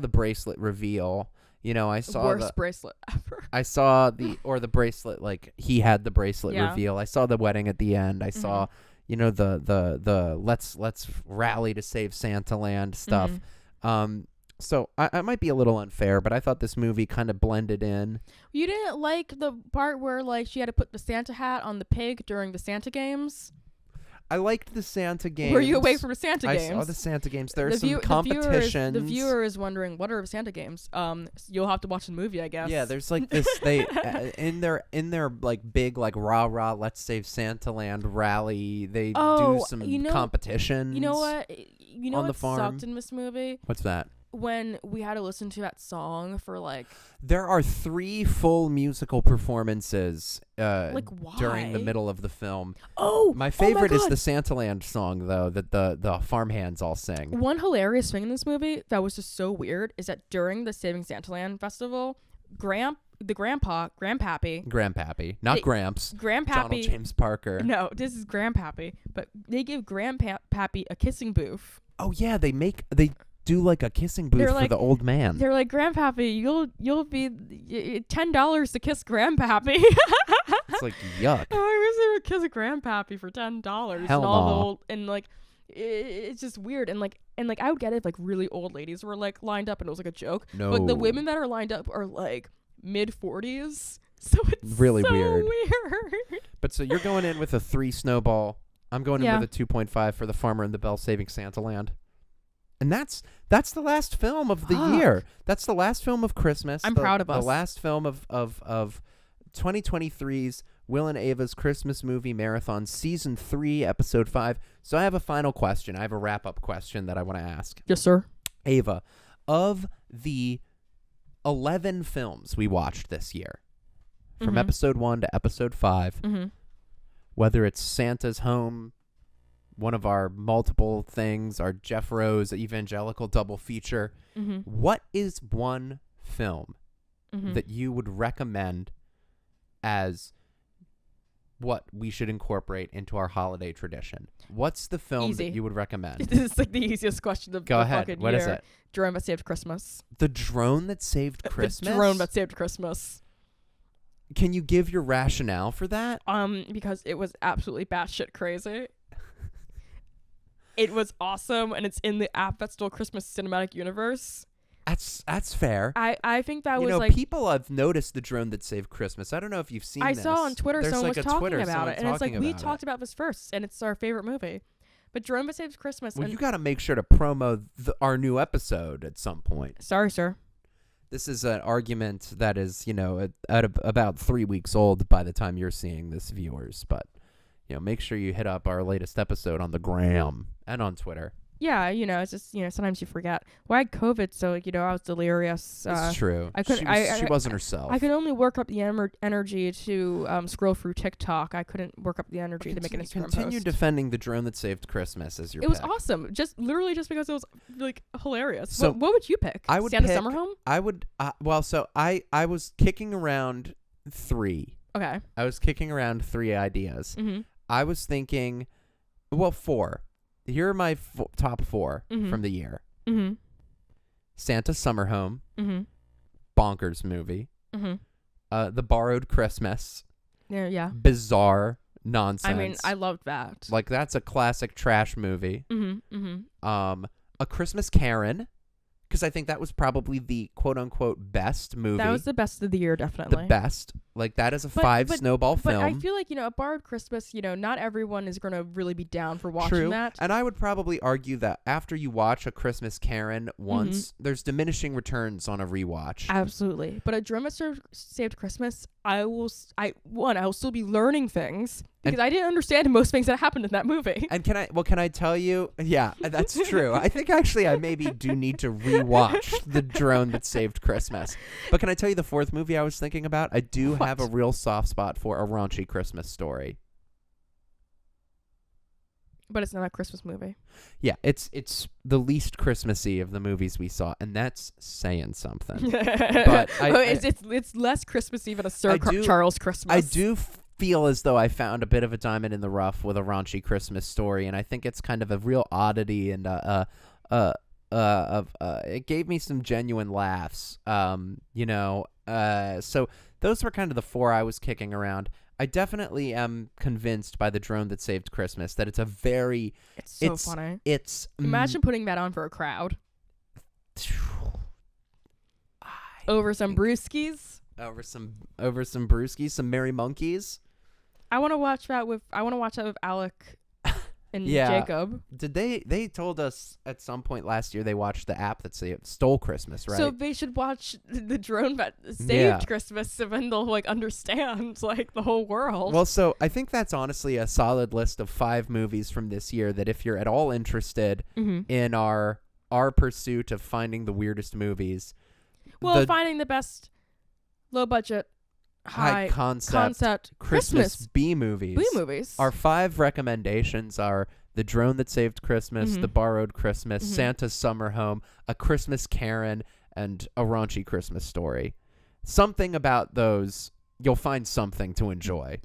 bracelet reveal. I saw worst bracelet ever. I saw the bracelet, like he had the bracelet reveal. I saw the wedding at the end. I saw the let's rally to save Santaland stuff. So I might be a little unfair, but I thought this movie kind of blended in. You didn't like the part where like she had to put the Santa hat on the pig during the Santa games? I liked the Santa games. Were you away from the Santa games? I saw the Santa games. There are some competitions. The viewer is wondering, what are Santa games? You'll have to watch the movie, I guess. Yeah, there's like this. They in their like big like rah let's save Santaland rally. They do some competitions. You know what? You know on what the farm sucked in this movie? What's that? When we had to listen to that song for like... There are 3 full musical performances during the middle of the film. My favorite is the Santaland song, though, that the farmhands all sing. One hilarious thing in this movie that was just so weird is that during the Saving Santaland festival, Grandpappy, not Gramps. Grandpappy. Donald James Parker. No, this is Grandpappy. But they give Grandpappy a kissing booth. Oh, yeah, they do like a kissing booth for the old man. They're like, Grandpappy, you'll be $10 to kiss Grandpappy. It's like yuck. I wish they would kiss a Grandpappy for $10. Hell and all the and like it's just weird and I would get it if like really old ladies were like lined up and it was like a joke. No. But the women that are lined up are like mid-40s, so it's really so weird. weird. But so you're going in with a 3 snowball. I'm going in with a 2.5 for The Farmer and the Belle Saving Santaland. And that's the last film of the year. That's the last film of Christmas. I'm proud of us. The last film of 2023's Will and Ava's Christmas Movie Marathon Season 3, Episode 5. So I have a final question. I have a wrap-up question that I want to ask. Yes, sir. Ava, of the 11 films we watched this year, from Episode 1 to Episode 5, whether it's Santa's Home, one of our multiple things, our Jeff Rose Evangelical double feature, what is one film that you would recommend as what we should incorporate into our holiday tradition? What's the film that you would recommend? This is like the easiest question of Go the ahead. fucking What year. is it? Drone That Saved Christmas. The Drone That Saved Christmas? The Drone That Saved Christmas. Can you give your rationale for that? Because it was absolutely batshit crazy. It was awesome, and it's in the app that's still Christmas cinematic universe. That's fair. I think that was know, like people have noticed The Drone That Saved Christmas. I don't know if you've seen I this. saw on Twitter There's someone like was a talking Twitter, about someone it, and it's like we talking talked about this first, and it's our favorite movie. But Drone That Saved Christmas. Well, and you got to make sure to promo our new episode at some point. Sorry, sir. This is an argument that is, at about 3 weeks old by the time you're seeing this, viewers. But, make sure you hit up our latest episode on the gram and on Twitter. Yeah, it's just, sometimes you forget. Well, I had COVID, so, I was delirious. It's true. I couldn't, she wasn't herself. I could only work up the energy to scroll through TikTok. I couldn't work up the energy to make an Instagram Continue post. defending The Drone That Saved Christmas as your It was pick. awesome. Just because it was, like, hilarious. So what would you pick? I would Santa's pick, Summer Home? I would, I was kicking around 3. Okay. I was kicking around 3 ideas. I was thinking, 4. Here are my top 4 from the year. Santa's Summer Home. Bonkers movie. The Borrowed Christmas. Yeah. Bizarre nonsense. I mean, I loved that. Like, that's a classic trash movie. A Christmas Karen, because I think that was probably the quote-unquote best movie. That was the best of the year, definitely. The best. Like, that is a 5 snowball film. But I feel like, A Borrowed Christmas, not everyone is going to really be down for watching True. that. And I would probably argue that after you watch A Christmas Karen once, there's diminishing returns on a rewatch. Absolutely. But A Drone That Saved Christmas, I will still be learning things because I didn't understand most things that happened in that movie. And can I tell you? Yeah, that's true. I think actually I maybe do need to rewatch The Drone That Saved Christmas. But can I tell you the 4th movie I was thinking about? I do have a real soft spot for A Raunchy Christmas Story. But it's not a Christmas movie. Yeah, it's the least Christmassy of the movies we saw, and that's saying something. But it's less Christmassy than a Sir Charles Christmas. I do feel as though I found a bit of a diamond in the rough with A Raunchy Christmas Story, and I think it's kind of a real oddity, and it gave me some genuine laughs. So those were kind of the 4 I was kicking around. I definitely am convinced by The Drone That Saved Christmas that it's funny. Imagine putting that on for a crowd. Over some brewskis. Over some brewskis, some merry monkeys. I want to watch that with Alec and Jacob. Did they told us at some point last year they watched the app that stole Christmas, right? So they should watch The Drone That Saved Christmas, and then they'll understand like the whole world. Well, so I think that's honestly a solid list of 5 movies from this year that if you're at all interested in our pursuit of finding the weirdest movies. Well, finding the best low budget, high concept Christmas B movies. Our 5 recommendations are The Drone That Saved Christmas, The Borrowed Christmas, Santa's Summer Home, A Christmas Karen, and A Raunchy Christmas Story. Something about those, you'll find something to enjoy.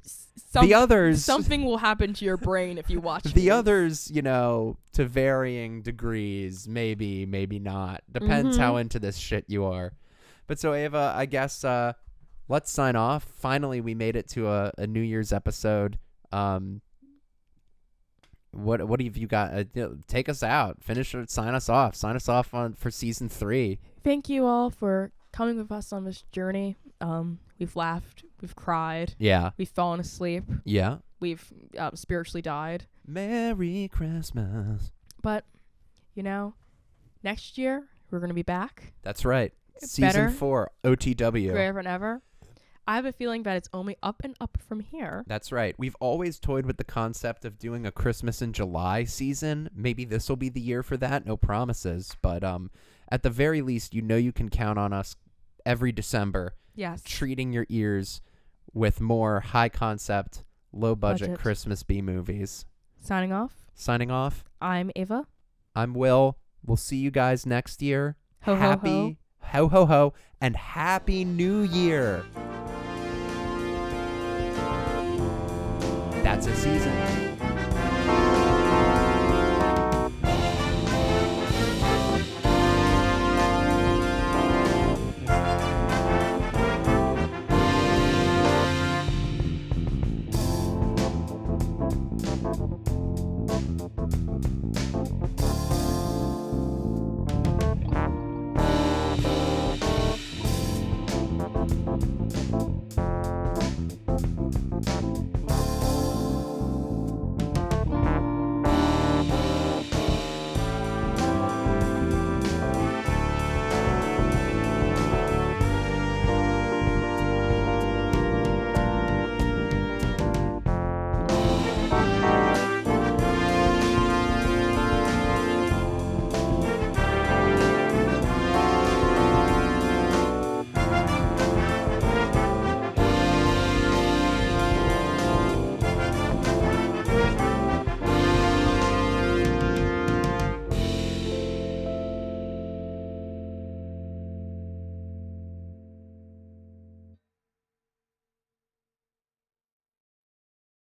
The others, something will happen to your brain if you watch the others, to varying degrees, maybe not. Depends how into this shit you are. But so, Ava, I guess let's sign off. Finally, we made it to a New Year's episode. What have you got? Take us out. Sign us off. Sign us off for season 3. Thank you all for coming with us on this journey. We've laughed. We've cried. Yeah. We've fallen asleep. Yeah. We've spiritually died. Merry Christmas. But, next year we're going to be back. That's right. Season 4, OTW. Forever and ever. I have a feeling that it's only up and up from here. That's right. We've always toyed with the concept of doing a Christmas in July season. Maybe this will be the year for that. No promises. But at the very least, you can count on us every December. Yes. Treating your ears with more high concept, low budget Christmas B movies. Signing off. I'm Ava. I'm Will. We'll see you guys next year. Ho, happy ho ho ho and Happy New Year. That's a season.